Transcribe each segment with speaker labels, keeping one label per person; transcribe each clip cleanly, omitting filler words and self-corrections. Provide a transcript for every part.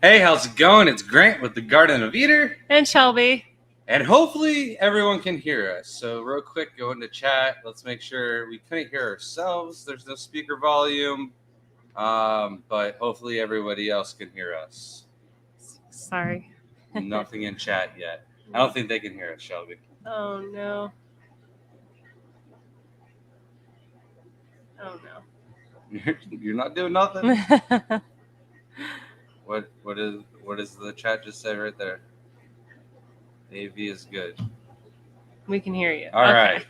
Speaker 1: Hey, how's it going? It's Grant with the Garden of Eater.
Speaker 2: And Shelby.
Speaker 1: And hopefully everyone can hear us. So real quick, go into chat. Let's make sure we couldn't hear ourselves. There's no speaker volume. But hopefully everybody else can hear us.
Speaker 2: Sorry.
Speaker 1: Nothing in chat yet. I don't think they can hear us, Shelby.
Speaker 2: Oh no. Oh no.
Speaker 1: You're not doing nothing? What does the chat just say right there? AV is good.
Speaker 2: We can hear you.
Speaker 1: All right.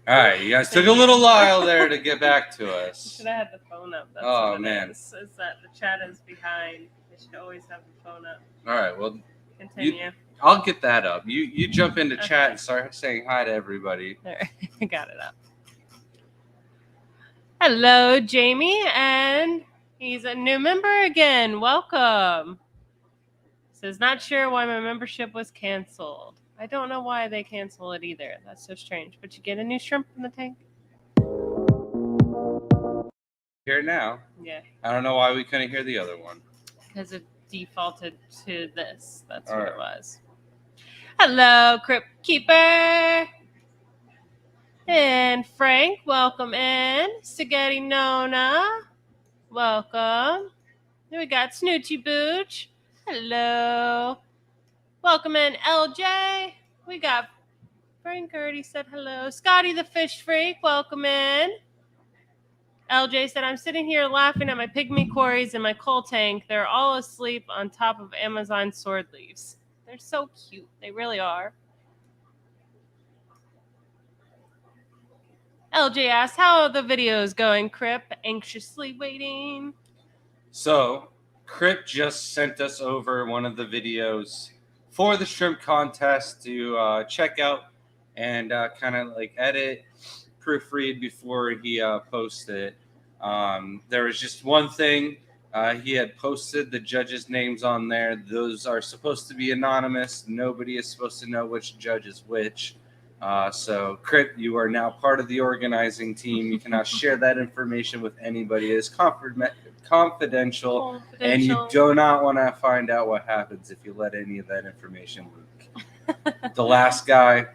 Speaker 1: All right, you guys took a little while there to get back to us.
Speaker 2: You should have had the phone up. That's
Speaker 1: Oh,
Speaker 2: what it
Speaker 1: man.
Speaker 2: is that the chat is behind. They should always have the phone up.
Speaker 1: All right, well,
Speaker 2: Continue.
Speaker 1: I'll get that up. You jump into
Speaker 2: Okay.
Speaker 1: chat and start saying hi to everybody.
Speaker 2: There, I got it up. Hello, Jamie, and he's a new member again. Welcome. Says, not sure why my membership was canceled. I don't know why they cancel it either. That's so strange. But you get a new shrimp in the tank?
Speaker 1: Here now.
Speaker 2: Yeah.
Speaker 1: I don't know why we couldn't hear the other one.
Speaker 2: Because it defaulted to this. That's
Speaker 1: All
Speaker 2: what
Speaker 1: right.
Speaker 2: it was. Hello, Crypt Keeper. And Frank, welcome in. Spaghetti Nona, welcome. Then we got Snoochie Booch. Hello. Welcome in, LJ. We got Frank already said hello. Scotty the Fish Freak, welcome in. LJ said, I'm sitting here laughing at my pygmy quarries in my coal tank. They're all asleep on top of Amazon sword leaves. They're so cute. They really are. LJ asked, how are the videos going, Crip? Anxiously waiting.
Speaker 1: So, Crip just sent us over one of the videos for the shrimp contest to check out and kind of like edit, proofread before he posted it. There was just one thing. He had posted the judges' names on there. Those are supposed to be anonymous. Nobody is supposed to know which judge is which. So, Crip, you are now part of the organizing team. You cannot share that information with anybody. It is confidential, and you do not want to find out what happens if you let any of that information leak. The last guy,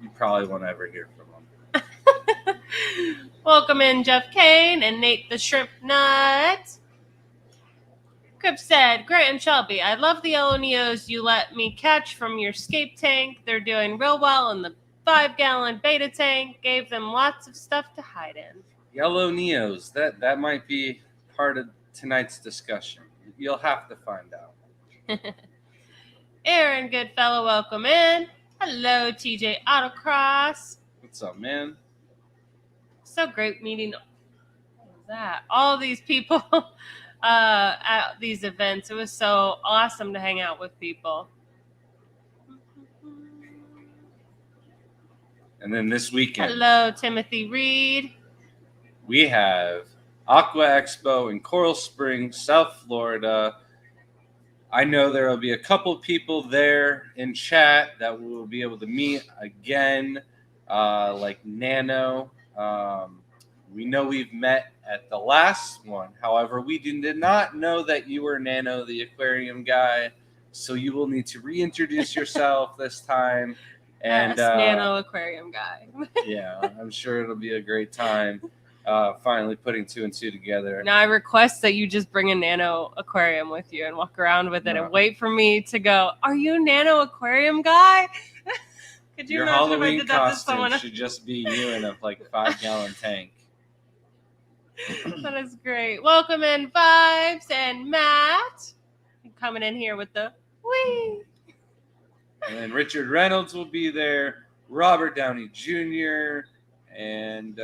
Speaker 1: you probably won't ever hear from him.
Speaker 2: Welcome in, Jeff Kane and Nate the Shrimp Nut. Crip said, Grant and Shelby, I love the yellow neos you let me catch from your scape tank. They're doing real well in the 5-gallon beta tank. Gave them lots of stuff to hide in.
Speaker 1: Yellow neos, that might be part of tonight's discussion. You'll have to find out.
Speaker 2: Aaron Goodfellow, welcome in. Hello, TJ Autocross.
Speaker 1: What's up, man?
Speaker 2: So great meeting all these people at these events. It was so awesome to hang out with people.
Speaker 1: And then this weekend,
Speaker 2: hello, Timothy Reed.
Speaker 1: We have Aqua Expo in Coral Springs, South Florida. I know there will be a couple people there in chat that we will be able to meet again, like Nano. We know we've met at the last one. However, we did not know that you were Nano, the aquarium guy. So you will need to reintroduce yourself this time. And
Speaker 2: Nano aquarium guy.
Speaker 1: Yeah, I'm sure it'll be a great time. Finally putting 2 and 2 together.
Speaker 2: Now I request that you just bring a Nano aquarium with you and walk around with it and wait for me to go, are you Nano aquarium guy? Could you
Speaker 1: Your
Speaker 2: imagine
Speaker 1: Halloween
Speaker 2: if I did that to
Speaker 1: costume
Speaker 2: someone?
Speaker 1: should just be you in a 5-gallon tank.
Speaker 2: That is great. Welcome in, Vibes and Matt. Coming in here with the wee.
Speaker 1: And then Richard Reynolds will be there, Robert Downey Jr., and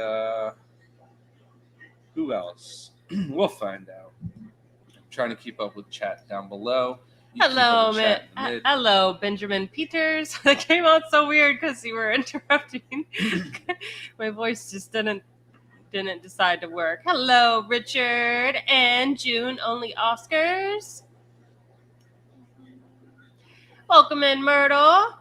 Speaker 1: who else? We'll find out. I'm trying to keep up with chat down below.
Speaker 2: Hello, hello, Benjamin Peters. That came out so weird because you were interrupting. My voice just didn't decide to work. Hello, Richard and June, only Oscars. Welcome in, Myrtle.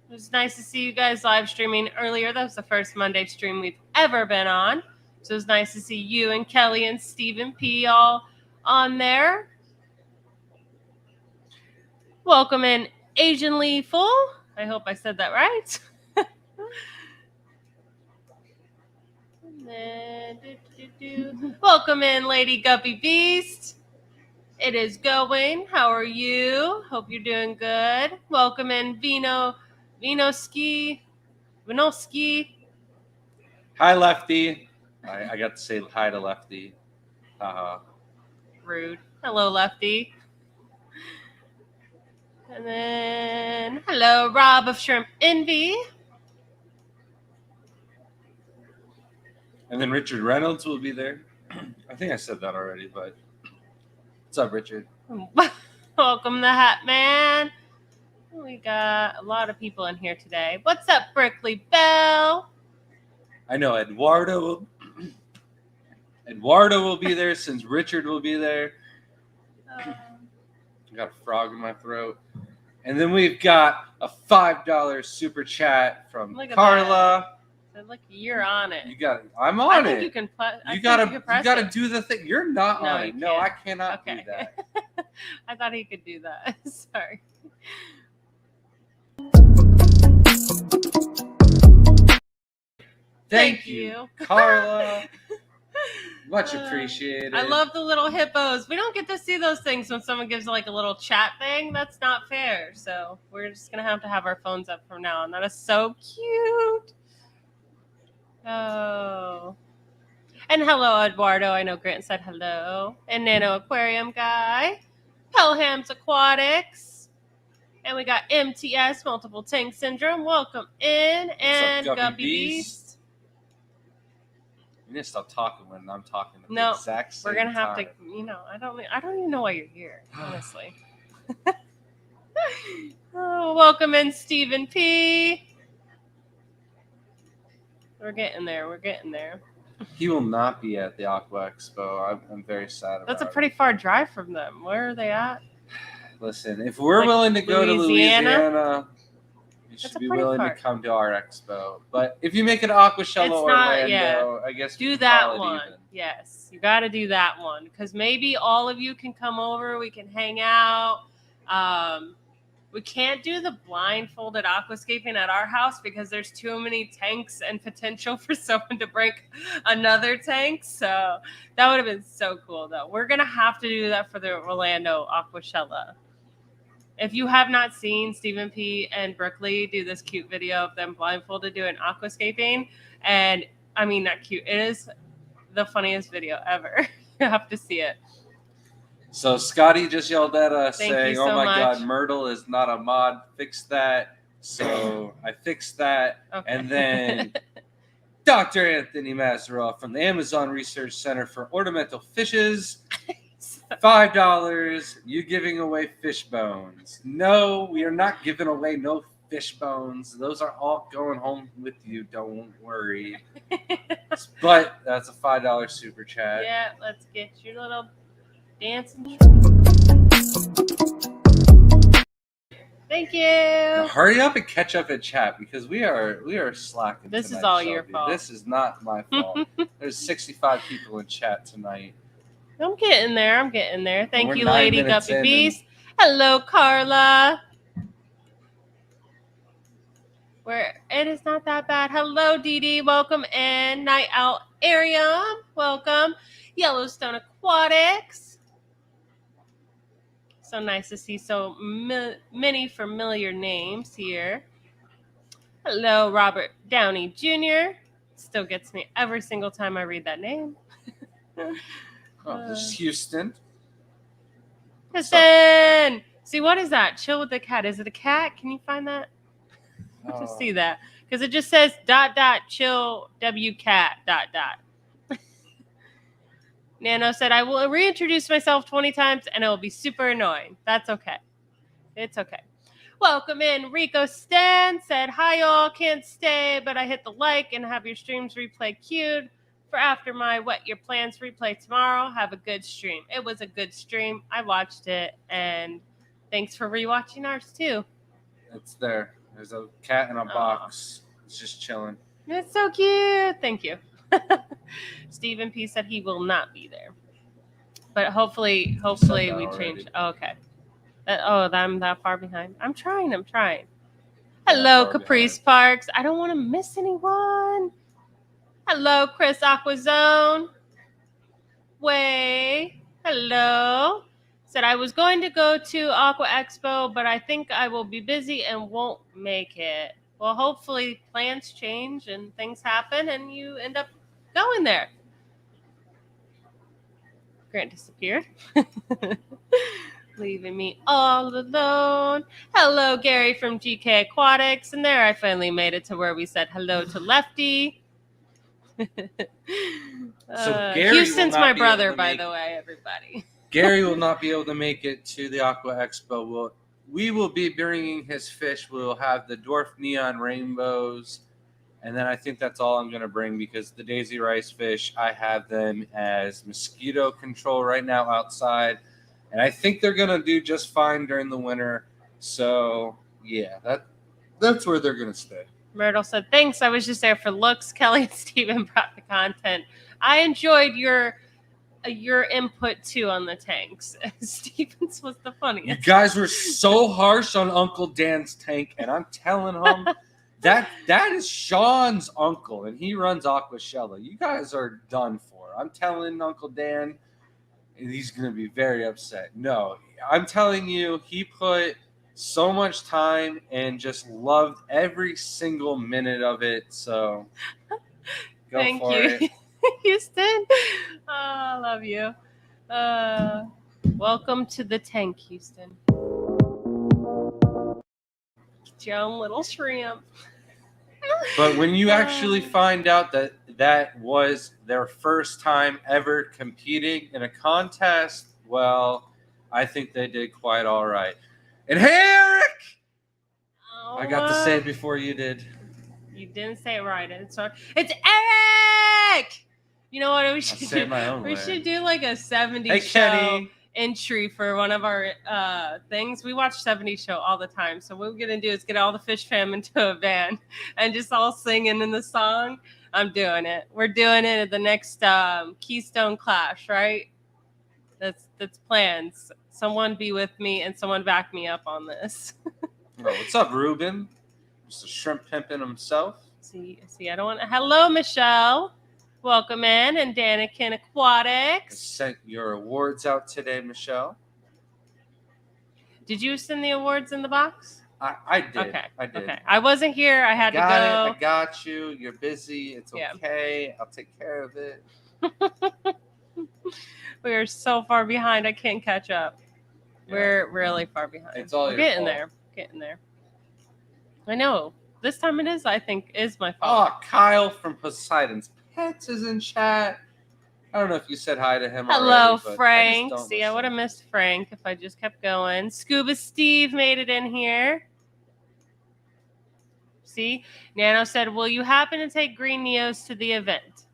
Speaker 2: It was nice to see you guys live streaming earlier. That was the first Monday stream we've ever been on. So it was nice to see you and Kelly and Stephen P. all on there. Welcome in Asian Leaful. I hope I said that right. And then, welcome in Lady Guppy Beast. It is going. How are you? Hope you're doing good. Welcome in Vinoski.
Speaker 1: Hi, Lefty. I got to say hi to Lefty.
Speaker 2: Rude. Hello, Lefty. And then, hello, Rob of Shrimp Envy.
Speaker 1: And then Richard Reynolds will be there. I think I said that already, but what's up, Richard?
Speaker 2: Welcome, the Hat Man. We got a lot of people in here today. What's up, Berkeley Bell?
Speaker 1: I know Eduardo will be there since Richard will be there. I got a frog in my throat. And then we've got a $5 super chat from Carla.
Speaker 2: So look, you're on it.
Speaker 1: You got it. I'm on it.
Speaker 2: You can
Speaker 1: you gotta do the thing. You're not on it. No, I cannot do that.
Speaker 2: I thought he could do that. Sorry. Thank you,
Speaker 1: Carla. Much appreciated.
Speaker 2: I love the little hippos. We don't get to see those things when someone gives like a little chat thing. That's not fair. So we're just going to have our phones up from now on. That is so cute. Oh. And hello, Eduardo. I know Grant said hello. And Nano Aquarium Guy. Pelham's Aquatics. And we got MTS, Multiple Tank Syndrome. Welcome in. And Guppy Beast.
Speaker 1: You need to stop talking when I'm talking.
Speaker 2: No,
Speaker 1: exact same
Speaker 2: we're gonna have
Speaker 1: time.
Speaker 2: to. I don't even know why you're here, honestly. Oh, welcome in, Stephen P. We're getting there.
Speaker 1: He will not be at the Aqua Expo. I'm very sad about it.
Speaker 2: That's a pretty far drive from them. Where are they at?
Speaker 1: Listen, if we're willing to go to Louisiana, you should be willing to come to our expo. But if you make it Aquashella Orlando, I guess
Speaker 2: do that one. Even. Yes, you got to do that one because maybe all of you can come over. We can hang out. We can't do the blindfolded aquascaping at our house because there's too many tanks and potential for someone to break another tank. So that would have been so cool, though. We're gonna have to do that for the Orlando Aquashella. If you have not seen Stephen P. and Berkeley do this cute video of them blindfolded doing aquascaping, and I mean, not cute, it is the funniest video ever. You have to see it.
Speaker 1: So Scotty just yelled at us saying, "Oh my God, Myrtle is not a mod. Fix that." So I fixed that. Okay. And then Dr. Anthony Mazeroff from the Amazon Research Center for Ornamental Fishes. $5. You giving away fish bones? No, we are not giving away no fish bones. Those are all going home with you. Don't worry. But that's a $5 super chat.
Speaker 2: Yeah, let's get your little dancing. Thank you.
Speaker 1: Now hurry up and catch up in chat because we are slacking.
Speaker 2: This
Speaker 1: tonight,
Speaker 2: is all
Speaker 1: Shelby.
Speaker 2: your fault.
Speaker 1: This is not my fault. There's 65 people in chat tonight.
Speaker 2: I'm getting there. Thank you, Lady Guppy Beast. Hello, Carla. It is not that bad. Hello, Dee Dee. Welcome in. Night Owl Arium. Welcome. Yellowstone Aquatics. So nice to see so many familiar names here. Hello, Robert Downey Jr. Still gets me every single time I read that name.
Speaker 1: Oh, this is Houston.
Speaker 2: Houston! See, what is that? Chill with the cat. Is it a cat? Can you find that? To see that. Because it just says ... chill wcat ... Nano said, I will reintroduce myself 20 times and it will be super annoying. That's okay. It's okay. Welcome in. Rico Stan said, hi, y'all. Can't stay, but I hit the like and have your streams replay queued for after my What Your Plans replay tomorrow. Have a good stream. It was a good stream. I watched it, and thanks for rewatching ours, too.
Speaker 1: It's there. There's a cat in a box. It's just chilling.
Speaker 2: It's so cute. Thank you. Stephen P. said he will not be there. But hopefully we change. Oh, okay. I'm that far behind. I'm trying.
Speaker 1: That
Speaker 2: Hello,
Speaker 1: far
Speaker 2: Caprice
Speaker 1: behind.
Speaker 2: Parks. I don't want to miss anyone. Hello, Chris Aquazone. Way. Hello. Said I was going to go to Aqua Expo, but I think I will be busy and won't make it. Well, hopefully plans change and things happen and you end up going there. Grant disappeared. Leaving me all alone. Hello, Gary from GK Aquatics. And there I finally made it to where we said hello to Lefty.
Speaker 1: So Gary will
Speaker 2: Houston's
Speaker 1: not
Speaker 2: my
Speaker 1: be
Speaker 2: brother,
Speaker 1: able to
Speaker 2: by
Speaker 1: make-
Speaker 2: the way, everybody.
Speaker 1: Gary will not be able to make it to the Aqua Expo. We will be bringing his fish. We'll have the dwarf neon rainbows. And then I think that's all I'm going to bring because the daisy rice fish, I have them as mosquito control right now outside. And I think they're going to do just fine during the winter. So, yeah, that's where they're going to stay.
Speaker 2: Myrtle said, thanks. I was just there for looks. Kelly and Steven brought the content. I enjoyed your input too on the tanks. Steven's was the
Speaker 1: You
Speaker 2: funniest.
Speaker 1: guys were so harsh on Uncle Dan's tank, and I'm telling him that is Sean's uncle, and he runs Aquashella. You guys are done for. I'm telling Uncle Dan, and he's going to be very upset. No, I'm telling you, he put so much time and just loved every single minute of it. So go
Speaker 2: Thank
Speaker 1: for
Speaker 2: you,
Speaker 1: it.
Speaker 2: Houston. Oh, I love you. Welcome to the tank, Houston. Get your own little shrimp.
Speaker 1: But when you actually find out that that was their first time ever competing in a contest, well, I think they did quite all right. And hey, Eric! I got to say it before you did.
Speaker 2: You didn't say it right. It's Eric! You know what we should do?
Speaker 1: say it my own
Speaker 2: we
Speaker 1: way.
Speaker 2: should do like a 70s
Speaker 1: Hey,
Speaker 2: show
Speaker 1: Kenny.
Speaker 2: entry for one of our things. We watch 70s show all the time. So what we're going to do is get all the Fish Fam into a band and just all singing in the song. I'm doing it. We're doing it at the next Keystone Clash, right? That's plans. Someone be with me and someone back me up on this.
Speaker 1: Oh, what's up, Ruben? Just a shrimp pimpin' himself.
Speaker 2: See, I don't want to. Hello, Michelle. Welcome in. And Danikin
Speaker 1: I
Speaker 2: Aquatics.
Speaker 1: sent your awards out today, Michelle.
Speaker 2: Did you send the awards in the box?
Speaker 1: I did.
Speaker 2: Okay.
Speaker 1: I did.
Speaker 2: Okay. I wasn't here. I had to go.
Speaker 1: I got you. You're busy. It's
Speaker 2: Yeah.
Speaker 1: okay. I'll take care of it.
Speaker 2: We are so far behind. I can't catch up.
Speaker 1: Yeah.
Speaker 2: We're really far behind.
Speaker 1: It's all
Speaker 2: We're
Speaker 1: your
Speaker 2: getting
Speaker 1: fault.
Speaker 2: there. Getting there. I know. This time it is, I think, is my fault.
Speaker 1: Oh, Kyle from Poseidon's Pets is in chat. I don't know if you said hi to him
Speaker 2: Hello,
Speaker 1: already, but
Speaker 2: Frank.
Speaker 1: I just don't
Speaker 2: See, I would have
Speaker 1: listen.
Speaker 2: missed Frank if I just kept going. Scuba Steve made it in here. See, Nano said, will you happen to take green Neos to the event?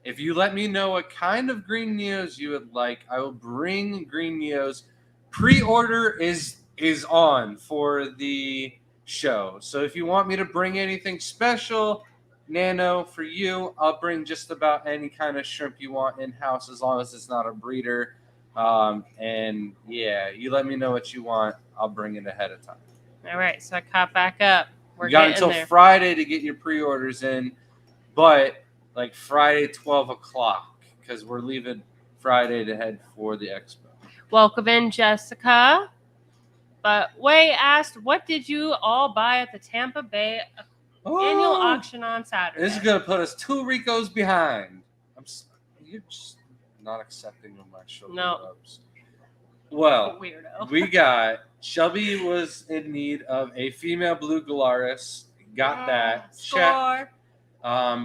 Speaker 1: If you let me know what kind of green Neos you would like, I will bring green Neos. Pre-order is on for the show. So if you want me to bring anything special, Nano, for you, I'll bring just about any kind of shrimp you want in-house as long as it's not a breeder. And yeah, you let me know what you want. I'll bring it ahead of time.
Speaker 2: All right, so I caught back up. We're
Speaker 1: You got
Speaker 2: getting
Speaker 1: until
Speaker 2: there.
Speaker 1: Friday to get your pre-orders in, but like Friday 12 o'clock because we're leaving Friday to head for the expo.
Speaker 2: Welcome in, Jessica. But Way asked, what did you all buy at the Tampa Bay annual auction on Saturday?
Speaker 1: This is going to put us 2 Ricos behind. You're just not accepting of my shoulder rubs. Well,
Speaker 2: Weirdo.
Speaker 1: We got Shelby was in need of a female blue Galaris. Got that.
Speaker 2: Score.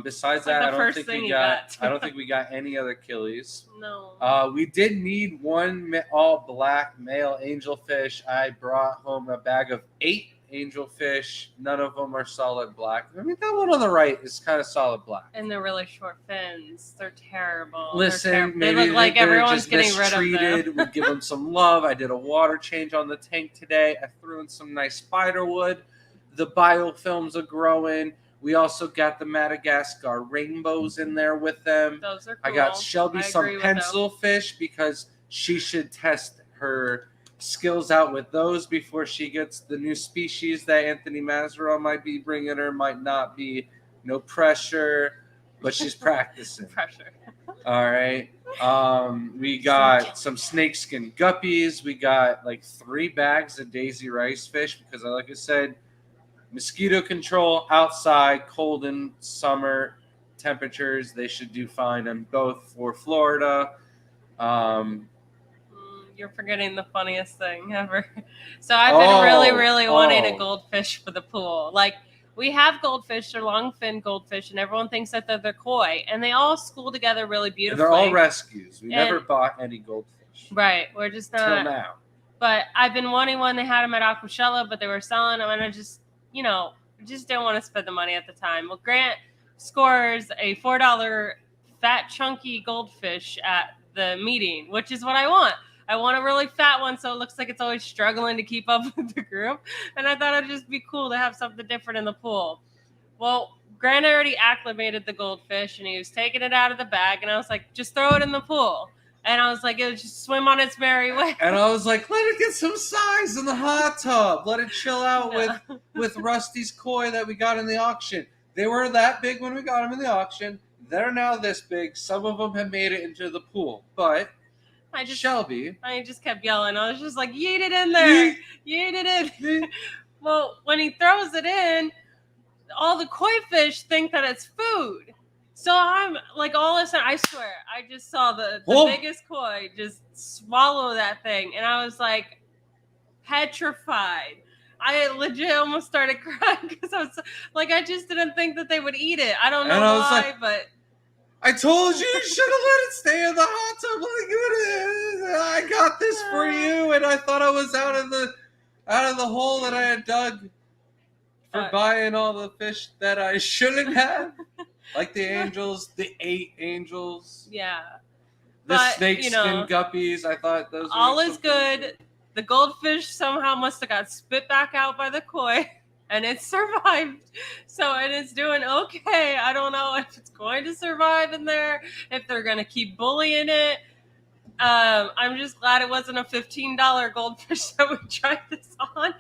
Speaker 1: Besides
Speaker 2: like
Speaker 1: that,
Speaker 2: the
Speaker 1: I don't
Speaker 2: first
Speaker 1: think
Speaker 2: thing
Speaker 1: we
Speaker 2: you
Speaker 1: got.
Speaker 2: got.
Speaker 1: I don't think we got any other Achilles.
Speaker 2: No.
Speaker 1: We did need one all black male angelfish. I brought home a bag of 8 angelfish. None of them are solid black. I mean, that one on the right is kind of solid black.
Speaker 2: And they're really short fins. They're terrible.
Speaker 1: Listen,
Speaker 2: they look like everyone's getting rid of them.
Speaker 1: We give them some love. I did a water change on the tank today. I threw in some nice spider wood. The biofilms are growing. We also got the Madagascar rainbows in there with them.
Speaker 2: Those are cool.
Speaker 1: I got Shelby some pencil fish because she should test her skills out with those before she gets the new species that Anthony Mazerow might be bringing her. Might not be. No pressure, but she's practicing.
Speaker 2: Pressure.
Speaker 1: All right. We got some snakeskin guppies. We got like 3 bags of daisy rice fish because, like I said, mosquito control outside, cold and summer temperatures. They should do fine on both for Florida.
Speaker 2: You're forgetting the funniest thing ever. So I've been really wanting a goldfish for the pool. Like, we have goldfish, they're long-fin goldfish, and everyone thinks that they're koi, and they all school together really beautifully.
Speaker 1: And they're all rescues. We never bought any goldfish.
Speaker 2: Right, we're just not.
Speaker 1: Till now.
Speaker 2: But I've been wanting one. They had them at Aquashella, but they were selling them, and I just, just didn't want to spend the money at the time. Well, Grant scores a $4 fat, chunky goldfish at the meeting, which is what I want. I want a really fat one, so it looks like it's always struggling to keep up with the group. And I thought it'd just be cool to have something different in the pool. Well, Grant already acclimated the goldfish, and he was taking it out of the bag, and I was like, just throw it in the pool. And I was like, it'll just swim on its merry way.
Speaker 1: And I was like, let it get some size in the hot tub. Let it chill out with Rusty's koi that we got in the auction. They were that big when we got them in the auction. They're now this big. Some of them have made it into the pool, but Shelby.
Speaker 2: I just kept yelling. I was just like, yeet it in there. Yeet it in. Well, when he throws it in, all the koi fish think that it's food. So I'm like, all of a sudden, I swear, I just saw the biggest koi just swallow that thing. And I was like, petrified. I legit almost started crying because I was like, I just didn't think that they would eat it. I don't know why, but...
Speaker 1: I told you should have let it stay in the hot tub. I got this for you, and I thought I was out of the hole that I had dug for buying all the fish that I shouldn't have, like the angels, the 8 angels.
Speaker 2: Yeah,
Speaker 1: the snakeskin guppies. I thought those.
Speaker 2: All is good. The goldfish somehow must have got spit back out by the koi. And it survived. So it is doing okay. I don't know if it's going to survive in there, if they're going to keep bullying it. I'm just glad it wasn't a $15 goldfish that we tried this on.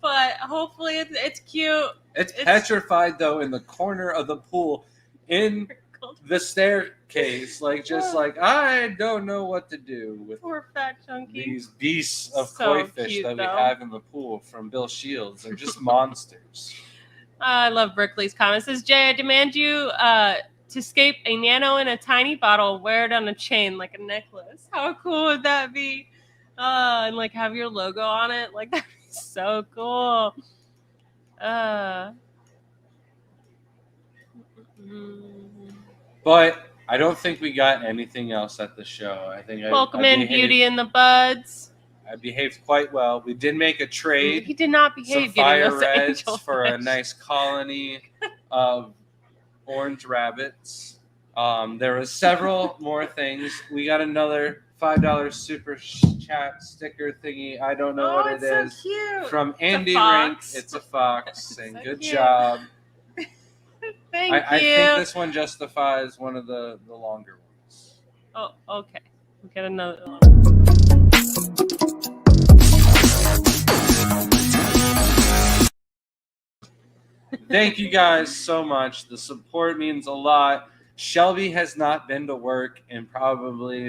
Speaker 2: But hopefully it's cute.
Speaker 1: It's petrified, though, in the corner of the pool in the staircase. I don't know what to do with
Speaker 2: poor fat chunky
Speaker 1: these beasts of koi fish that we have in the pool from Bill Shields. They're just monsters.
Speaker 2: I love Brickley's comment. It says, Jay, I demand you to escape a nano in a tiny bottle, wear it on a chain like a necklace. How cool would that be? And like have your logo on it. Like that'd be so cool.
Speaker 1: But I don't think we got anything else at the show. I think
Speaker 2: welcome in Beauty and the Buds.
Speaker 1: I behaved quite well. We did make a trade.
Speaker 2: He did not behave.
Speaker 1: Some fire reds for a nice colony of orange rabbits. There was several more things. We got another $5 super chat sticker thingy. I don't know what it is.
Speaker 2: So cute.
Speaker 1: From Andy Rink. It's a fox. Saying so good cute. Job.
Speaker 2: Thank you.
Speaker 1: I think this one justifies one of the longer ones.
Speaker 2: Oh, okay. We'll get another one.
Speaker 1: Thank you guys so much. The support means a lot. Shelby has not been to work in probably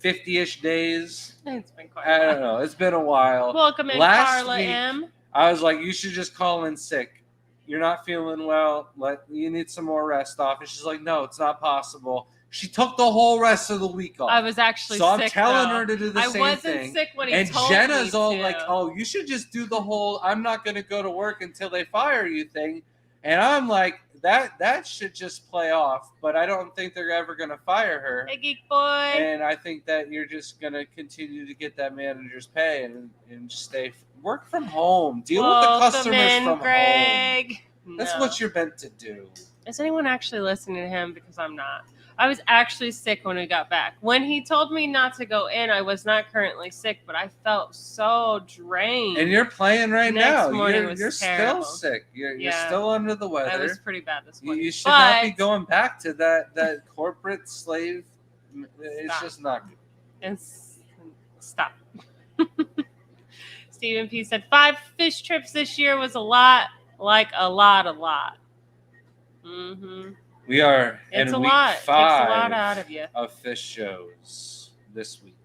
Speaker 1: 50-ish days.
Speaker 2: It's been quite
Speaker 1: I don't know. It's been a while.
Speaker 2: Welcome in, Carla M.
Speaker 1: I was like, you should just call in sick. You're not feeling well. You need some more rest off. And she's like, no, it's not possible. She took the whole rest of the week off.
Speaker 2: I was actually sick.
Speaker 1: So I'm telling her to do the same thing.
Speaker 2: I wasn't sick when he told
Speaker 1: me.
Speaker 2: And
Speaker 1: Jenna's all like, oh, you should just do the whole I'm not going to go to work until they fire you thing. And I'm like, that should just play off. But I don't think they're ever going to fire her.
Speaker 2: Hey, geek boy.
Speaker 1: And I think that you're just going to continue to get that manager's pay and just work from home. Deal with the customers from
Speaker 2: Greg.
Speaker 1: Home. That's what you're meant to do.
Speaker 2: Is anyone actually listening to him? Because I'm not. I was actually sick when we got back. When he told me not to go in, I was not currently sick, but I felt so drained.
Speaker 1: And you're playing right now.
Speaker 2: You're
Speaker 1: still sick. You're still under the weather.
Speaker 2: I was pretty bad this morning.
Speaker 1: You should not be going back to that corporate slave. It's just not good.
Speaker 2: Stop. Stephen P. said 5 fish trips this year was a lot. Like a lot. Mm-hmm.
Speaker 1: We are
Speaker 2: It's
Speaker 1: in
Speaker 2: a
Speaker 1: week
Speaker 2: lot. It takes a
Speaker 1: 5
Speaker 2: lot out of you.
Speaker 1: of fish shows this week.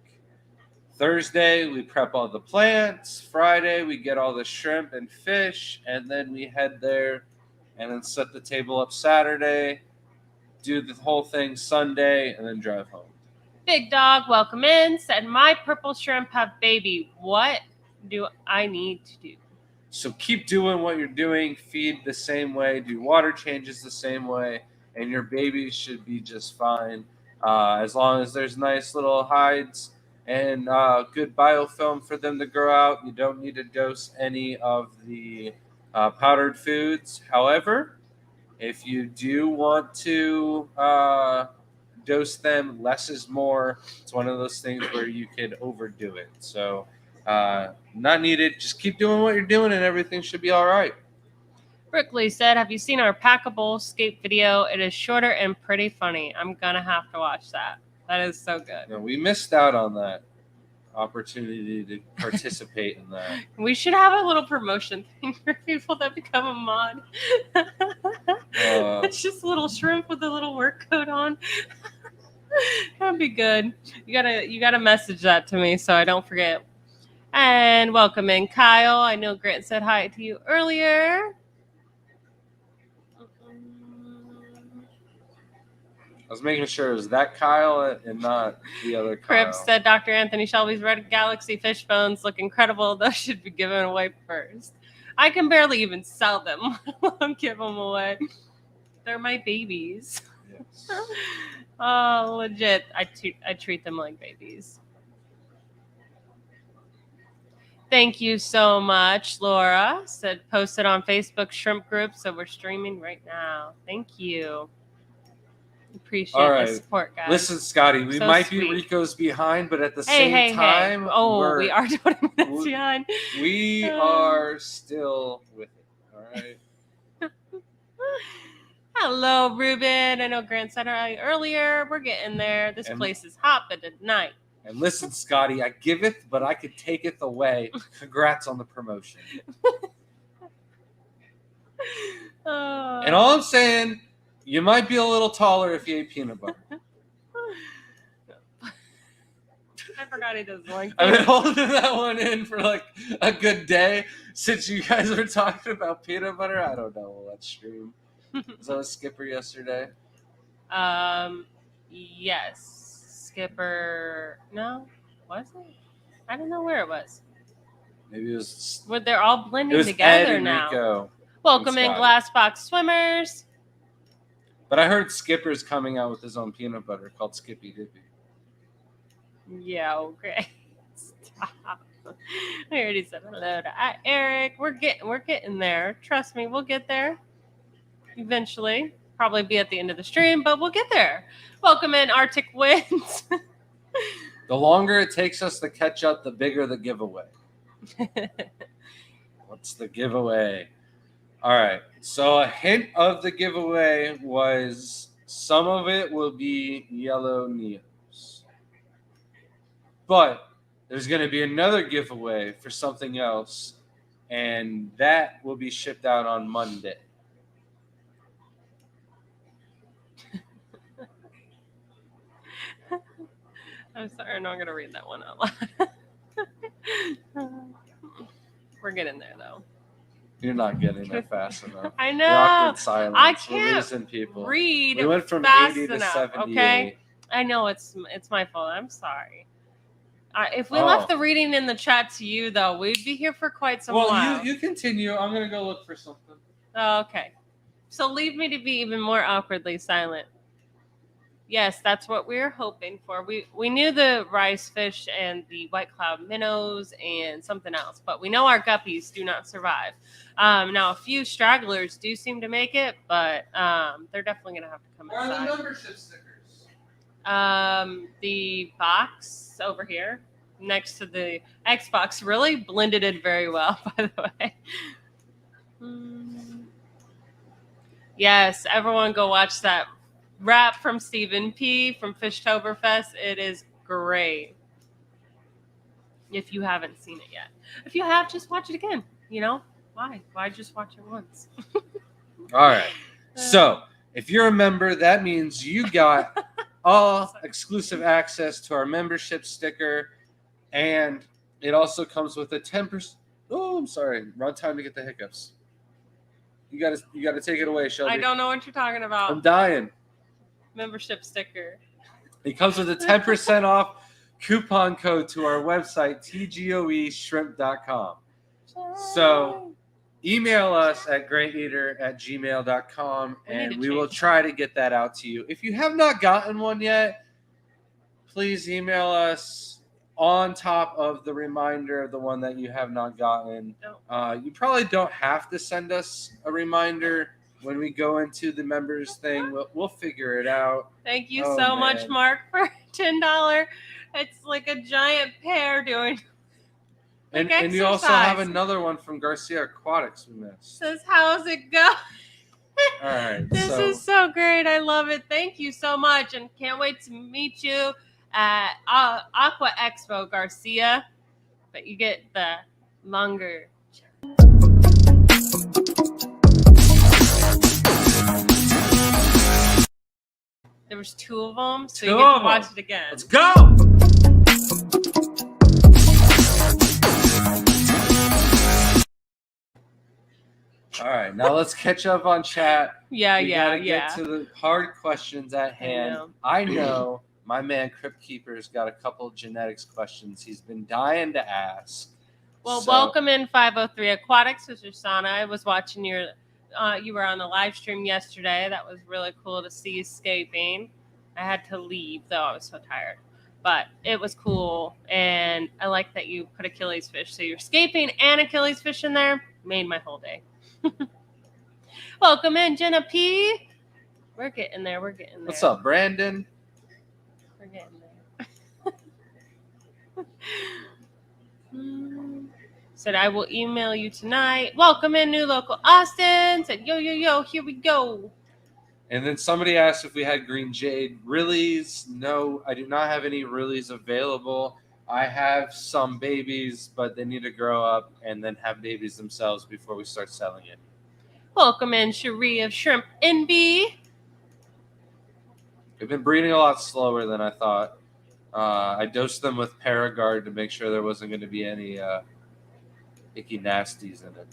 Speaker 1: Thursday, we prep all the plants. Friday, we get all the shrimp and fish, and then we head there and then set the table up Saturday, do the whole thing Sunday, and then drive home.
Speaker 2: Big Dog, welcome in, said, my purple shrimp have baby. What do I need to do?
Speaker 1: So keep doing what you're doing. Feed the same way. Do water changes the same way. And your babies should be just fine. As long as there's nice little hides and good biofilm for them to grow out. You don't need to dose any of the powdered foods. However, if you do want to dose them, less is more. It's one of those things where you could overdo it. So not needed. Just keep doing what you're doing and everything should be all right.
Speaker 2: Brickley said, have you seen our packable scape video? It is shorter and pretty funny. I'm going to have to watch that. That is so good.
Speaker 1: No, we missed out on that opportunity to participate in that.
Speaker 2: We should have a little promotion thing for people that become a mod. It's just a little shrimp with a little work coat on. That'd be good. You gotta message that to me so I don't forget. And welcome in, Kyle. I know Grant said hi to you earlier.
Speaker 1: I was making sure it was that Kyle and not the other Kyle.
Speaker 2: Cripps said Dr. Anthony Shelby's Red Galaxy fish bones look incredible. Those should be given away first. I can barely even sell them. I'll give them away. They're my babies.
Speaker 1: Yes.
Speaker 2: Oh, legit. I treat them like babies. Thank you so much, Laura. Said posted on Facebook shrimp group, so we're streaming right now. Thank you. Appreciate the support, guys.
Speaker 1: Listen, Scotty, we might be Rico's behind, but at the same time,
Speaker 2: we are 20 minutes behind.
Speaker 1: We are still with it. All right.
Speaker 2: Hello, Ruben. I know Grant said hi earlier. We're getting there. This place is hot, but at night.
Speaker 1: And listen, Scotty, I giveth, but I could taketh away. Congrats on the promotion. And all I'm saying, you might be a little taller if you ate peanut butter.
Speaker 2: I forgot he doesn't like
Speaker 1: I've been holding that one in for like a good day since you guys were talking about peanut butter. I don't know. Let's stream. Was that a Skipper yesterday?
Speaker 2: Yes. Skipper. No, was it? I don't know where it was.
Speaker 1: Maybe it was.
Speaker 2: Well, they're all blending together now.
Speaker 1: Rico
Speaker 2: welcome in, Glassbox Swimmers.
Speaker 1: But I heard Skipper's coming out with his own peanut butter called Skippy Dippy.
Speaker 2: Yeah, okay. Stop. I already said hello to Eric. We're getting there. Trust me, we'll get there eventually. Probably be at the end of the stream, but we'll get there. Welcome in, Arctic Winds.
Speaker 1: The longer it takes us to catch up, the bigger the giveaway. What's the giveaway? All right. So a hint of the giveaway was some of it will be yellow Neos. But there's going to be another giveaway for something else, and that will be shipped out on Monday.
Speaker 2: I'm sorry, I'm not going to read that one out loud. We're getting there, though.
Speaker 1: You're not getting there fast enough.
Speaker 2: I know.
Speaker 1: Awkward silence.
Speaker 2: I can't
Speaker 1: We're losing people.
Speaker 2: read.
Speaker 1: We went from
Speaker 2: fast
Speaker 1: 80 to
Speaker 2: enough,
Speaker 1: 78.
Speaker 2: Okay, I know it's my fault. I'm sorry. If we left the reading in the chat to you, though, we'd be here for quite some while.
Speaker 1: Well, you continue. I'm gonna go look for something.
Speaker 2: Oh, okay. So leave me to be even more awkwardly silent. Yes, that's what we were hoping for. We knew the rice fish and the white cloud minnows and something else, but we know our guppies do not survive. Now, a few stragglers do seem to make it, but they're definitely going to have to come inside.
Speaker 1: Where are the membership stickers?
Speaker 2: The box over here next to the Xbox really blended in very well, by the way. Yes, everyone go watch that rap from Stephen P. from Fishtoberfest. It is great. if you haven't seen it yet. If you have, just watch it again. You know, why? Why just watch it once?
Speaker 1: All right. So if you're a member, that means you got all exclusive access to our membership sticker, and it also comes with a 10%. Oh, I'm sorry. Wrong time to get the hiccups. You gotta take it away, Shelby.
Speaker 2: I don't know what you're talking about.
Speaker 1: I'm dying.
Speaker 2: Membership sticker.
Speaker 1: It comes with a 10% off coupon code to our website, tgoeshrimp.com. So email us at greateater@gmail.com, and we will try to get that out to you. If you have not gotten one yet, please email us on top of the reminder of the one that you have not gotten. You probably don't have to send us a reminder when we go into the members thing. We'll figure it out.
Speaker 2: Thank you so much, Mark, for $10. It's like a giant pear doing
Speaker 1: and you also have another one from Garcia Aquatics we missed.
Speaker 2: Says, how's it go?
Speaker 1: All right.
Speaker 2: This is so great. I love it. Thank you so much, and can't wait to meet you at Aqua Expo Garcia. But you get the longer. There was 2 of them, so you get to watch it again.
Speaker 1: Let's go! All right, now let's catch up on chat. We gotta get to the hard questions at hand. I know my man Crypt Keeper's got a couple of genetics questions he's been dying to ask.
Speaker 2: Well, welcome in 503 Aquatics, Mr. Sana. I was watching your, you were on the live stream yesterday. That was really cool to see you escaping. I had to leave, though. I was so tired. But it was cool, and I like that you put Achilles fish. So you're escaping and Achilles fish in there. Made my whole day. Welcome in, Jenna P. We're getting there.
Speaker 1: What's up, Brandon?
Speaker 2: We're getting there. Said, I will email you tonight. Welcome in, new local Austin. Said, yo, here we go.
Speaker 1: And then somebody asked if we had green jade rillies. No, I do not have any rillies available. I have some babies, but they need to grow up and then have babies themselves before we start selling it.
Speaker 2: Welcome in, Cherie of Shrimp NB.
Speaker 1: They've been breeding a lot slower than I thought. I dosed them with Paragard to make sure there wasn't going to be any icky nasties in it.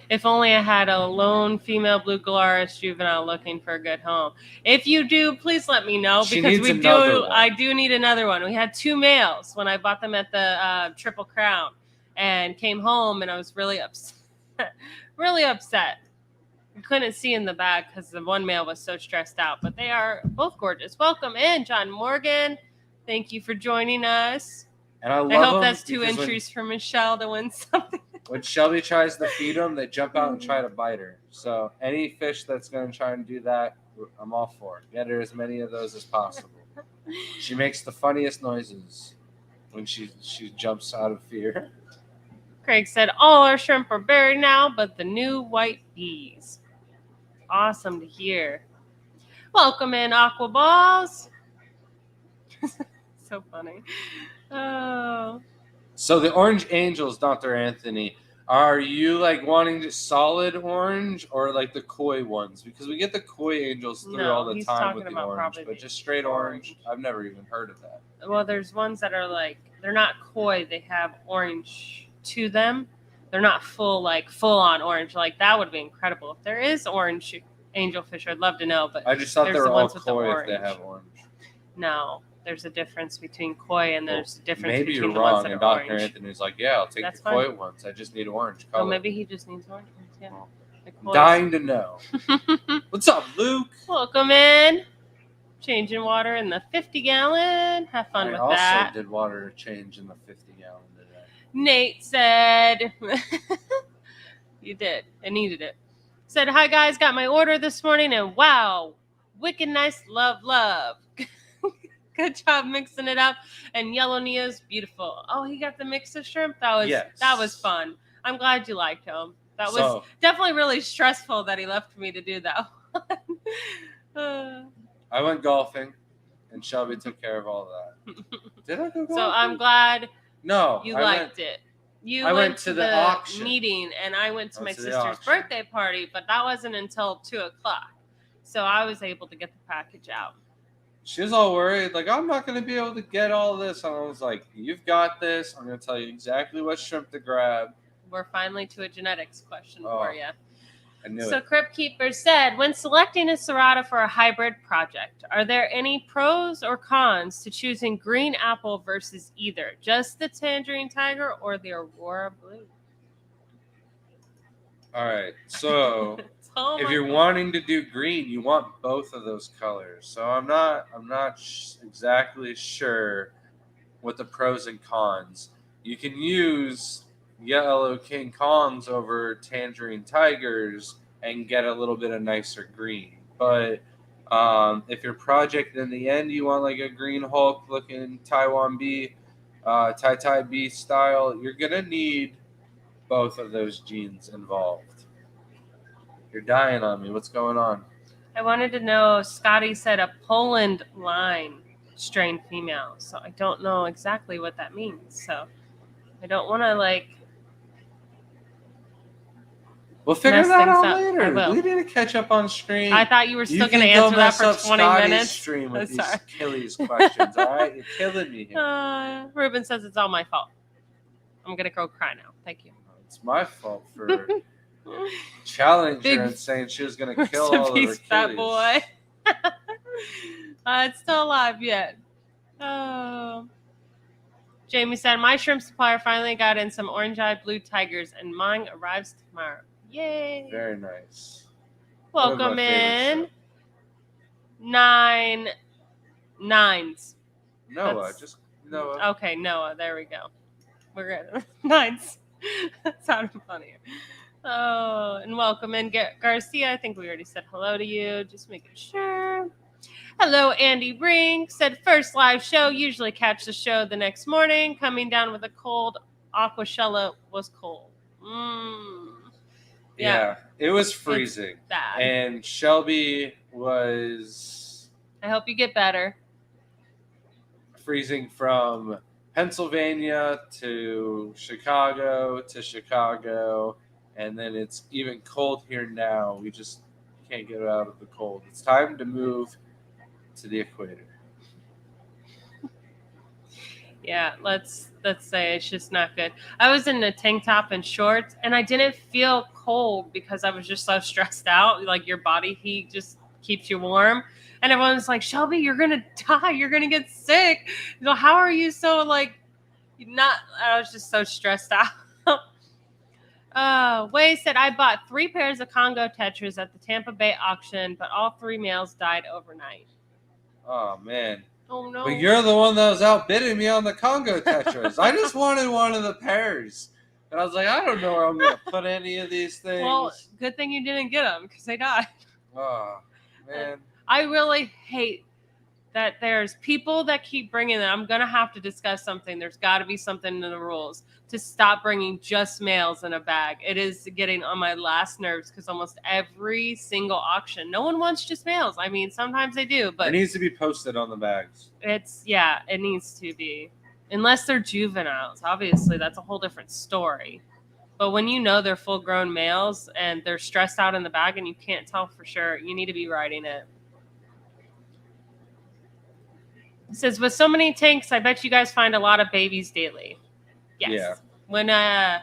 Speaker 2: If only I had a lone female blue Galaris juvenile looking for a good home. If you do, please let me know, because I do need another one. We had 2 males when I bought them at the Triple Crown, and came home, and I was really upset. Really upset. I couldn't see in the bag because the one male was so stressed out, but they are both gorgeous. Welcome in, John Morgan. Thank you for joining us.
Speaker 1: And I
Speaker 2: hope that's 2 entries for Michelle to win something.
Speaker 1: When Shelby tries to feed them, they jump out and try to bite her. So any fish that's going to try and do that, I'm all for it. Get her as many of those as possible. She makes the funniest noises when she jumps out of fear.
Speaker 2: Craig said, all our shrimp are buried now, but the new white bees. Awesome to hear. Welcome in, Aqua Balls. So funny. Oh.
Speaker 1: So the Orange Angels, Dr. Anthony, are you like wanting just solid orange or like the koi ones? Because we get the koi angels through all the time with the orange, but just straight orange, I've never even heard of that.
Speaker 2: Well, there's ones that are like, they're not koi, they have orange to them. They're not full on orange. Like that would be incredible. If there is orange angelfish, I'd love to know. But
Speaker 1: I just thought they were all koi if they have orange.
Speaker 2: No. There's a difference between koi and there's a difference
Speaker 1: maybe
Speaker 2: between
Speaker 1: you're wrong. And Dr. Anthony's like, yeah, I'll take the koi ones. I just need orange color.
Speaker 2: Oh, maybe he just needs orange ones. Yeah.
Speaker 1: I'm dying to know. What's up, Luke?
Speaker 2: Welcome in. Changing water in the 50-gallon. Have fun with that.
Speaker 1: I also did water change in the 50-gallon today.
Speaker 2: Nate said, you did. I needed it. Said, hi, guys. Got my order this morning, and wow, wicked nice. Love. Good job mixing it up. And Yellow Neo's beautiful. Oh, he got the mix of shrimp? That was fun. I'm glad you liked him. That was definitely really stressful that he left me to do that.
Speaker 1: I I went golfing, and Shelby took care of all that. Did I go golfing?
Speaker 2: So I'm glad
Speaker 1: No,
Speaker 2: you
Speaker 1: I
Speaker 2: liked
Speaker 1: went,
Speaker 2: it. You
Speaker 1: I
Speaker 2: went to the
Speaker 1: auction.
Speaker 2: meeting, and I went to my
Speaker 1: to the
Speaker 2: sister's
Speaker 1: auction.
Speaker 2: birthday party, but that wasn't until 2:00. So I was able to get the package out.
Speaker 1: She was all worried, like, I'm not going to be able to get all this. And I was like, you've got this. I'm going to tell you exactly what shrimp to grab.
Speaker 2: We're finally to a genetics question
Speaker 1: Oh,
Speaker 2: for you.
Speaker 1: I knew
Speaker 2: So
Speaker 1: it.
Speaker 2: Crypt Keeper said, when selecting a serrata for a hybrid project, are there any pros or cons to choosing green apple versus either just the Tangerine Tiger or the Aurora Blue?
Speaker 1: All right. So if you're wanting to do green, you want both of those colors. So I'm not exactly sure what the pros and cons. You can use yellow King Kongs over Tangerine Tigers and get a little bit of nicer green. But if your project in the end you want like a green Hulk looking Taiwan B, Tai B style, you're gonna need both of those genes involved. You're dying on me. What's going on?
Speaker 2: I wanted to know, Scotty said a Poland line strain female. So I don't know exactly what that means. So I don't want to
Speaker 1: We'll figure
Speaker 2: mess
Speaker 1: that
Speaker 2: things
Speaker 1: out
Speaker 2: up.
Speaker 1: later.
Speaker 2: I will.
Speaker 1: We need to catch up on stream.
Speaker 2: I thought you were still
Speaker 1: You
Speaker 2: going to
Speaker 1: can go
Speaker 2: answer that
Speaker 1: mess
Speaker 2: for
Speaker 1: up
Speaker 2: 20
Speaker 1: Scotty's
Speaker 2: minutes.
Speaker 1: stream with these
Speaker 2: Sorry.
Speaker 1: Achilles questions. All right, you're killing me here.
Speaker 2: Ruben says it's all my fault. I'm going to go cry now. Thank you.
Speaker 1: It's my fault for challenging her and saying she was going to kill all of her Achilles.
Speaker 2: Fat boy. It's still alive yet. Oh. Jamie said, my shrimp supplier finally got in some orange-eyed blue tigers, and mine arrives tomorrow. Yay.
Speaker 1: Very nice.
Speaker 2: Welcome in. 9 nines.
Speaker 1: Noah, just Noah.
Speaker 2: Okay, Noah. There we go. We're good. Nines. That sounded funnier. Oh, and welcome in, Garcia. I think we already said hello to you. Just making sure. Hello, Andy Ring. Said first live show. Usually catch the show the next morning. Coming down with a cold. Aquashella was cold.
Speaker 1: Yeah, it was freezing.
Speaker 2: It's bad.
Speaker 1: And Shelby was...
Speaker 2: I hope you get better.
Speaker 1: Freezing from Pennsylvania to Chicago, and then it's even cold here now. We just can't get out of the cold. It's time to move to the equator.
Speaker 2: Yeah, let's say it's just not good. I was in a tank top and shorts, and I didn't feel cold because I was just so stressed out. Like, your body heat just keeps you warm. And everyone's like, Shelby, you're going to die. You're going to get sick. You know, how are you so, not... I was just so stressed out. Wei said, I bought 3 pairs of Congo tetras at the Tampa Bay auction, but all 3 males died overnight.
Speaker 1: Oh, man.
Speaker 2: Oh, no.
Speaker 1: But you're the one that was outbidding me on the Congo tetras. I just wanted one of the pairs. And I was like, I don't know where I'm going to put any of these things.
Speaker 2: Well, good thing you didn't get them because they died.
Speaker 1: Oh, man.
Speaker 2: I really hate that there's people that keep bringing them. I'm going to have to discuss something. There's got to be something in the rules to stop bringing just males in a bag. It is getting on my last nerves because almost every single auction, no one wants just males. I mean, sometimes they do, but
Speaker 1: it needs to be posted on the bags.
Speaker 2: It needs to be. Unless they're juveniles. Obviously, that's a whole different story. But when you know they're full-grown males and they're stressed out in the bag and you can't tell for sure, you need to be writing it. It says, with so many tanks, I bet you guys find a lot of babies daily. Yes.
Speaker 1: Yeah.
Speaker 2: When I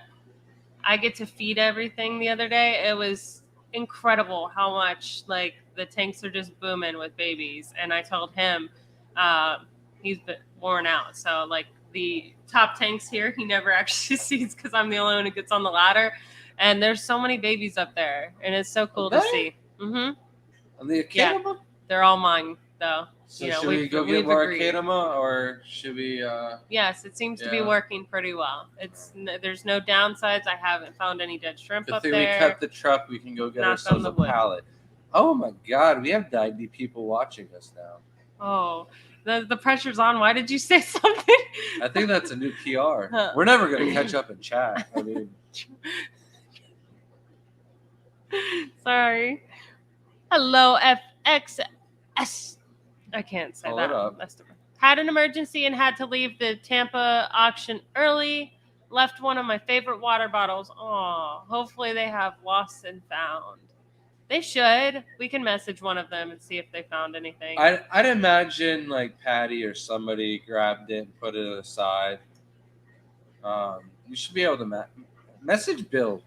Speaker 2: get to feed everything the other day, it was incredible how much, the tanks are just booming with babies. And I told him he's been worn out. So, the top tanks here, he never actually sees because I'm the only one who gets on the ladder. And there's so many babies up there. And it's so cool to see. Mm-hmm.
Speaker 1: On the Academa?
Speaker 2: Yeah. They're all mine, though.
Speaker 1: So should we go get more Academa, or should we...
Speaker 2: Yes, it seems to be working pretty well. There's no downsides. I haven't found any dead shrimp up there.
Speaker 1: Good thing we kept the truck. We can go get ourselves a pallet. Oh, my God. We have 90 people watching us now.
Speaker 2: Oh, the pressure's on. Why did you say something?
Speaker 1: I think that's a new PR. We're never going to catch up in chat. I mean...
Speaker 2: Sorry. Hello, FXS. I can't say
Speaker 1: Pull
Speaker 2: that.
Speaker 1: it up.
Speaker 2: Had an emergency and had to leave the Tampa auction early. Left one of my favorite water bottles. Aw, hopefully they have lost and found. They should. We can message one of them and see if they found anything.
Speaker 1: I'd imagine like Patty or somebody grabbed it and put it aside. You should be able to message Bill.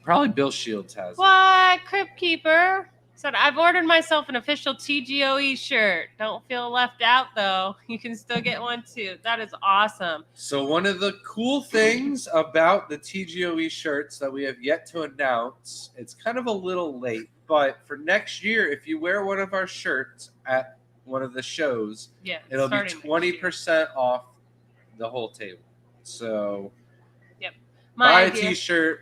Speaker 1: Probably Bill Shields has it.
Speaker 2: What? Crypt Keeper said, I've ordered myself an official TGOE shirt. Don't feel left out, though. You can still get one, too. That is awesome.
Speaker 1: So one of the cool things about the TGOE shirts that we have yet to announce, it's kind of a little late, but for next year, if you wear one of our shirts at one of the shows, it'll be 20% off the whole table. So buy a t-shirt,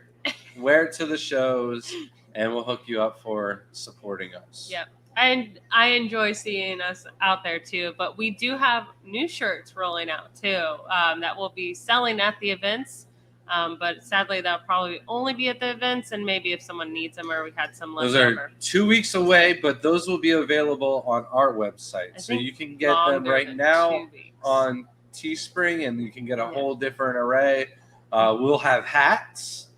Speaker 1: wear it to the shows, and we'll hook you up for supporting us.
Speaker 2: Yep. And I enjoy seeing us out there too, but we do have new shirts rolling out too that will be selling at the events. But sadly, that'll probably only be at the events, and maybe if someone needs them or we had some left over.
Speaker 1: Those are 2 weeks away, but those will be available on our website. So you can get them right now on Teespring, and you can get a whole different array. We'll have hats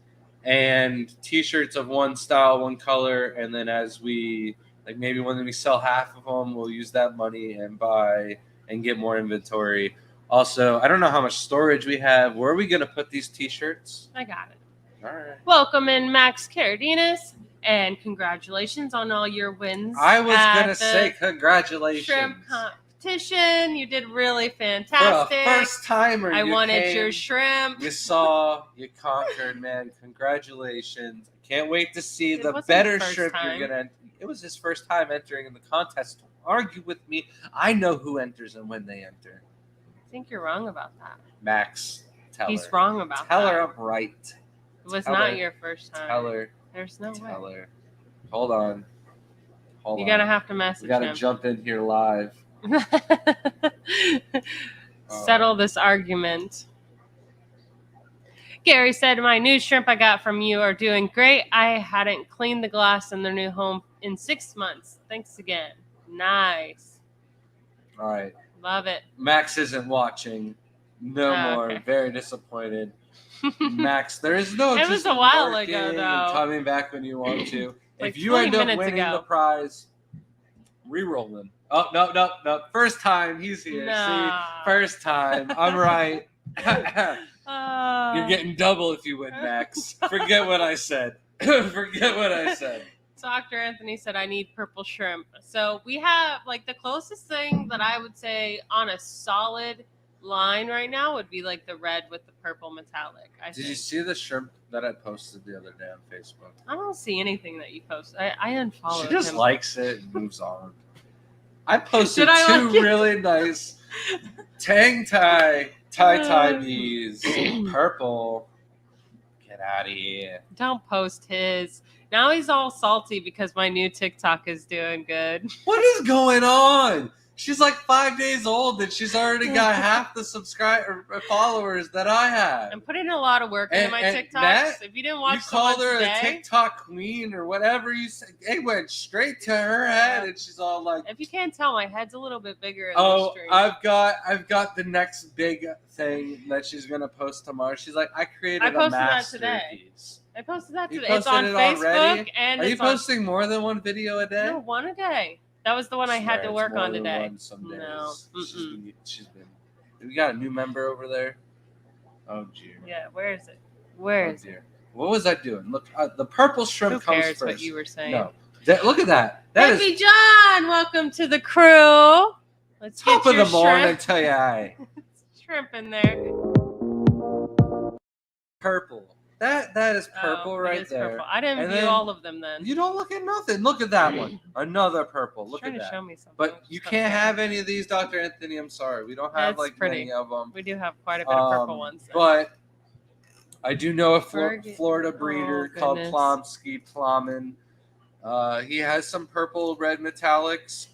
Speaker 1: and t-shirts of one style, one color, and then as we maybe when we sell half of them, we'll use that money and buy and get more inventory. Also, I don't know how much storage we have. Where are we gonna put these t-shirts?
Speaker 2: I got it.
Speaker 1: All right.
Speaker 2: Welcome in Max Caradinas, and congratulations on all your wins.
Speaker 1: I was gonna say congratulations.
Speaker 2: Shrimp competition. You did really fantastic.
Speaker 1: For a first timer.
Speaker 2: I wanted your shrimp.
Speaker 1: You saw, you conquered, man. Congratulations. I can't wait to see
Speaker 2: It
Speaker 1: the
Speaker 2: wasn't
Speaker 1: better
Speaker 2: first
Speaker 1: shrimp
Speaker 2: time.
Speaker 1: you're gonna. It was his first time entering in the contest. Don't argue with me. I know who enters and when they enter.
Speaker 2: I think you're wrong about that.
Speaker 1: Max, tell
Speaker 2: He's
Speaker 1: her.
Speaker 2: wrong about
Speaker 1: Tell
Speaker 2: that.
Speaker 1: her I'm right.
Speaker 2: It was
Speaker 1: Tell
Speaker 2: not
Speaker 1: her.
Speaker 2: your first time.
Speaker 1: Tell her.
Speaker 2: There's no way.
Speaker 1: Tell her. Hold on.
Speaker 2: You're gonna have to message
Speaker 1: We gotta
Speaker 2: him.
Speaker 1: jump in here live.
Speaker 2: Settle this argument. Gary said, my new shrimp I got from you are doing great. I hadn't cleaned the glass in their new home in 6 months. Thanks again. Nice.
Speaker 1: All right.
Speaker 2: Love it.
Speaker 1: Max isn't watching. No more.
Speaker 2: Okay.
Speaker 1: Very disappointed. Max, there is no.
Speaker 2: It was
Speaker 1: just
Speaker 2: a while
Speaker 1: working
Speaker 2: ago,
Speaker 1: and
Speaker 2: though.
Speaker 1: coming back when you want to.
Speaker 2: Like
Speaker 1: if you
Speaker 2: 20
Speaker 1: end up
Speaker 2: minutes
Speaker 1: winning
Speaker 2: ago.
Speaker 1: the prize, re-rolling. Oh no! First time he's here.
Speaker 2: Nah.
Speaker 1: See, first time. I'm right. You're getting double if you win, Max. Forget what I said. Forget what I said.
Speaker 2: Dr. Anthony said, I need purple shrimp. So we have, the closest thing that I would say on a solid line right now would be, the red with the purple metallic.
Speaker 1: Did you see the shrimp that I posted the other day on Facebook?
Speaker 2: I don't see anything that you post. I unfollowed him.
Speaker 1: She just likes it and moves on. I posted
Speaker 2: Did I
Speaker 1: two really nice tang tie bees, purple. Get out of here.
Speaker 2: Don't post his. Now he's all salty because my new TikTok is doing good.
Speaker 1: What is going on? She's like 5 days old and she's already got half the followers that I have.
Speaker 2: I'm putting a lot of work into my TikToks.
Speaker 1: Matt,
Speaker 2: if you didn't watch
Speaker 1: you called her
Speaker 2: today,
Speaker 1: a TikTok queen or whatever you said. It went straight to her head and she's all like,
Speaker 2: if you can't tell, my head's a little bit bigger in the stream.
Speaker 1: I've got the next big thing that she's gonna post tomorrow. She's like, I created a masterpiece.
Speaker 2: I posted that today.
Speaker 1: You
Speaker 2: It's on
Speaker 1: posted it
Speaker 2: Facebook
Speaker 1: already?
Speaker 2: and
Speaker 1: Are you
Speaker 2: it's
Speaker 1: posting more than one video a day?
Speaker 2: No, one a day. That was the one I had to work on today.
Speaker 1: No. She's been. We got a new member over there. Oh dear.
Speaker 2: Yeah, where is it? Where is it?
Speaker 1: What was I doing? Look, the purple shrimp
Speaker 2: Who
Speaker 1: comes
Speaker 2: cares
Speaker 1: first.
Speaker 2: what you were saying?
Speaker 1: No. Look at that. That
Speaker 2: Happy
Speaker 1: is
Speaker 2: John, welcome to the crew. Let's get
Speaker 1: top of
Speaker 2: your
Speaker 1: the morning.
Speaker 2: shrimp.
Speaker 1: Tell you, I
Speaker 2: Shrimp in there.
Speaker 1: purple. That is purple right there.
Speaker 2: Purple. I didn't view all of them then.
Speaker 1: You don't look at nothing. Look at that one. Another purple. Look at that.
Speaker 2: Show me something.
Speaker 1: But you can't have any of these, Dr. Anthony. I'm sorry. We don't have many of them.
Speaker 2: We do have quite a bit of purple ones. Then.
Speaker 1: But I do know a Florida breeder called Plomsky Plommin. He has some purple red metallics.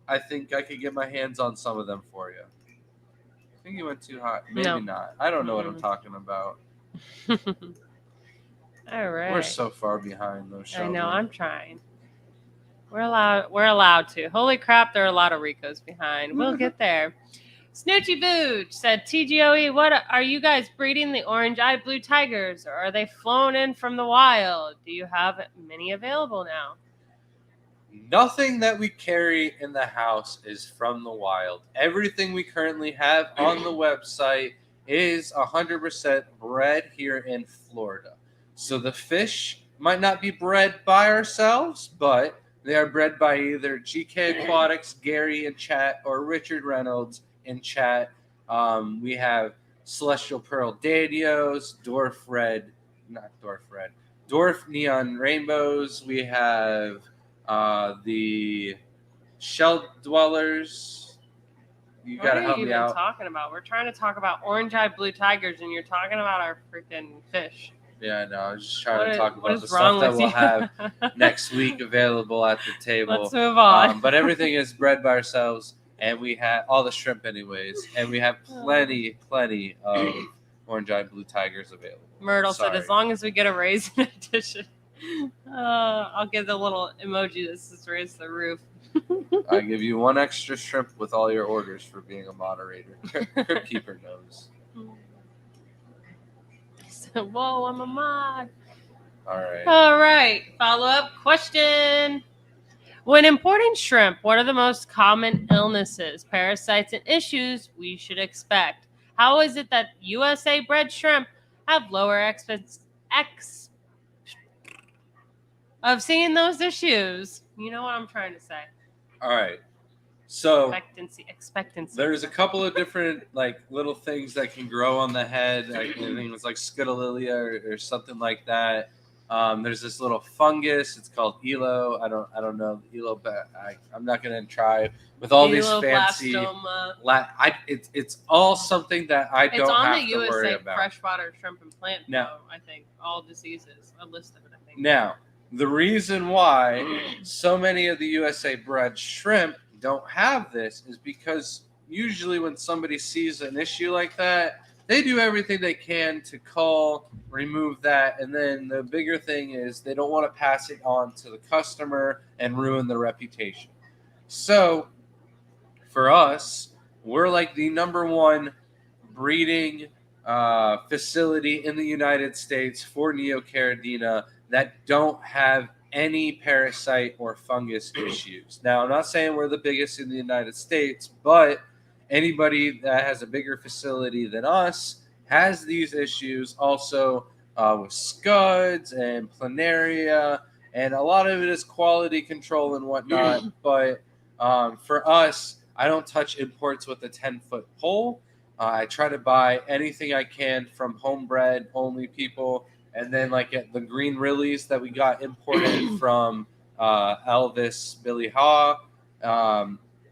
Speaker 1: I think I could get my hands on some of them for you. I think you went too hot. Maybe not. I don't know what I'm talking about.
Speaker 2: All right.
Speaker 1: We're so far behind those.
Speaker 2: I know. I'm trying. We're allowed to. Holy crap, there are a lot of Ricos behind. We'll get there. Snoochie Booch said, TGOE, what are you guys breeding the orange-eyed blue tigers, or are they flown in from the wild? Do you have many available now?
Speaker 1: Nothing that we carry in the house is from the wild. Everything we currently have on the website is 100% bred here in Florida. So the fish might not be bred by ourselves, but they are bred by either GK Aquatics, Gary in chat, or Richard Reynolds in chat. We have Celestial Pearl Danios, Dwarf Neon Rainbows. We have the Shell Dwellers. You
Speaker 2: What
Speaker 1: gotta
Speaker 2: are
Speaker 1: help
Speaker 2: you
Speaker 1: me
Speaker 2: even
Speaker 1: out.
Speaker 2: talking about? We're trying to talk about orange-eyed blue tigers, and you're talking about our freaking fish.
Speaker 1: Yeah, I know. I was just trying to talk
Speaker 2: What
Speaker 1: about
Speaker 2: is
Speaker 1: the
Speaker 2: wrong
Speaker 1: stuff that
Speaker 2: with
Speaker 1: we'll
Speaker 2: you?
Speaker 1: have next week available at the table.
Speaker 2: Let's move on.
Speaker 1: But everything is bred by ourselves, and we have all the shrimp anyways, and we have plenty of orange-eyed blue tigers available.
Speaker 2: Myrtle
Speaker 1: Sorry.
Speaker 2: said, as long as we get a raise in addition. I'll give the little emoji that says raise the roof.
Speaker 1: I give you one extra shrimp with all your orders for being a moderator. Crypt Keeper knows.
Speaker 2: So, whoa, I'm a mod.
Speaker 1: All
Speaker 2: right. Follow-up question. When importing shrimp, what are the most common illnesses, parasites, and issues we should expect? How is it that USA bred shrimp have lower of seeing those issues? You know what I'm trying to say.
Speaker 1: All right. So
Speaker 2: expectancy.
Speaker 1: there's a couple of different little things that can grow on the head. I think it's like Scutalilia or something like that. There's this little fungus. It's called Elo. I don't know Elo, but I'm not gonna try with all these fancy. It's all something that I don't have to worry about.
Speaker 2: Freshwater Shrimp and Plant. Now, I think all diseases. A list of it. I think.
Speaker 1: Now, the reason why so many of the USA bred shrimp don't have this is because usually when somebody sees an issue like that, they do everything they can to remove that, and then the bigger thing is they don't want to pass it on to the customer and ruin the reputation. So for us, we're like the number one breeding facility in the United States for Neocaridina that don't have any parasite or fungus issues. Now, I'm not saying we're the biggest in the United States, but anybody that has a bigger facility than us has these issues also with scuds and planaria, and a lot of it is quality control and whatnot. But for us, I don't touch imports with a 10-foot pole. I try to buy anything I can from homebred only people. And then at the green Rillies that we got imported from Elvis, Billy Haw,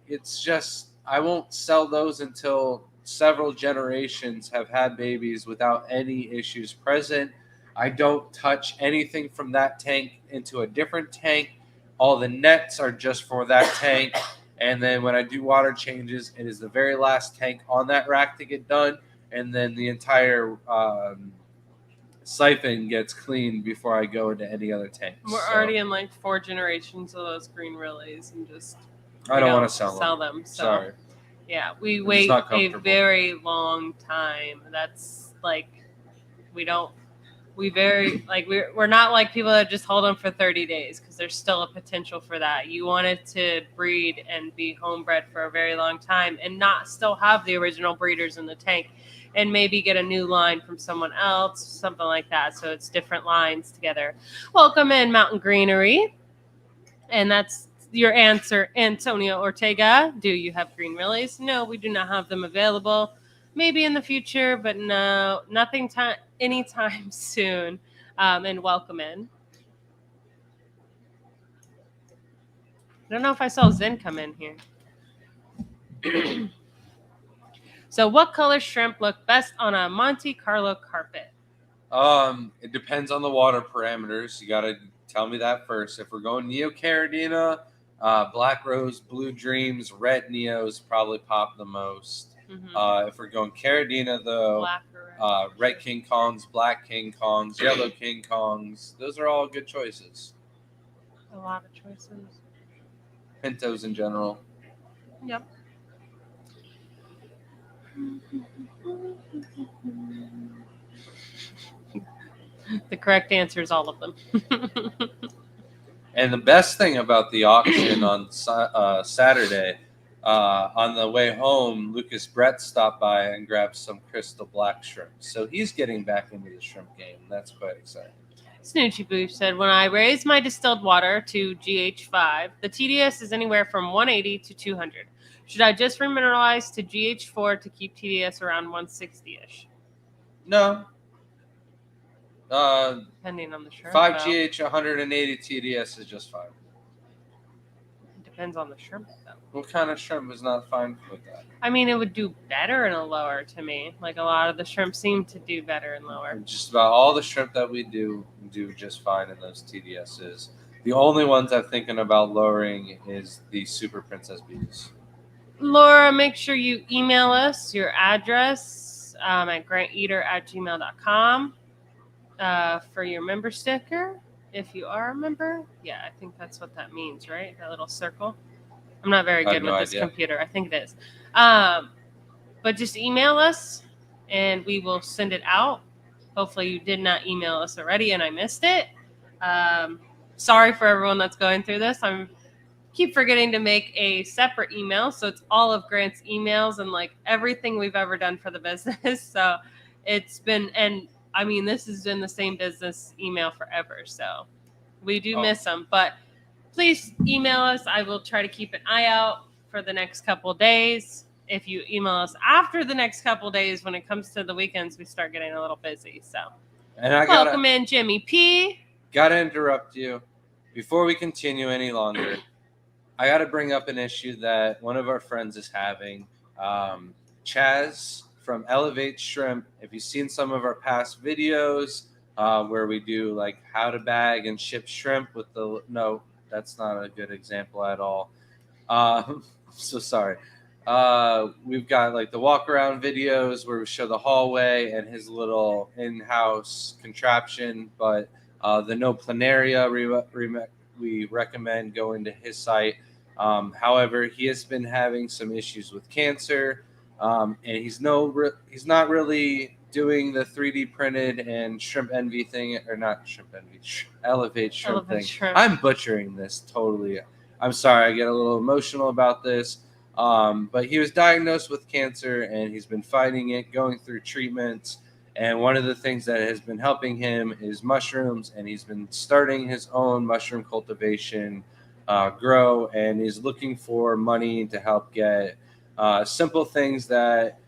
Speaker 1: it's just I won't sell those until several generations have had babies without any issues present. I don't touch anything from that tank into a different tank. All the nets are just for that tank. And then when I do water changes, it is the very last tank on that rack to get done. And then the entire siphon gets cleaned before I go into any other tank.
Speaker 2: We're already in 4 generations of those green Rillies, and
Speaker 1: I don't want to sell them.
Speaker 2: So.
Speaker 1: Sorry.
Speaker 2: Yeah, we wait a very long time. That's we're not like people that just hold them for 30 days because there's still a potential for that. You want it to breed and be homebred for a very long time and not still have the original breeders in the tank and maybe get a new line from someone else, something like that. So it's different lines together. Welcome in, Mountain Greenery. And that's your answer, Antonio Ortega. Do you have green Rillies? No, we do not have them available. Maybe in the future, but no, nothing anytime soon. And welcome in. I don't know if I saw Zen come in here. So what color shrimp look best on a Monte Carlo carpet?
Speaker 1: It depends on the water parameters. You got to tell me that first. If we're going Neocaridina, Black Rose, Blue Dreams, Red Neos probably pop the most. Mm-hmm. If we're going Caridina, though, Red King Kongs, Black King Kongs, Yellow King Kongs, those are all good choices.
Speaker 2: A lot of choices.
Speaker 1: pintos in general.
Speaker 2: Yep. The correct answer is all of them.
Speaker 1: And the best thing about the auction on Saturday, on the way home, Lucas Brett stopped by and grabbed some crystal black shrimp. So he's getting back into the shrimp game. That's quite exciting.
Speaker 2: Snoochie Boo said, when I raise my distilled water to GH5, the TDS is anywhere from 180 to 200. Should I just remineralize to GH4 to keep TDS around 160-ish?
Speaker 1: No.
Speaker 2: Depending on the shrimp.
Speaker 1: 5GH 180 TDS is just fine.
Speaker 2: It depends on the shrimp, though.
Speaker 1: What kind of shrimp is not fine with that?
Speaker 2: I mean, it would do better in a lower to me. Like a lot of the shrimp seem to do better in lower.
Speaker 1: Just about all the shrimp that we do just fine in those TDSs. The only ones I'm thinking about lowering is the Super Princess Bees.
Speaker 2: Laura, make sure you email us your address at granteater@gmail.com for your member sticker. If you are a member, yeah, I think that's what that means, right? That little circle. I'm not very good with this computer. I think it is. But just email us and we will send it out. Hopefully you did not email us already and I missed it. Sorry for everyone that's going through this. I'm keep forgetting to make a separate email, so it's all of Grant's emails and like everything we've ever done for the business. So it's been, and I mean, this has been the same business email forever. So we do miss them, but please email us. I will try to keep an eye out for the next couple days. If you email us after the next couple days, when it comes to the weekends, we start getting a little busy. So,
Speaker 1: and I
Speaker 2: welcome in Jimmy P.
Speaker 1: Gotta interrupt you before we continue any longer. I gotta bring up an issue that one of our friends is having. Chaz from Elevate Shrimp. If you've seen some of our past videos where we do like how to bag and ship shrimp with the no, that's not a good example at all. I'm so sorry. We've got like the walk around videos where we show the hallway and his little in-house contraption, but the no planaria we recommend going to his site. However, he has been having some issues with cancer, and he's not really doing the 3D printed and Shrimp Envy thing, or not Shrimp Envy, Elevate Shrimp thing.
Speaker 2: Shrimp.
Speaker 1: I'm butchering this totally. I'm sorry, I get a little emotional about this. But he was diagnosed with cancer, and he's been fighting it, going through treatments. And one of the things that has been helping him is mushrooms, and he's been starting his own mushroom cultivation grow, and he's looking for money to help get simple things that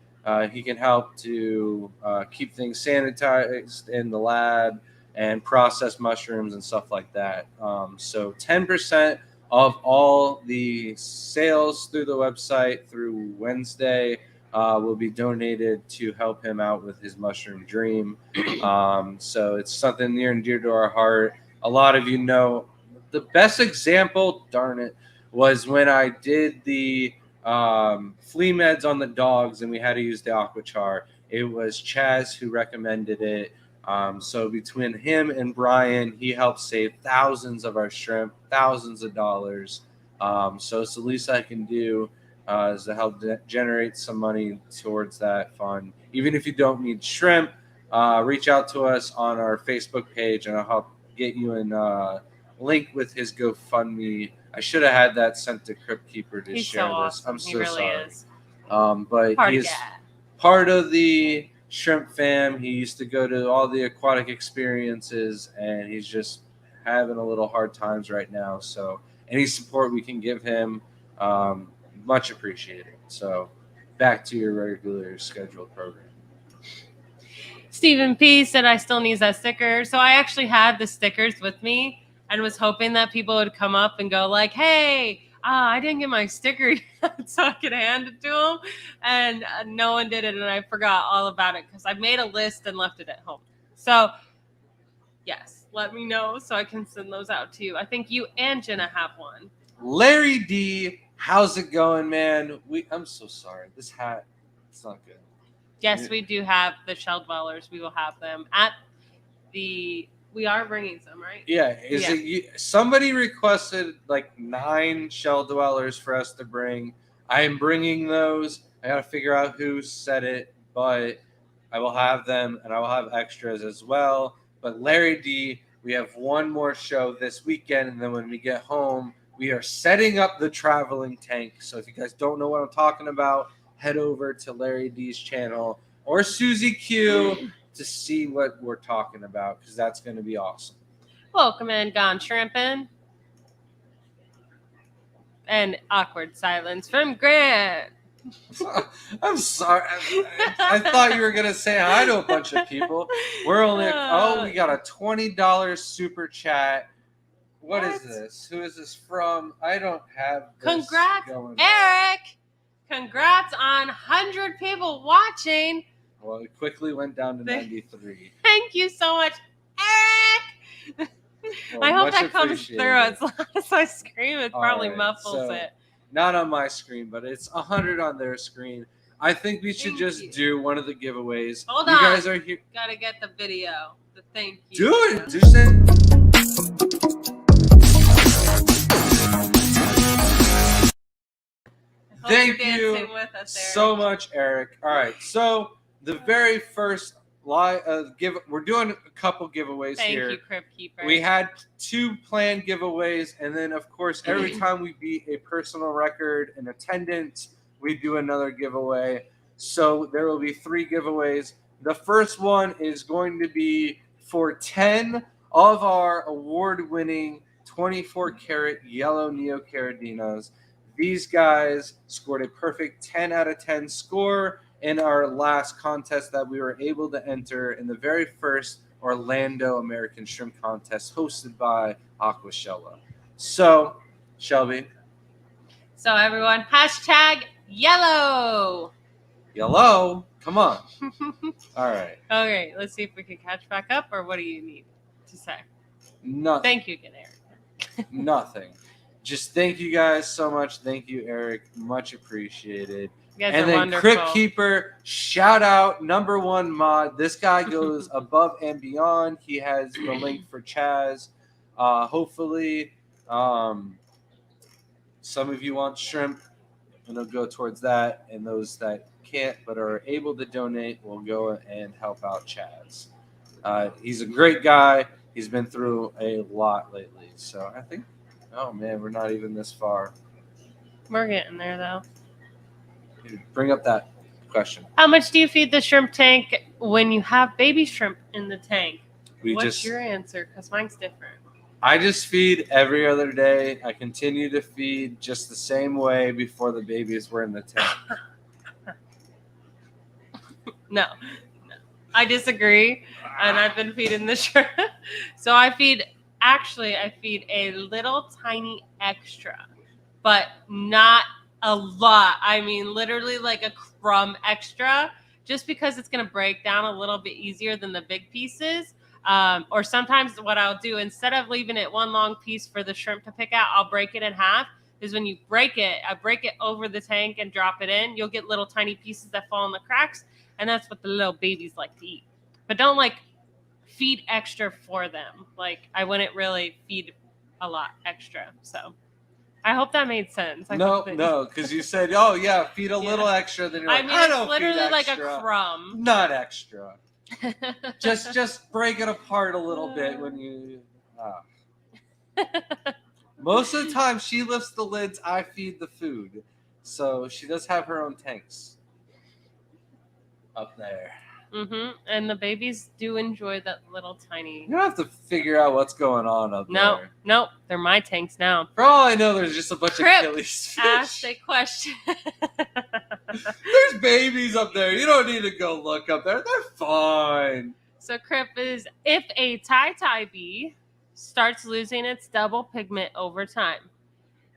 Speaker 1: he can help to keep things sanitized in the lab and process mushrooms and stuff like that. So 10% of all the sales through the website through Wednesday will be donated to help him out with his mushroom dream. So it's something near and dear to our heart. A lot of you know the best example, darn it, was when I did the flea meds on the dogs and we had to use the Aquachar. It was Chaz who recommended it. So between him and Brian, he helped save thousands of our shrimp, thousands of dollars. So it's the least I can do is to help generate some money towards that fund. Even if you don't need shrimp, reach out to us on our Facebook page and I'll help get you in link with his GoFundMe. I should have had that sent to Crypt Keeper to
Speaker 2: He's
Speaker 1: share
Speaker 2: so
Speaker 1: this.
Speaker 2: awesome.
Speaker 1: I'm so
Speaker 2: he really
Speaker 1: sorry.
Speaker 2: Is.
Speaker 1: But he's part of the shrimp fam. He used to go to all the aquatic experiences, and he's just having a little hard times right now. So any support we can give him, much appreciated. So back to your regular scheduled program.
Speaker 2: Stephen P said I still need that sticker. So I actually had the stickers with me and was hoping that people would come up and go like, hey, I didn't get my sticker yet, so I could hand it to them. And no one did it, and I forgot all about it because I made a list and left it at home. So, yes, let me know so I can send those out to you. I think you and Jenna have one.
Speaker 1: Larry D, how's it going, man? I'm so sorry. This hat, it's not good.
Speaker 2: Yes, we do have the shell dwellers. We will have them at the We are bringing some, right?
Speaker 1: Yeah, somebody requested like 9 shell dwellers for us to bring. I am bringing those. I gotta figure out who said it, but I will have them, and I will have extras as well. But Larry D, we have one more show this weekend, and then when we get home, we are setting up the traveling tank. So if you guys don't know what I'm talking about, head over to Larry D's channel or Susie Q to see what we're talking about, because that's going to be awesome.
Speaker 2: Welcome in, Gone Shrimpin'. And awkward silence from Grant.
Speaker 1: I'm sorry. I thought you were going to say hi to a bunch of people. We're only, we got a $20 super chat. What is this? Who is this from? I don't have this.
Speaker 2: Congrats,
Speaker 1: going
Speaker 2: Eric. Congrats on 100 people watching.
Speaker 1: Well, it quickly went down to 93.
Speaker 2: Thank you so much, Eric. Well, I hope that comes through. As loud as I scream, it probably muffles it.
Speaker 1: Not on my screen, but it's 100 on their screen. I think we should do one of the giveaways.
Speaker 2: Hold on.
Speaker 1: You guys are here.
Speaker 2: Gotta get the video. The thank you.
Speaker 1: Do it. Do it. Thank you so much, Eric. All right, so the very first we're doing a couple giveaways here.
Speaker 2: Thank you, Crypt Keeper.
Speaker 1: We had 2 planned giveaways, and then of course every time we beat a personal record in attendance, we do another giveaway. So there will be 3 giveaways. The first one is going to be for 10 of our award-winning 24-karat yellow Neocaradinos. These guys scored a perfect 10 out of 10 score in our last contest that we were able to enter in the very first Orlando American Shrimp Contest hosted by Aquashella. So, Shelby.
Speaker 2: So, everyone, hashtag yellow.
Speaker 1: Yellow? Come on. All right.
Speaker 2: Okay, let's see if we can catch back up, or what do you need to say?
Speaker 1: Nothing.
Speaker 2: Thank you again, Eric.
Speaker 1: Nothing. Just thank you guys so much. Thank you, Eric. Much appreciated.
Speaker 2: You guys
Speaker 1: and
Speaker 2: are
Speaker 1: then
Speaker 2: wonderful.
Speaker 1: Crypt Keeper, shout out, #1 mod. This guy goes above and beyond. He has the link for Chaz. Hopefully, some of you want shrimp, and they'll go towards that. And those that can't but are able to donate will go and help out Chaz. He's a great guy. He's been through a lot lately. So I think, oh man, we're not even this far.
Speaker 2: We're getting there, though.
Speaker 1: Bring up that question.
Speaker 2: How much do you feed the shrimp tank when you have baby shrimp in the tank? What's your answer? Because mine's different.
Speaker 1: I just feed every other day. I continue to feed just the same way before the babies were in the tank.
Speaker 2: No. I disagree. And I've been feeding the shrimp. So I feed a little tiny extra, but not a lot. I mean, literally like a crumb extra, just because it's going to break down a little bit easier than the big pieces. Or sometimes what I'll do, instead of leaving it one long piece for the shrimp to pick out, I'll break it in half. Because when you break it, I break it over the tank and drop it in. You'll get little tiny pieces that fall in the cracks. And that's what the little babies like to eat. But don't feed extra for them. I wouldn't really feed a lot extra. So I hope that made sense.
Speaker 1: No, because you said, "Oh yeah, feed a little extra." Then you're like, "I don't
Speaker 2: literally
Speaker 1: feed
Speaker 2: like
Speaker 1: extra.
Speaker 2: a crumb,
Speaker 1: not extra." just break it apart a little bit when you. Most of the time, she lifts the lids. I feed the food, so she does have her own tanks up there.
Speaker 2: Mm-hmm. And the babies do enjoy that little tiny.
Speaker 1: You don't have to figure out what's going on up there.
Speaker 2: Nope. They're my tanks now.
Speaker 1: For all I know, there's just a bunch of Achilles fish.
Speaker 2: Asked a question.
Speaker 1: There's babies up there. You don't need to go look up there. They're fine.
Speaker 2: So Crip is, if a tie bee starts losing its double pigment over time,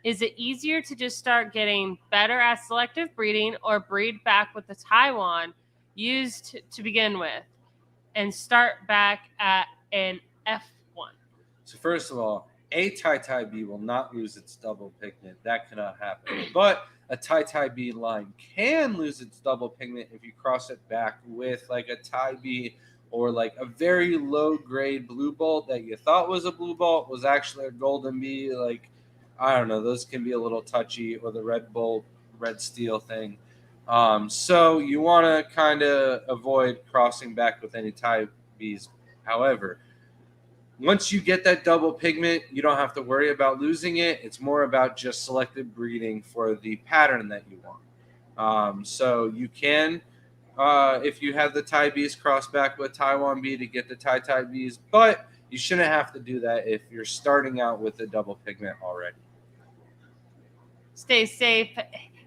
Speaker 2: is it easier to just start getting better at selective breeding, or breed back with the Taiwan used to begin with and start back at an F1?
Speaker 1: So first of all, a tie bee will not lose its double pigment. That cannot happen. But a tie bee line can lose its double pigment if you cross it back with like a tie bee or like a very low grade blue bolt that you thought was a blue bolt was actually a golden bee. Like, I don't know, those can be a little touchy, or the red bolt, red steel thing. So you want to kind of avoid crossing back with any tie bees. However, once you get that double pigment, you don't have to worry about losing it. It's more about just selective breeding for the pattern that you want. So you can, if you have the Thai bees, cross back with Taiwan bee to get the Thai bees, but you shouldn't have to do that if you're starting out with the double pigment already.
Speaker 2: Stay safe,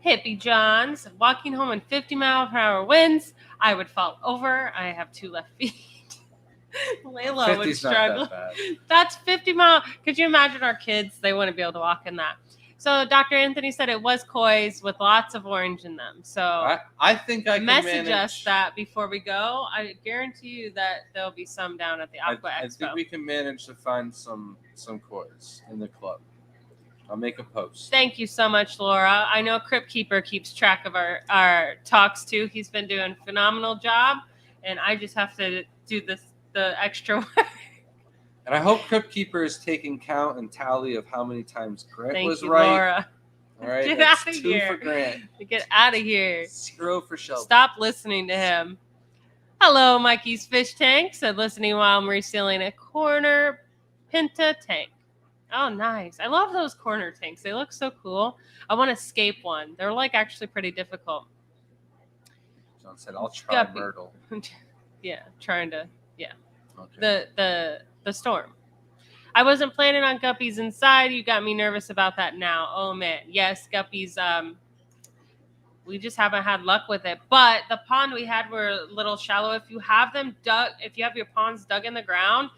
Speaker 2: Hippie Johns. Walking home in 50-mile-per-hour winds, I would fall over. I have 2 left feet. Layla would
Speaker 1: 50's not
Speaker 2: struggle.
Speaker 1: that bad.
Speaker 2: That's 50 miles. Could you imagine our kids? They wouldn't be able to walk in that. So Dr. Anthony said it was koi's with lots of orange in them. So
Speaker 1: I think I can
Speaker 2: message
Speaker 1: manage
Speaker 2: us that before we go. I guarantee you that there'll be some down at the Aqua Expo.
Speaker 1: I think we can manage to find some koi's in the club. I'll make a post.
Speaker 2: Thank you so much, Laura. I know Crypt Keeper keeps track of our talks too. He's been doing a phenomenal job, and I just have to do the extra work.
Speaker 1: And I hope Crypt Keeper is taking count and tally of how many times Grant was
Speaker 2: you,
Speaker 1: right.
Speaker 2: Laura.
Speaker 1: All right,
Speaker 2: Get
Speaker 1: that's
Speaker 2: out of
Speaker 1: 2
Speaker 2: here.
Speaker 1: for Grant.
Speaker 2: Get out of here.
Speaker 1: 0 for Shelby.
Speaker 2: Stop listening to him. Hello, Mikey's Fish Tank said listening while I'm resealing a corner Pinta tank. Oh, nice. I love those corner tanks. They look so cool. I want to escape one. They're like actually pretty difficult.
Speaker 1: John said, I'll try
Speaker 2: Guppy.
Speaker 1: Myrtle.
Speaker 2: Yeah, trying to, yeah.
Speaker 1: Okay.
Speaker 2: The storm. I wasn't planning on guppies inside. You got me nervous about that now. Oh, man. Yes, guppies, we just haven't had luck with it. But the pond we had were a little shallow. If you have them dug, if you have your ponds dug in the ground,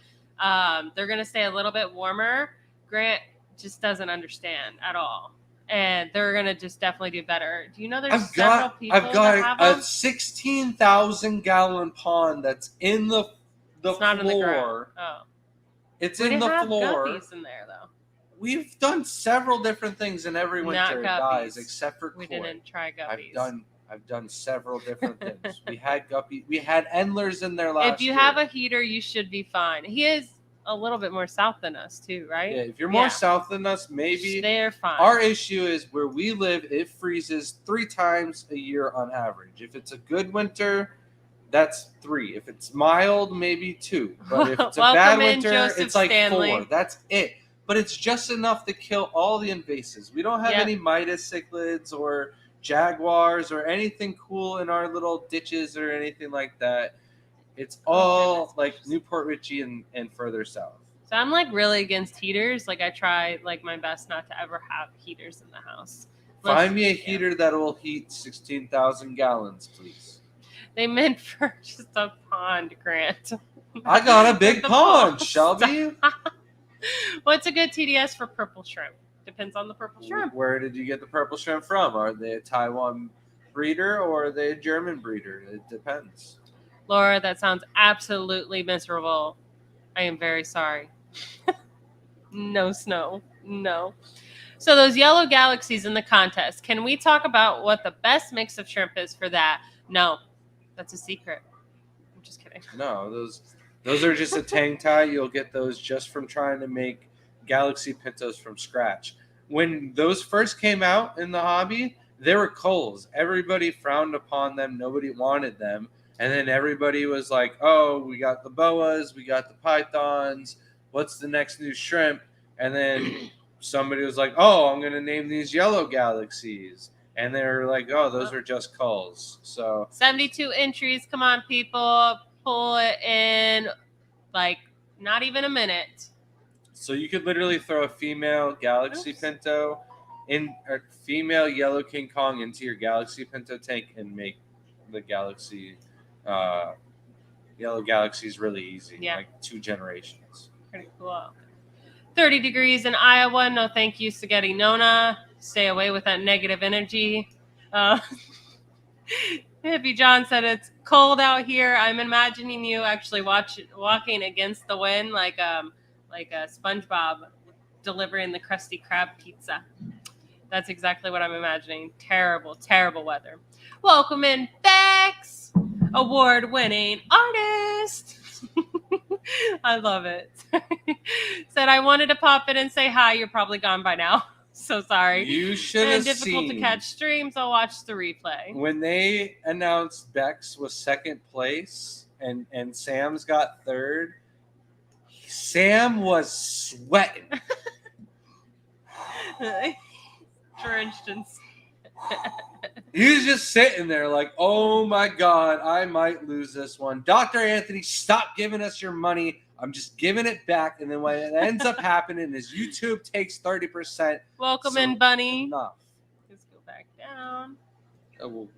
Speaker 2: they're going to stay a little bit warmer. Grant just doesn't understand at all. And they're going to just definitely do better. Do you know there's several people
Speaker 1: I've got
Speaker 2: that have
Speaker 1: a
Speaker 2: them?
Speaker 1: 16,000 gallon pond that's in the
Speaker 2: It's
Speaker 1: floor.
Speaker 2: not in the ground. Oh.
Speaker 1: It's
Speaker 2: We
Speaker 1: in
Speaker 2: didn't
Speaker 1: the
Speaker 2: have
Speaker 1: floor.
Speaker 2: guppies in there, though.
Speaker 1: We've done several different things, and every winter it dies, except for
Speaker 2: we
Speaker 1: koi.
Speaker 2: didn't try guppies.
Speaker 1: I've done several different things. We had guppy. We had endlers in there last year.
Speaker 2: If you have a heater, you should be fine. He is a little bit more south than us, too, right?
Speaker 1: Yeah, if you're more south than us, maybe.
Speaker 2: They're fine.
Speaker 1: Our issue is where we live, it freezes 3 times a year on average. If it's a good winter, that's 3. If it's mild, maybe 2. But if it's a bad winter, it's like
Speaker 2: Stanley.
Speaker 1: 4. That's it. But it's just enough to kill all the invasives. We don't have any Midas cichlids or jaguars or anything cool in our little ditches or anything like that. It's all like Newport Richey and further south.
Speaker 2: So I'm like really against heaters. Like I try like my best not to ever have heaters in the house.
Speaker 1: Find me a heater that will heat 16,000 gallons, please.
Speaker 2: They meant for just a pond, Grant.
Speaker 1: I got a big pond, Shelby.
Speaker 2: What's a good TDS for purple shrimp? Depends on the purple shrimp.
Speaker 1: Where did you get the purple shrimp from? Are they a Taiwan breeder or are they a German breeder? It depends.
Speaker 2: Laura, that sounds absolutely miserable. I am very sorry. No snow. No. So those yellow galaxies in the contest, can we talk about what the best mix of shrimp is for that? No. That's a secret. I'm just kidding.
Speaker 1: No, those are just a tang tie. You'll get those just from trying to make Galaxy Pintos from scratch. When those first came out in the hobby, they were culls. Everybody frowned upon them. Nobody wanted them. And then everybody was like, oh, we got the boas, we got the pythons. What's the next new shrimp? And then somebody was like, oh, I'm going to name these yellow galaxies. And they were like, oh, those are just culls. So
Speaker 2: 72 entries. Come on, people. Pull it in like not even a minute.
Speaker 1: So you could literally throw a female Galaxy Pinto in a female Yellow King Kong into your Galaxy Pinto tank and make the Galaxy Yellow Galaxies really easy.
Speaker 2: Yeah.
Speaker 1: Like 2 generations.
Speaker 2: Pretty cool. 30 degrees in Iowa. No thank you, Spaghetti Nona. Stay away with that negative energy. Hippie John said it's cold out here. I'm imagining you actually walking against the wind like a SpongeBob delivering the Krusty Krab pizza. That's exactly what I'm imagining. Terrible, terrible weather. Welcome in, Bex. award-winning artist. I love it. Said I wanted to pop in and say hi. You're probably gone by now. So sorry.
Speaker 1: You should
Speaker 2: And
Speaker 1: have
Speaker 2: difficult to
Speaker 1: seen
Speaker 2: catch streams. I'll watch the replay.
Speaker 1: when they announced Bex was second place and Sam's got third. Sam was sweating.
Speaker 2: Drenched in.
Speaker 1: He was just sitting there like, oh my God, I might lose this one. Dr. Anthony, stop giving us your money. I'm just giving it back. And then what ends up happening is YouTube takes 30%.
Speaker 2: Welcome in, Bunny.
Speaker 1: Enough.
Speaker 2: Let's go back down.
Speaker 1: Oh, well.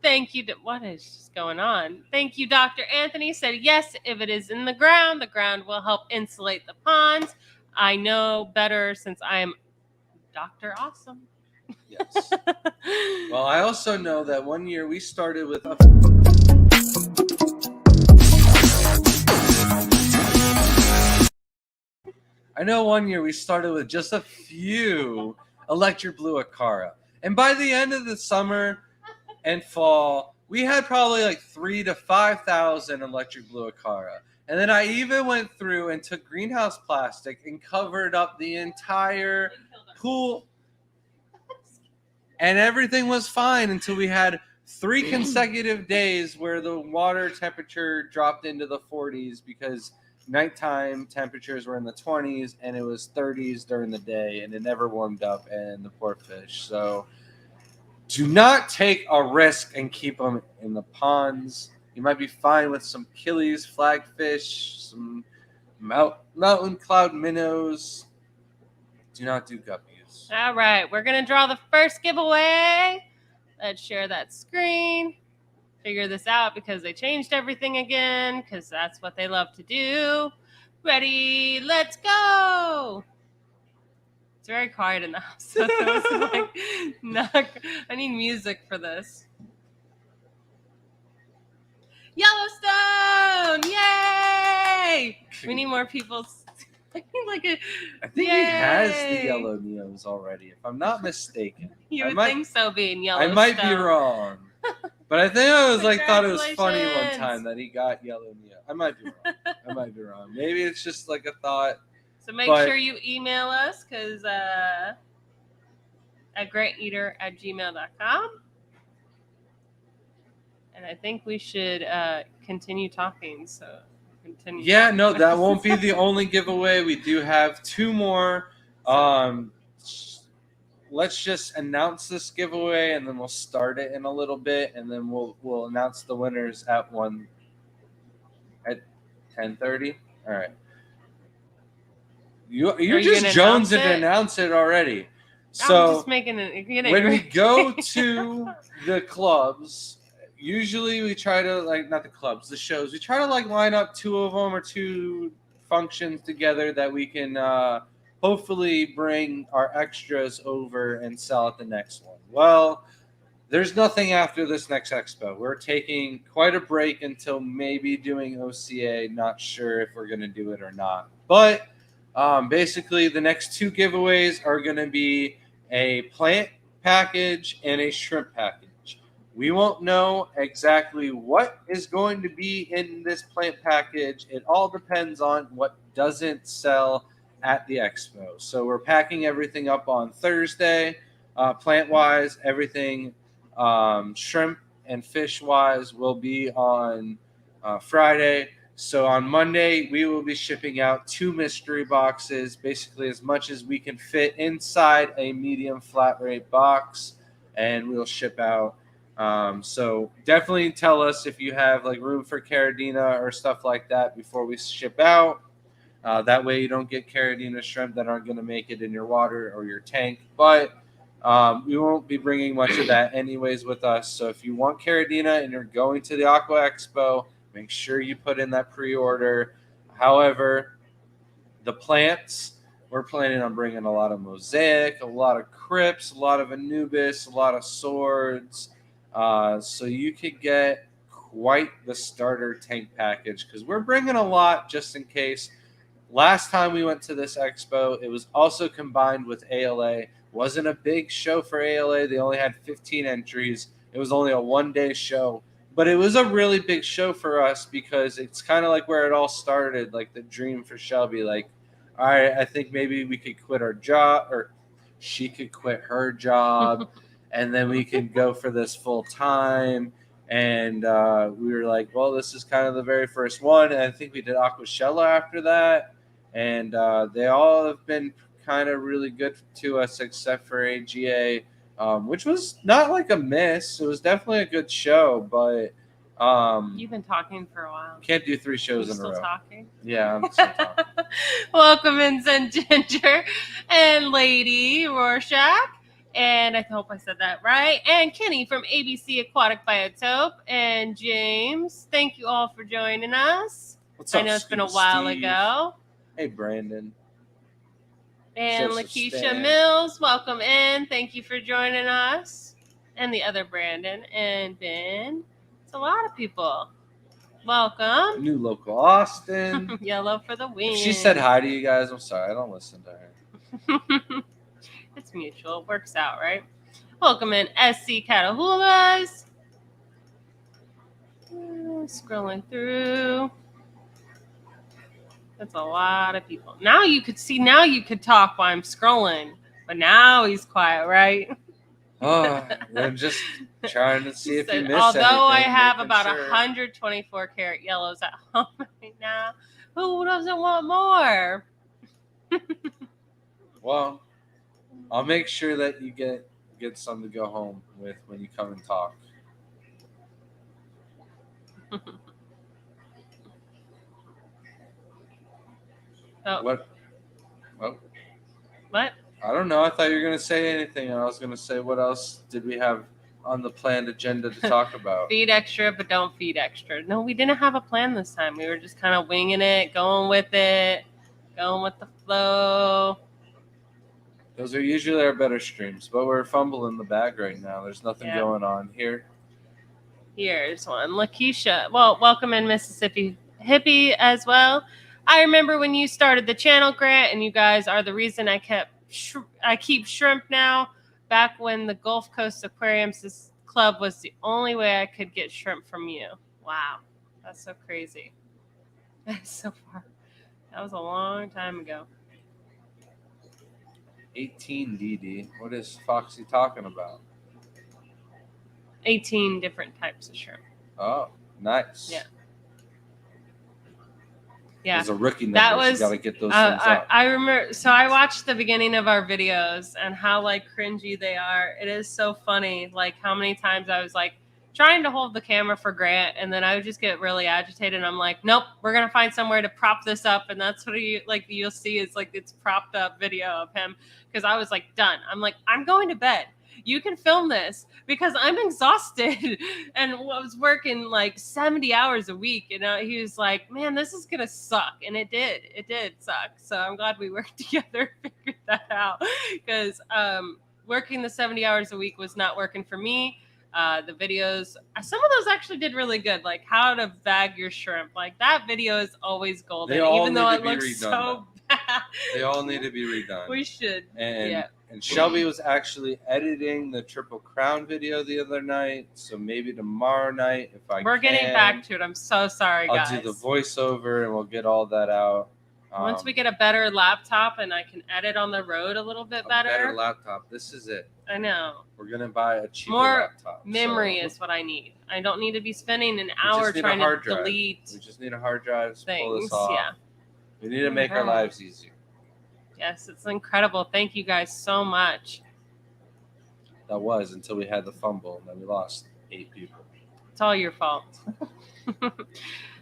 Speaker 2: Thank you. What is going on? Thank you, Dr. Anthony. Said, yes, if it is in the ground will help insulate the ponds. I know better since I am Dr. Awesome.
Speaker 1: Yes. Well, I also know that one year we started with just a few electric blue Akara. And by the end of the summer and fall, we had probably like 3,000 to 5,000 electric blue Akara. And then I even went through and took greenhouse plastic and covered up the entire pool. And everything was fine until we had 3 consecutive days where the water temperature dropped into the 40s because nighttime temperatures were in the 20s and it was 30s during the day and it never warmed up, and the poor fish. So do not take a risk and keep them in the ponds. You might be fine with some killies, flagfish, some mountain cloud minnows. Do not do guppies.
Speaker 2: All right, we're going to draw the first giveaway. Let's share that screen. Figure this out because they changed everything again because that's what they love to do. Ready, let's go. It's very quiet in the house. So I need music for this. Yellowstone! Yay! We need more people.
Speaker 1: I think he has the yellow neos already, if I'm not mistaken.
Speaker 2: You would think so, being Yellowstone.
Speaker 1: I might be wrong. But I think I was thought it was funny one time that he got yellow neo. I might be wrong. Maybe it's just like a thought.
Speaker 2: So make sure you email us because at greateater@gmail.com. And I think we should continue talking. So continue.
Speaker 1: Yeah, no, that won't be the only giveaway. We do have 2 more. Let's just announce this giveaway, and then we'll start it in a little bit, and then we'll announce the winners at 10:30. All right. You're just jonesing to announce it already. So
Speaker 2: I'm just making it.
Speaker 1: When we go to the clubs, usually we try to not the clubs, the shows. We try to line up 2 of them or 2 functions together that we can hopefully bring our extras over and sell at the next one. Well, there's nothing after this next expo. We're taking quite a break until maybe doing OCA. Not sure if we're going to do it or not. But basically, the next 2 giveaways are going to be a plant package and a shrimp package. We won't know exactly what is going to be in this plant package. It all depends on what doesn't sell at the expo. So we're packing everything up on Thursday, plant-wise. Everything shrimp and fish-wise will be on Friday. So on Monday, we will be shipping out 2 mystery boxes, basically as much as we can fit inside a medium flat rate box, and we'll ship out. So definitely tell us if you have room for Caradina or stuff like that before we ship out. That way you don't get Caradina shrimp that aren't going to make it in your water or your tank. But we won't be bringing much of that anyways with us. So if you want Caradina and you're going to the Aqua Expo, make sure you put in that pre-order. However, the plants, we're planning on bringing a lot of mosaic, a lot of crypts, a lot of Anubis, a lot of swords. So you could get quite the starter tank package because we're bringing a lot just in case. Last time we went to this expo, it was also combined with ALA. Wasn't a big show for ALA. They only had 15 entries. It was only a 1-day show. But it was a really big show for us because it's kind of like where it all started, like the dream for Shelby. Like, all right, I think maybe we could quit our job, or she could quit her job, and then we can go for this full time. And we were like, well, this is kind of the very first one. And I think we did Aquashella after that. And they all have been kind of really good to us, except for AGA, which was not like a miss. It was definitely a good show, but
Speaker 2: You've been talking for a while.
Speaker 1: can't do 3 shows
Speaker 2: You
Speaker 1: in a
Speaker 2: still
Speaker 1: row.
Speaker 2: talking?
Speaker 1: Yeah, I'm still talking.
Speaker 2: Welcome in, Zen Ginger and Lady Rorschach. And I hope I said that right. And Kenny from ABC Aquatic Biotope. And James, thank you all for joining us.
Speaker 1: What's
Speaker 2: I
Speaker 1: up,
Speaker 2: know it's been a
Speaker 1: Scuba
Speaker 2: while
Speaker 1: Steve?
Speaker 2: ago.
Speaker 1: Hey, Brandon.
Speaker 2: And
Speaker 1: Joseph
Speaker 2: Lakeisha
Speaker 1: Stan.
Speaker 2: Mills, welcome in. Thank you for joining us. And the other Brandon and Ben. It's a lot of people. Welcome.
Speaker 1: New local Austin.
Speaker 2: Yellow for the win.
Speaker 1: If she said hi to you guys, I'm sorry, I don't listen to her.
Speaker 2: It's mutual. It works out, right? Welcome in SC Catahulas. Scrolling through. That's a lot of people. Now you could see, now you could talk while I'm scrolling. But now he's quiet, right?
Speaker 1: Oh, I'm just trying to see if you
Speaker 2: Said,
Speaker 1: miss
Speaker 2: although I
Speaker 1: anything,
Speaker 2: have
Speaker 1: making
Speaker 2: about
Speaker 1: sure.
Speaker 2: 124 karat yellows at home right now, who doesn't want more?
Speaker 1: Well, I'll make sure that you get some to go home with when you come and talk.
Speaker 2: Oh,
Speaker 1: What? Oh,
Speaker 2: what?
Speaker 1: I don't know. I thought you were going to say anything, and I was going to say, what else did we have on the planned agenda to talk about?
Speaker 2: Feed extra, but don't feed extra. No, we didn't have a plan this time. We were just kind of winging it, going with the flow.
Speaker 1: Those are usually our better streams, but we're fumbling the bag right now. There's nothing going on here.
Speaker 2: Here's one. Lakeisha. Well, welcome in Mississippi Hippie as well. I remember when you started the channel, Grant, and you guys are the reason I keep shrimp now. Back when the Gulf Coast Aquariums Club was the only way I could get shrimp from you. Wow. That's so crazy. That's so far. That was a long time ago.
Speaker 1: 18 DD. What is Foxy talking about?
Speaker 2: 18 different types of shrimp.
Speaker 1: Oh, nice.
Speaker 2: Yeah. Yeah.
Speaker 1: There's a rookie number.
Speaker 2: That was,
Speaker 1: you got to get those things up.
Speaker 2: I remember. So I watched the beginning of our videos and how like cringy they are. It is so funny. Like how many times I was like trying to hold the camera for Grant, and then I would just get really agitated. And I'm like, nope, we're gonna find somewhere to prop this up, and that's what you'll see is like it's propped up video of him because I was like done. I'm like, I'm going to bed. You can film this because I'm exhausted and was working like 70 hours a week. And he was like, man, this is going to suck. And it did. It did suck. So I'm glad we worked together and figured that out because working the 70 hours a week was not working for me. The videos, some of those actually did really good. Like how to bag your shrimp. Like that video is always golden, even though it looks so bad.
Speaker 1: They all need to be redone.
Speaker 2: We should.
Speaker 1: And Shelby was actually editing the Triple Crown video the other night, so maybe tomorrow night if we're
Speaker 2: getting back to it. I'm so sorry, guys.
Speaker 1: I'll do the voiceover and we'll get all that out.
Speaker 2: Once we get a better laptop and I can edit on the road a little bit better.
Speaker 1: Better laptop. This is it.
Speaker 2: I know.
Speaker 1: We're gonna buy a cheaper laptop.
Speaker 2: Memory is what I need. I don't need to be spending an hour trying to delete.
Speaker 1: We just need a hard drive to pull this
Speaker 2: things.
Speaker 1: off.
Speaker 2: Yeah.
Speaker 1: We need to make our lives easier.
Speaker 2: Yes, it's incredible. Thank you guys so much.
Speaker 1: That was until we had the fumble and then we lost 8 people.
Speaker 2: It's all your fault.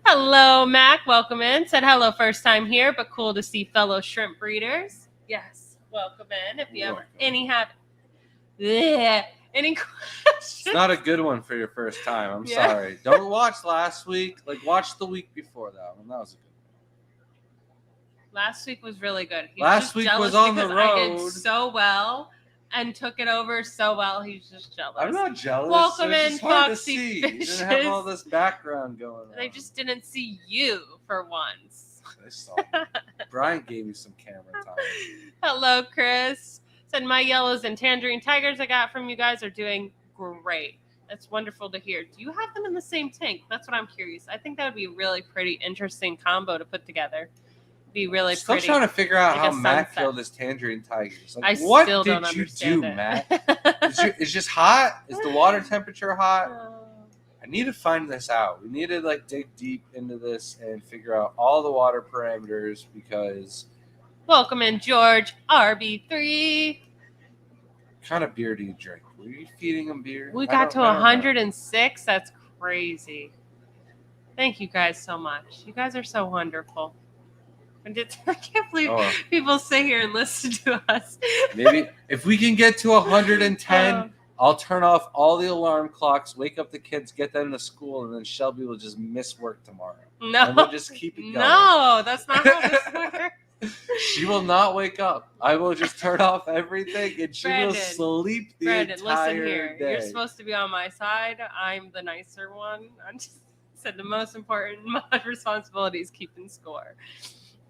Speaker 2: Hello, Mac. Welcome in. Said hello first time here, but cool to see fellow shrimp breeders. Yes, welcome in. If you ever any questions?
Speaker 1: It's not a good one for your first time. I'm sorry. Don't watch last week. Like watch the week before that one. That was a good one.
Speaker 2: Last week was really good.
Speaker 1: Last week was on the road.
Speaker 2: I did so well and took it over so well. He's just jealous.
Speaker 1: I'm not jealous.
Speaker 2: Welcome in, Foxy Fishes.
Speaker 1: You didn't have all this background going on.
Speaker 2: They just didn't see you for once.
Speaker 1: They saw me. Brian gave me some camera time.
Speaker 2: Hello, Chris. Said my yellows and tangerine tigers I got from you guys are doing great. It's wonderful to hear. Do you have them in the same tank? That's what I'm curious. I think that would be a really pretty, interesting combo to put together. Be really
Speaker 1: Still
Speaker 2: pretty.
Speaker 1: trying to figure out
Speaker 2: Like
Speaker 1: how
Speaker 2: a
Speaker 1: Matt
Speaker 2: sunset.
Speaker 1: killed his tangerine tigers. Like,
Speaker 2: I
Speaker 1: what
Speaker 2: still
Speaker 1: did
Speaker 2: don't
Speaker 1: you
Speaker 2: understand
Speaker 1: do,
Speaker 2: it.
Speaker 1: Matt? It's just hot? Is the water temperature hot? I need to find this out. We need to like dig deep into this and figure out all the water parameters because
Speaker 2: Welcome in, George RB3.
Speaker 1: what kind of beer do you drink? Were you feeding him beer?
Speaker 2: We
Speaker 1: I
Speaker 2: got to
Speaker 1: don't know.
Speaker 2: 106. That's crazy. Thank you guys so much. You guys are so wonderful. I can't believe people sit here and listen to us.
Speaker 1: Maybe if we can get to 110,
Speaker 2: Oh.
Speaker 1: I'll turn off all the alarm clocks, wake up the kids, get them to school, and then Shelby will just miss work tomorrow.
Speaker 2: No.
Speaker 1: And we'll just keep it going.
Speaker 2: No, that's not how this works.
Speaker 1: She will not wake up. I will just turn off everything, and she will
Speaker 2: Brandon,
Speaker 1: sleep the
Speaker 2: Brandon,
Speaker 1: entire
Speaker 2: listen here.
Speaker 1: day.
Speaker 2: You're supposed to be on my side. I'm the nicer one. I just said the most important responsibility is keeping score.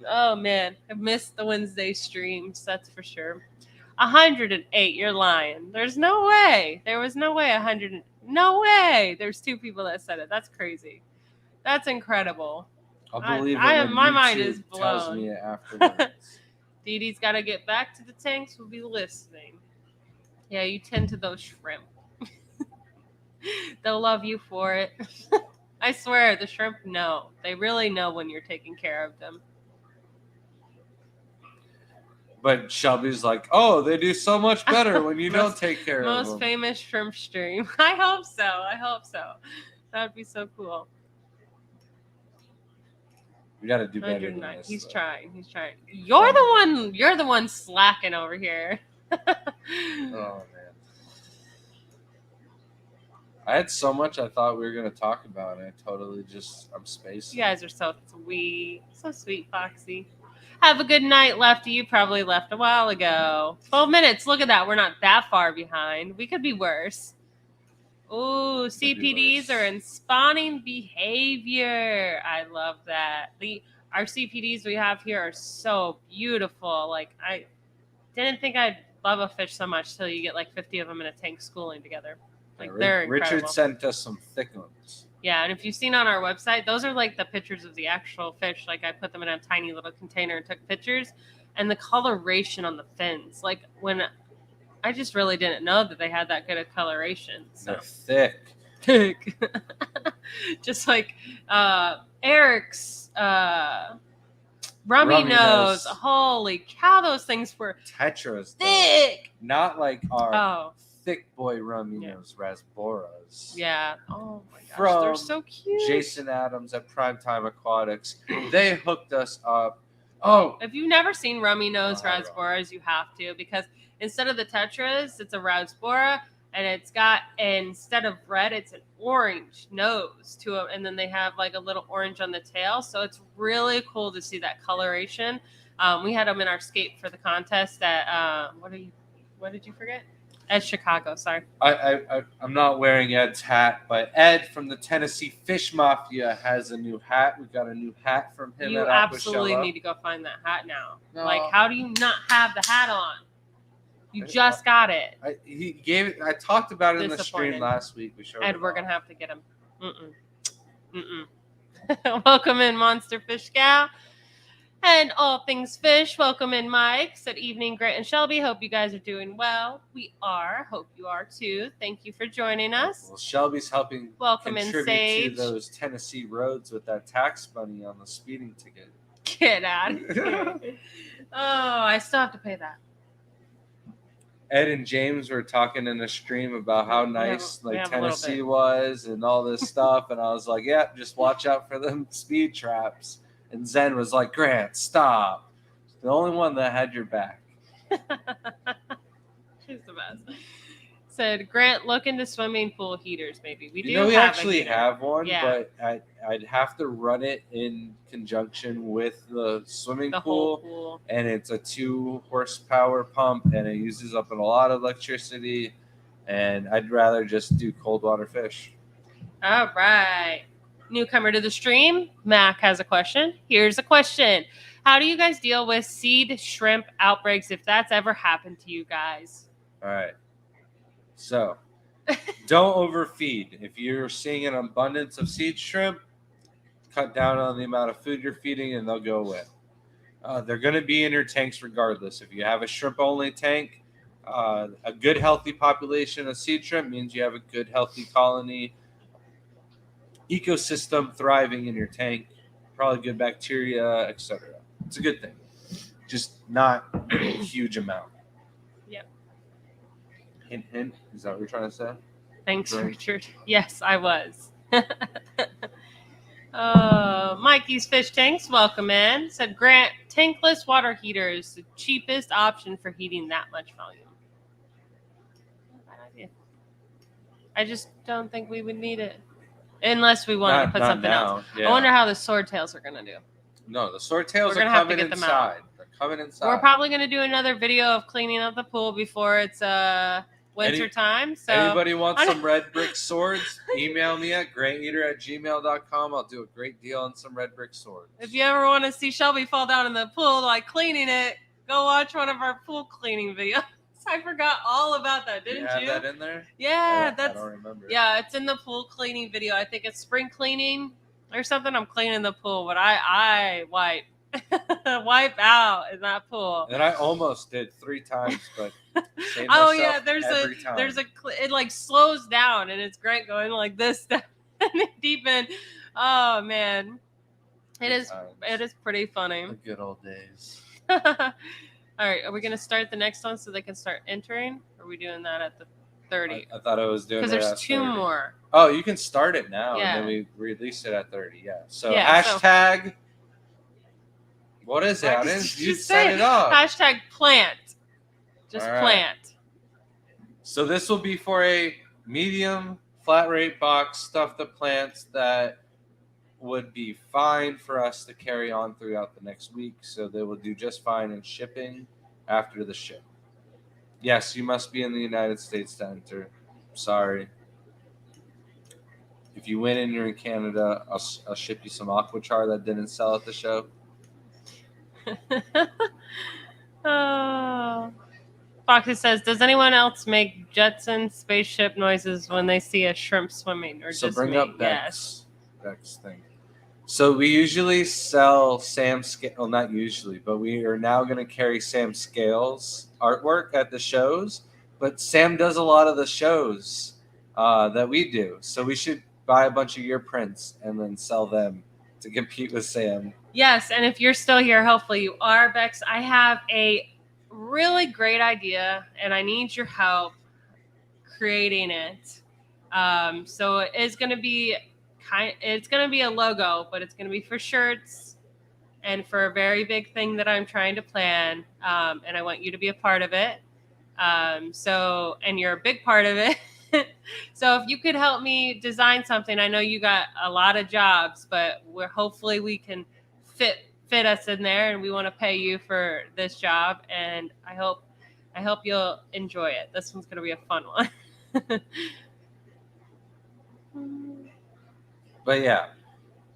Speaker 2: Oh man, I missed the Wednesday streams. That's for sure. 108. You're lying. There's no way. There was no way. 100. No way. There's 2 people that said it. That's crazy. That's incredible.
Speaker 1: I'll believe it
Speaker 2: my
Speaker 1: when
Speaker 2: mind
Speaker 1: YouTube
Speaker 2: is
Speaker 1: tells
Speaker 2: blown.
Speaker 1: me it afterwards.
Speaker 2: Dee Dee's got to get back to the tanks. We'll be listening. Yeah, you tend to those shrimp. They'll love you for it. I swear, the shrimp know. They really know when you're taking care of them.
Speaker 1: But Shelby's like, oh, they do so much better when you don't take care of them.
Speaker 2: Most famous shrimp stream. I hope so. That would be so cool.
Speaker 1: We got to do better than
Speaker 2: 109.
Speaker 1: this.
Speaker 2: He's
Speaker 1: though.
Speaker 2: trying. You're the one slacking over here.
Speaker 1: Oh man. I had so much I thought we were going to talk about, and I'm spacing.
Speaker 2: You guys are so sweet. So sweet, Foxy. Have a good night, Lefty. You probably left a while ago. 12 minutes. Look at that. We're not that far behind. We could be worse. Ooh, CPDs are in spawning behavior. I love that. Our CPDs we have here are so beautiful. Like, I didn't think I'd love a fish so much till you get like 50 of them in a tank schooling together. Like, they're incredible.
Speaker 1: Richard sent us some thick ones.
Speaker 2: Yeah, and if you've seen on our website, those are like the pictures of the actual fish. Like, I put them in a tiny little container and took pictures. And the coloration on the fins, like, when I just really didn't know that they had that good of coloration. So
Speaker 1: they're thick.
Speaker 2: Just like Eric's rummy nose. Holy cow, those things were
Speaker 1: Tetras.
Speaker 2: thick.
Speaker 1: Though. Not like our thick boy rummy nose rasboras.
Speaker 2: Yeah. Oh my gosh,
Speaker 1: From
Speaker 2: they're so cute.
Speaker 1: Jason Adams at Primetime Aquatics. They hooked us up. Oh,
Speaker 2: if you've never seen rummy nose rasboras, you have to, because instead of the tetras, it's a rasbora, and it's got, instead of red, it's an orange nose to it, and then they have like a little orange on the tail. So it's really cool to see that coloration. We had them in our skate for the contest at what did you forget? Ed Chicago, sorry.
Speaker 1: I'm not wearing Ed's hat, but Ed from the Tennessee Fish Mafia has a new hat. We got a new hat from him.
Speaker 2: You
Speaker 1: at
Speaker 2: absolutely
Speaker 1: Aquashella.
Speaker 2: need to go find that hat now.
Speaker 1: No.
Speaker 2: Like, how do you not have the hat on? You just got it.
Speaker 1: He gave it. I talked about it in the stream
Speaker 2: Disappointed.
Speaker 1: last week. We showed
Speaker 2: Ed,
Speaker 1: it
Speaker 2: we're
Speaker 1: off.
Speaker 2: gonna have to get him. Welcome in, Monster Fish Gal. And all things fish, welcome in, Mike. Good evening, Grant and Shelby. Hope you guys are doing well. We are. Hope you are too. Thank you for joining us.
Speaker 1: Well, Shelby's helping
Speaker 2: Welcome in,
Speaker 1: contribute
Speaker 2: Sage.
Speaker 1: to those Tennessee roads with that tax money on the speeding ticket.
Speaker 2: Get out of here. Oh, I still have to pay that.
Speaker 1: Ed and James were talking in a stream about how nice Tennessee was and all this stuff, and I was like, "Yeah, just watch out for them speed traps." And Zen was like, "Grant, stop!" The only one that had your back.
Speaker 2: She's the best. Said, Grant, look into swimming pool heaters. Maybe we do.
Speaker 1: We actually have one,
Speaker 2: yeah.
Speaker 1: but I'd have to run it in conjunction with the swimming
Speaker 2: whole
Speaker 1: pool,
Speaker 2: pool,
Speaker 1: and it's a 2 horsepower pump, and it uses up a lot of electricity. And I'd rather just do cold water fish.
Speaker 2: All right. Newcomer to the stream, Mac has a question. Here's a question. How do you guys deal with seed shrimp outbreaks if that's ever happened to you guys?
Speaker 1: All right. So Don't overfeed. If you're seeing an abundance of seed shrimp, cut down on the amount of food you're feeding and they'll go away. They're going to be in your tanks regardless. If you have a shrimp-only tank, a good healthy population of seed shrimp means you have a good healthy colony ecosystem thriving in your tank, probably good bacteria, etc. It's a good thing, just not a huge amount.
Speaker 2: Yep.
Speaker 1: Hint, hint. Is that what you're trying to say?
Speaker 2: Thanks,
Speaker 1: Drink.
Speaker 2: Richard. Yes, I was. Mikey's Fish Tanks, welcome in. Said Grant, tankless water heater is the cheapest option for heating that much volume. Bad idea. I just don't think we would need it. Unless we wanted to put something else.
Speaker 1: Yeah.
Speaker 2: I wonder how the swordtails are going to do.
Speaker 1: No, the swordtails
Speaker 2: We're
Speaker 1: are
Speaker 2: gonna have to
Speaker 1: coming
Speaker 2: get them out.
Speaker 1: inside. They're coming inside.
Speaker 2: We're probably going to do another video of cleaning up the pool before it's winter time. So
Speaker 1: anybody wants some red brick swords, email me at greateater@gmail.com. I'll do a great deal on some red brick swords.
Speaker 2: if you ever want to see Shelby fall down in the pool like cleaning it, go watch one of our pool cleaning videos. I forgot all about that, didn't you?
Speaker 1: You have that in there?
Speaker 2: Yeah,
Speaker 1: I don't remember.
Speaker 2: Yeah, it's in the pool cleaning video. I think it's spring cleaning or something. I'm cleaning the pool, but I wipe out in that pool.
Speaker 1: And I almost did 3 times, but
Speaker 2: oh yeah, there's it like slows down and it's great going like this down deep in. Oh man, it is pretty funny.
Speaker 1: The good old days.
Speaker 2: All right, are we gonna start the next one so they can start entering? Or are we doing that at the 30?
Speaker 1: I thought I was doing it
Speaker 2: because there's
Speaker 1: at
Speaker 2: 2
Speaker 1: 30.
Speaker 2: more.
Speaker 1: Oh, you can start it now,
Speaker 2: Yeah.
Speaker 1: and then we release it at 30. Yeah. So
Speaker 2: Yeah,
Speaker 1: hashtag. What is it? I didn't. You set it up.
Speaker 2: Hashtag plant. Just
Speaker 1: All right.
Speaker 2: plant.
Speaker 1: So this will be for a medium flat rate box stuff the plants that would be fine for us to carry on throughout the next week. So they will do just fine in shipping after the ship. Yes, you must be in the United States to enter. Sorry. If you win and you're in Canada, I'll ship you some Aquachar that didn't sell at the show.
Speaker 2: Oh. Foxy says, does anyone else make Jetson spaceship noises when they see a shrimp swimming? Or
Speaker 1: So
Speaker 2: just
Speaker 1: bring
Speaker 2: me?
Speaker 1: up Beck's thing. So we usually sell Sam scale. Well, not usually, but we are now going to carry Sam Scales artwork at the shows. But Sam does a lot of the shows that we do. So we should buy a bunch of your prints and then sell them to compete with Sam.
Speaker 2: Yes, and if you're still here, hopefully you are, Bex. I have a really great idea, and I need your help creating it. So it is going to be it's going to be a logo, but it's going to be for shirts and for a very big thing that I'm trying to plan. And I want you to be a part of it. And you're a big part of it. So if you could help me design something, I know you got a lot of jobs, but hopefully we can fit us in there, and we want to pay you for this job. And I hope you'll enjoy it. This one's going to be a fun one.
Speaker 1: But yeah,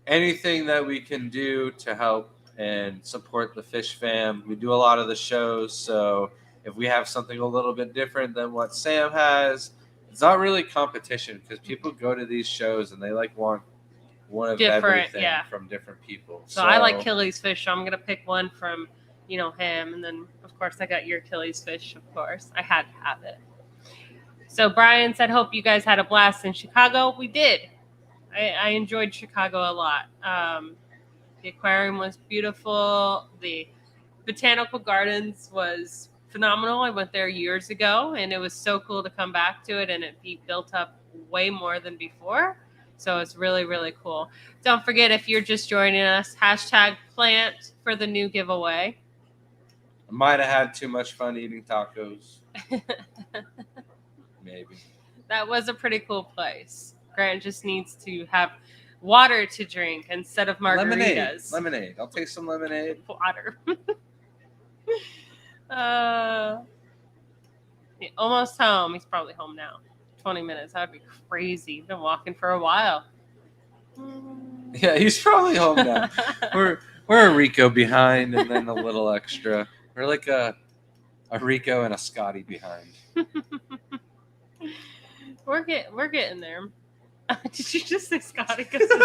Speaker 1: anything that we can do to help and support the Fish Fam. We do a lot of the shows, so if we have something a little bit different than what Sam has, it's not really competition because people go to these shows and they like want one of everything from different people.
Speaker 2: So I like Killy's fish, so I'm gonna pick one from him, and then of course I got your Killy's fish. Of course, I had to have it. So Brian said, "Hope you guys had a blast in Chicago." We did. I enjoyed Chicago a lot. The aquarium was beautiful. The botanical gardens was phenomenal. I went there years ago, and it was so cool to come back to it, and it be built up way more than before. So it's really, really cool. Don't forget, if you're just joining us, hashtag plant for the new giveaway.
Speaker 1: I might have had too much fun eating tacos. Maybe.
Speaker 2: That was a pretty cool place. Grant just needs to have water to drink instead of margaritas.
Speaker 1: Lemonade. I'll take some lemonade.
Speaker 2: Water. Almost home. He's probably home now. 20 minutes. That would be crazy. Been walking for a while.
Speaker 1: Yeah, he's probably home now. We're a Rico behind and then a little extra. We're like a Rico and a Scotty behind.
Speaker 2: We're getting there. Did you just say Scotticus is old?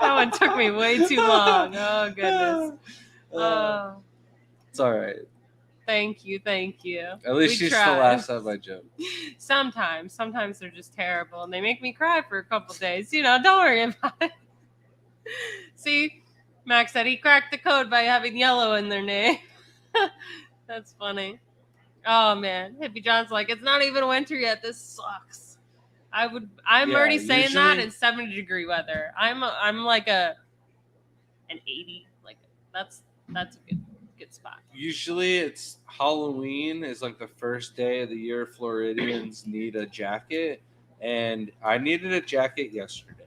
Speaker 2: That one took me way too long. Oh goodness.
Speaker 1: It's all right.
Speaker 2: Thank you.
Speaker 1: At least
Speaker 2: We
Speaker 1: you still laugh at my joke.
Speaker 2: Sometimes they're just terrible and they make me cry for a couple days. Don't worry about it. See, Max said he cracked the code by having yellow in their name. That's funny. Oh man, Hippie John's like, it's not even winter yet. This sucks. I'm already saying that in 70-degree weather. I'm like an 80. Like that's a good spot.
Speaker 1: Usually it's Halloween is like the first day of the year Floridians need a jacket, and I needed a jacket yesterday.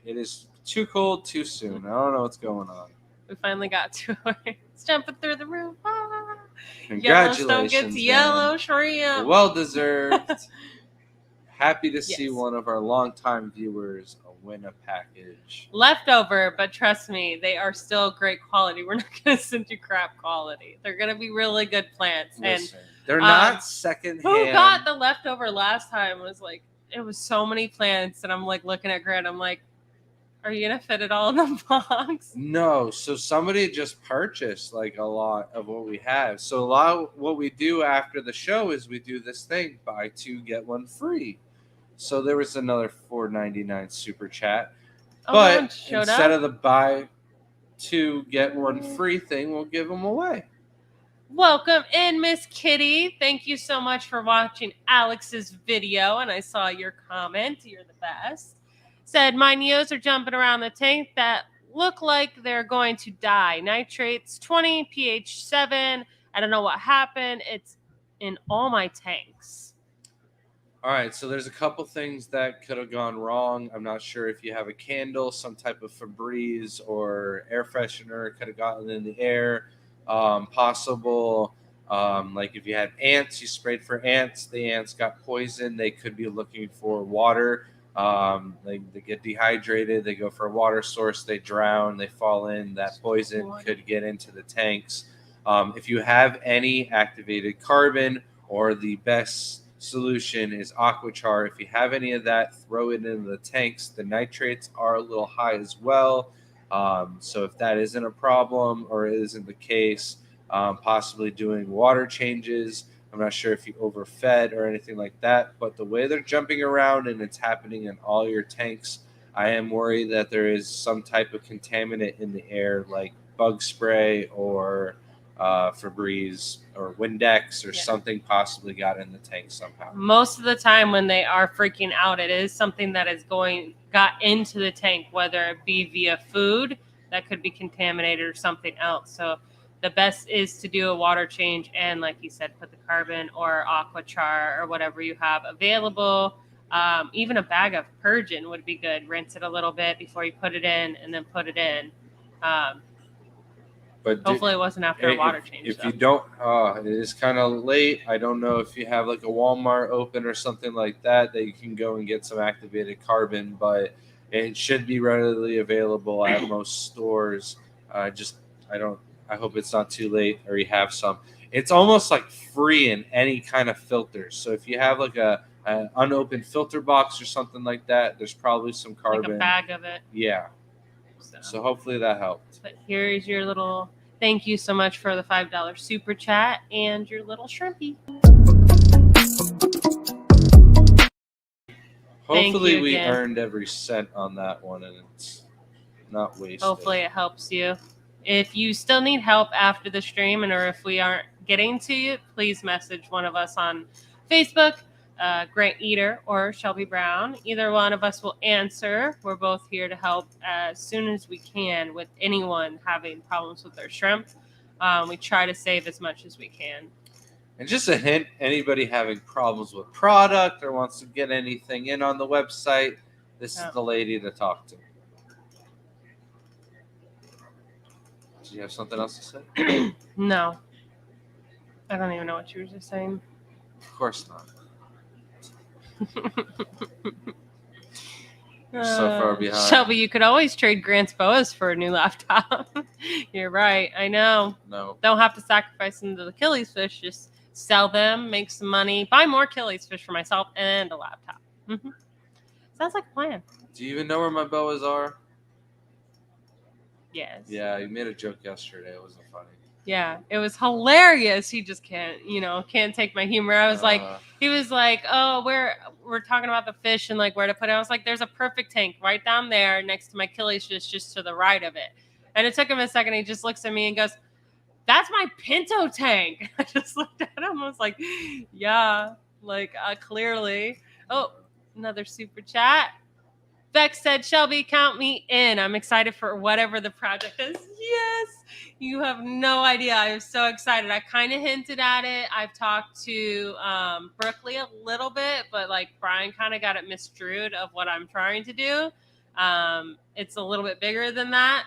Speaker 1: It is too cold too soon. I don't know what's going on.
Speaker 2: We finally got to it. It's jumping through the roof. Ah.
Speaker 1: Congratulations,
Speaker 2: Yellowstone gets yellow shrimp.
Speaker 1: Well deserved. Happy to see one of our longtime viewers win a package.
Speaker 2: Leftover, but trust me, they are still great quality. We're not going to send you crap quality. They're going to be really good plants.
Speaker 1: Listen, and they're not secondhand.
Speaker 2: Who got the leftover last time was like, it was so many plants, and I'm like looking at Grant, I'm like, are you going to fit it all in the box?
Speaker 1: No, so somebody just purchased like a lot of what we have. So a lot of what we do after the show is we do this thing, buy two, get one free. So there was another $4.99 super chat. But instead of the buy two, get one free thing, we'll give them away.
Speaker 2: Welcome in, Miss Kitty. Thank you so much for watching Alex's video. And I saw your comment. You're the best. Said, my Neos are jumping around the tank that look like they're going to die. Nitrates 20, pH 7. I don't know what happened. It's in all my tanks.
Speaker 1: All right, so there's a couple things that could have gone wrong. I'm not sure if you have a candle, some type of Febreze or air freshener could have gotten in the air. Possible, like if you had ants, you sprayed for ants, the ants got poisoned. They could be looking for water. They get dehydrated. They go for a water source. They drown. They fall in. That poison could get into the tanks. If you have any activated carbon, or the best solution is Aquachar. If you have any of that, throw it into the tanks. The nitrates are a little high as well. So if that isn't a problem or isn't the case, possibly doing water changes. I'm not sure if you overfed or anything like that, but the way they're jumping around and it's happening in all your tanks, I am worried that there is some type of contaminant in the air, like bug spray or Febreze or Windex or something possibly got in the tank somehow.
Speaker 2: Most of the time when they are freaking out, it is something that is got into the tank, whether it be via food that could be contaminated or something else. So the best is to do a water change and, like you said, put the carbon or Aquachar or whatever you have available. Even a bag of Purgin would be good. Rinse it a little bit before you put it in and then put it in. But hopefully it wasn't after a water change.
Speaker 1: If you don't, it is kind of late. I don't know if you have like a Walmart open or something like that you can go and get some activated carbon, but it should be readily available at most stores. I hope it's not too late or you have some. It's almost like free in any kind of filter. So if you have like an unopened filter box or something like that, there's probably some carbon.
Speaker 2: Like a bag of it.
Speaker 1: Yeah. So hopefully that helped.
Speaker 2: But here's your little thank you so much for the $5 super chat and your little shrimpy.
Speaker 1: Hopefully we earned every cent on that one and it's not wasted.
Speaker 2: Hopefully it helps you. If you still need help after the stream or if we aren't getting to you, please message one of us on Facebook. Grant Eater or Shelby Brown. Either one of us will answer. We're both here to help as soon as we can with anyone having problems with their shrimp. We try to save as much as we can.
Speaker 1: And just a hint, anybody having problems with product or wants to get anything in on the website, this is the lady to talk to. Do you have something else to say?
Speaker 2: No. I don't even know what you were just saying.
Speaker 1: Of course not. So far behind.
Speaker 2: Shelby, you could always trade Grant's boas for a new laptop. You're right. I know.
Speaker 1: No.
Speaker 2: Don't have to sacrifice them to the Achilles fish. Just sell them, make some money, buy more Achilles fish for myself, and a laptop. Sounds like a plan.
Speaker 1: Do you even know where my boas are?
Speaker 2: Yes.
Speaker 1: Yeah, you made a joke yesterday. It wasn't funny.
Speaker 2: Yeah, it was hilarious. He just can't take my humor. I was like, he was like, oh, we're talking about the fish and like where to put it. I was like, there's a perfect tank right down there next to my Achilles fish, just to the right of it. And it took him a second. He just looks at me and goes, that's my Pinto tank. I just looked at him. I was like, yeah, like clearly. Oh, another super chat. Beck said, Shelby, count me in. I'm excited for whatever the project is. Yes, you have no idea. I'm so excited. I kind of hinted at it. I've talked to Brooklyn a little bit, but like Brian kind of got it misdrewed of what I'm trying to do. It's a little bit bigger than that,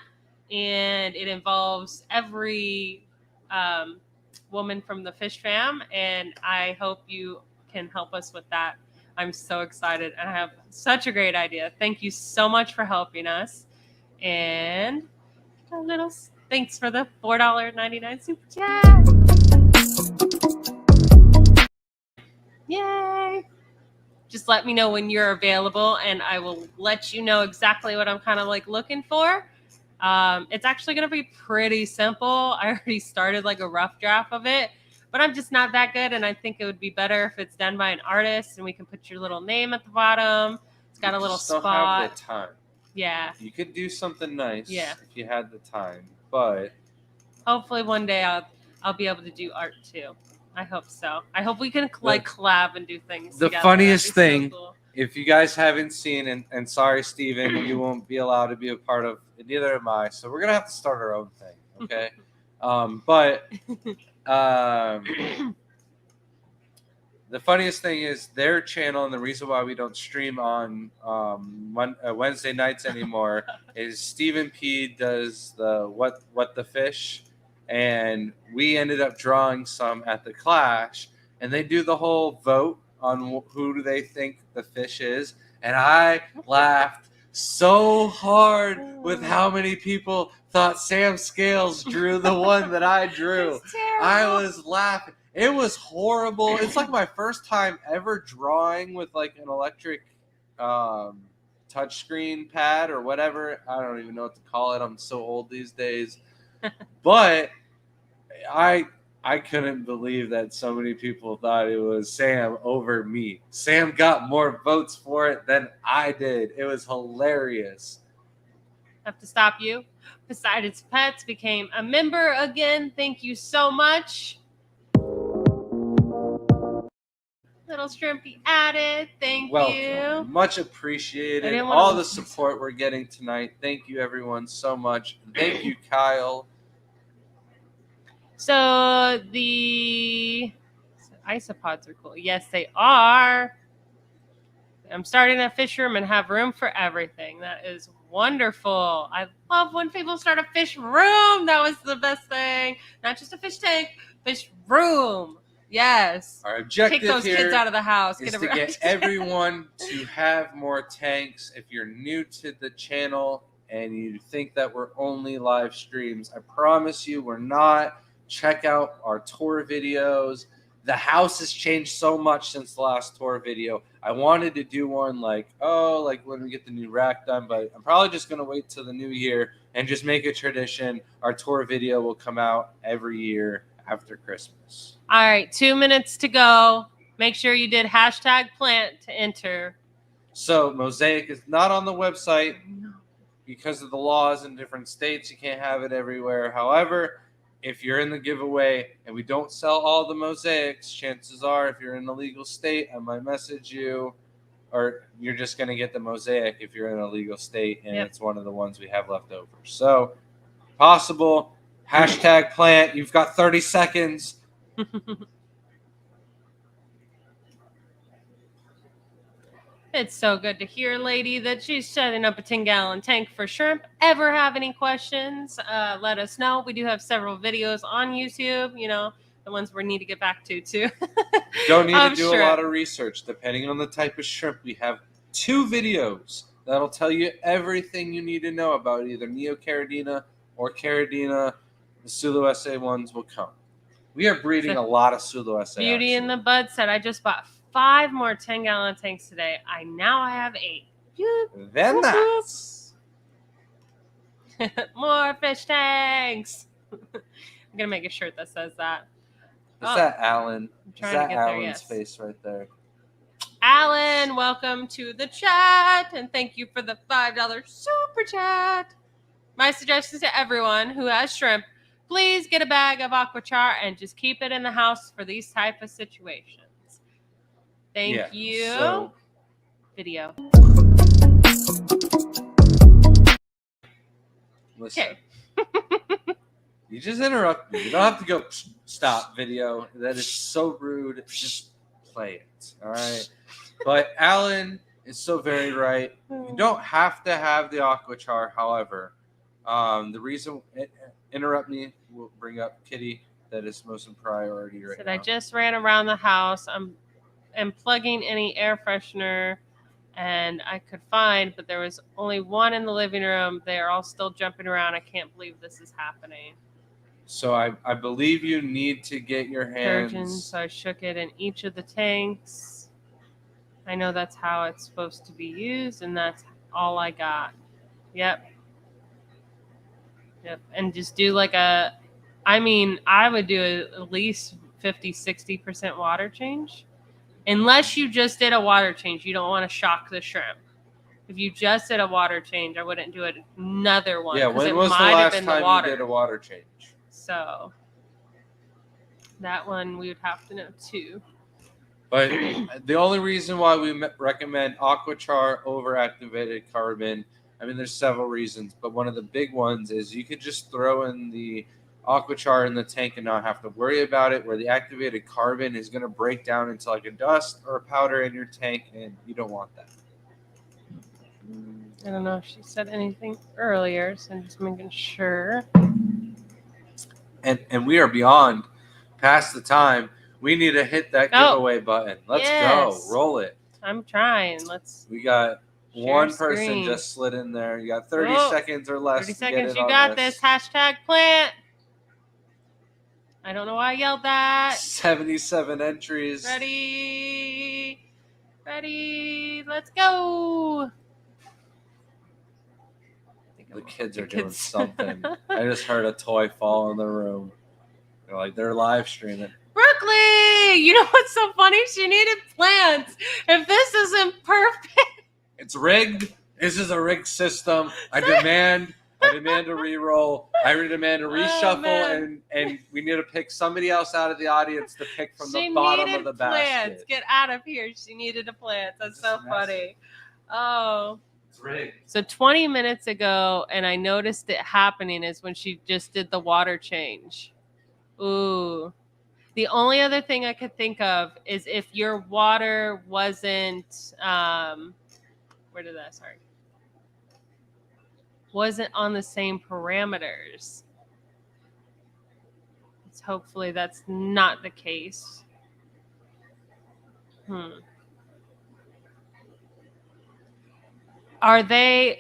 Speaker 2: and it involves every woman from the Fish Fam, and I hope you can help us with that. I'm so excited. I have such a great idea. Thank you so much for helping us. And a little thanks for the $4.99 super chat. Yay. Just let me know when you're available and I will let you know exactly what I'm kind of like looking for. It's actually going to be pretty simple. I already started like a rough draft of it, but I'm just not that good. And I think it would be better if it's done by an artist and we can put your little name at the bottom. It's got a little spot.
Speaker 1: Don't have the time.
Speaker 2: Yeah.
Speaker 1: You could do something nice
Speaker 2: if
Speaker 1: you had the time, but
Speaker 2: hopefully one day I'll be able to do art too. I hope so. I hope we can collab and do things.
Speaker 1: The funniest thing, so cool. If you guys haven't seen, and sorry, Steven, you won't be allowed to be a part of it, neither am I. So we're going to have to start our own thing, okay? The funniest thing is their channel, and the reason why we don't stream on Wednesday nights anymore is Stephen P does the what the fish, and we ended up drawing some at the Clash, and they do the whole vote on who do they think the fish is, and I laughed so hard with how many people thought Sam Scales drew the one that I drew. I was laughing. It was horrible. It's like my first time ever drawing with like an electric touchscreen pad or whatever. I don't even know what to call it. I'm so old these days. But I couldn't believe that so many people thought it was Sam over me. Sam got more votes for it than I did. It was hilarious.
Speaker 2: Have to stop you. Poseidon's Pets became a member again. Thank you so much. Little Shrimpy added. Thank you.
Speaker 1: Much appreciated. All the support we're getting tonight. Thank you, everyone, so much. Thank you, Kyle.
Speaker 2: So the isopods are cool. Yes, they are. I'm starting a fish room and have room for everything. That is wonderful. I love when people start a fish room. That was the best thing. Not just a fish tank, fish room. Yes.
Speaker 1: Our objective
Speaker 2: Take those kids out of the house.
Speaker 1: Is to get everyone to have more tanks. If you're new to the channel and you think that we're only live streams, I promise you we're not. Check out our tour videos. The house has changed so much since the last tour video. I wanted to do one like when we get the new rack done, but I'm probably just going to wait till the new year and just make a tradition. Our tour video will come out every year after Christmas.
Speaker 2: All right, 2 minutes to go. Make sure you did #plant to enter.
Speaker 1: So Mosaic is not on the website because of the laws in different states. You can't have it everywhere. However, if you're in the giveaway and we don't sell all the mosaics, chances are if you're in a legal state, I might message you, or you're just going to get the mosaic if you're in a legal state and it's one of the ones we have left over. So possible. #plant. You've got 30 seconds.
Speaker 2: It's so good to hear, lady, that she's setting up a 10-gallon tank for shrimp. Ever have any questions, let us know. We do have several videos on YouTube, the ones we need to get back to, too.
Speaker 1: Don't need to do a lot of research. Depending on the type of shrimp, we have 2 videos that'll tell you everything you need to know about either Neocaridina or Caridina. The Sulu SA ones will come. We are breeding a lot of Sulu SA.
Speaker 2: Beauty in the Bud said, I just bought 5 more 10-gallon tanks today. I have 8.
Speaker 1: Then that's
Speaker 2: more fish tanks. I'm gonna make a shirt that says that.
Speaker 1: Is that Alan? Is
Speaker 2: trying to
Speaker 1: that
Speaker 2: get there,
Speaker 1: Alan's
Speaker 2: yes.
Speaker 1: face right there?
Speaker 2: Alan, welcome to the chat, and thank you for the $5 super chat. My suggestion to everyone who has shrimp, please get a bag of aquachar and just keep it in the house for these type of situations. Thank you.
Speaker 1: So,
Speaker 2: video.
Speaker 1: Listen.
Speaker 2: Okay.
Speaker 1: You just interrupt me. You don't have to go stop video. That is so rude. Just play it. All right. But Alan is so very right. You don't have to have the aquachar. However, the reason interrupt me will bring up Kitty. That is most in priority right now.
Speaker 2: I just ran around the house. I'm plugging any air freshener, and I could find, but there was only one in the living room. They are all still jumping around. I can't believe this is happening.
Speaker 1: So I believe you need to get your hands.
Speaker 2: Detergent, so I shook it in each of the tanks. I know that's how it's supposed to be used, and that's all I got. Yep. And just do like I would do at least 50-60% water change. Unless you just did a water change, you don't want to shock the shrimp. If you just did a water change, I wouldn't do another one.
Speaker 1: Yeah, when was the last time you did a water change?
Speaker 2: So that one we would have to know too.
Speaker 1: But the only reason why we recommend aquachar over activated carbon, I mean, there's several reasons, but one of the big ones is you could just throw in the aquachar in the tank and not have to worry about it, where the activated carbon is going to break down into like a dust or a powder in your tank, and you don't want that.
Speaker 2: I don't know if she said anything earlier, so I'm just making sure.
Speaker 1: And we are beyond past the time. We need to hit that giveaway button. Let's go. Roll it.
Speaker 2: I'm trying. We
Speaker 1: got one person just slid in there. You got 30 seconds or less.
Speaker 2: 30 seconds. You got this. Hashtag plant. I don't know why I yelled that.
Speaker 1: 77 entries.
Speaker 2: Ready. Let's go.
Speaker 1: The kids are doing something. I just heard a toy fall in the room. They're live streaming.
Speaker 2: Brooklyn, you know what's so funny? She needed plants. If this isn't perfect.
Speaker 1: It's rigged. This is a rigged system. I demand a re-roll. I demand a reshuffle, and we need to pick somebody else out of the audience to pick from the bottom of the basket.
Speaker 2: Get out of here. She needed a plant. That's so funny. Oh.
Speaker 1: It's rigged.
Speaker 2: So 20 minutes ago, and I noticed it happening, is when she just did the water change. Ooh. The only other thing I could think of is if your water wasn't, wasn't on the same parameters. Hopefully that's not the case.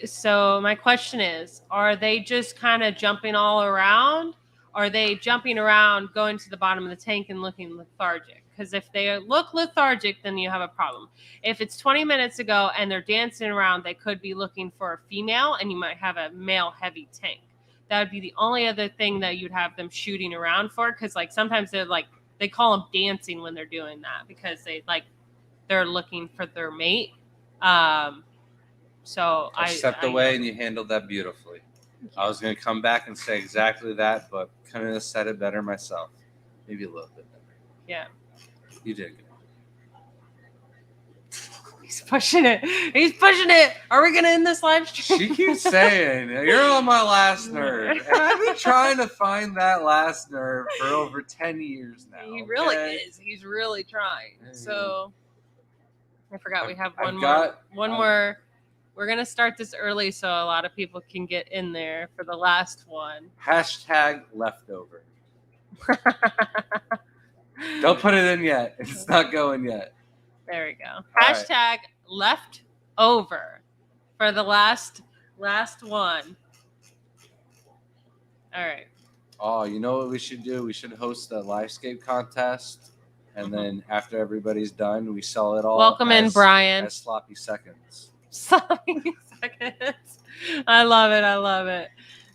Speaker 2: So my question is, are they just kind of jumping all around? Are they jumping around, going to the bottom of the tank and looking lethargic? Because if they look lethargic, then you have a problem. If it's 20 minutes ago and they're dancing around, they could be looking for a female, and you might have a male-heavy tank. That would be the only other thing that you'd have them shooting around for, because sometimes they call them dancing when they're doing that, because they're looking for their mate. So
Speaker 1: I stepped away and you handled that beautifully. I was going to come back and say exactly that, but couldn't have said it better myself. Maybe a little bit better.
Speaker 2: Yeah.
Speaker 1: You did good.
Speaker 2: He's pushing it. Are we going to end this live stream?
Speaker 1: She keeps saying, you're on my last nerve. And I've been trying to find that last nerve for over 10 years now.
Speaker 2: He really is. He's really trying. So I forgot we have one more. We're going to start this early so a lot of people can get in there for the last one.
Speaker 1: Hashtag leftover. Don't put it in yet. It's not going yet.
Speaker 2: There we go. Hashtag leftover for the last one. All right.
Speaker 1: Oh, you know what we should do? We should host a livescape contest, and then after everybody's done, we sell it all.
Speaker 2: Welcome in, Brian.
Speaker 1: As sloppy seconds.
Speaker 2: Sloppy seconds. I love it. I love it.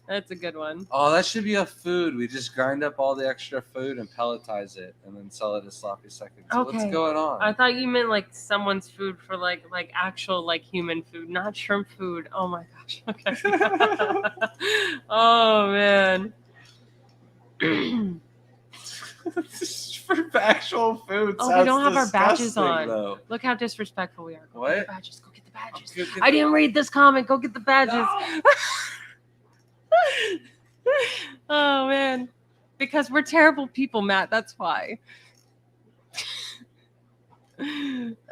Speaker 2: That's a good one.
Speaker 1: Oh, that should be a food. We just grind up all the extra food and pelletize it, and then sell it as sloppy seconds.
Speaker 2: Okay.
Speaker 1: What's going on?
Speaker 2: I thought you meant like someone's food for like actual like human food, not shrimp food. Oh my gosh. Okay. Oh man.
Speaker 1: For actual food.
Speaker 2: Oh, we don't have our badges
Speaker 1: disgusting,
Speaker 2: on.
Speaker 1: though.
Speaker 2: Look how disrespectful we are. Go
Speaker 1: What?
Speaker 2: get the badges. Go get the badges.
Speaker 1: Go get
Speaker 2: I didn't read this comment. Go get the badges.
Speaker 1: No.
Speaker 2: Oh man. Because we're terrible people, Matt. That's why.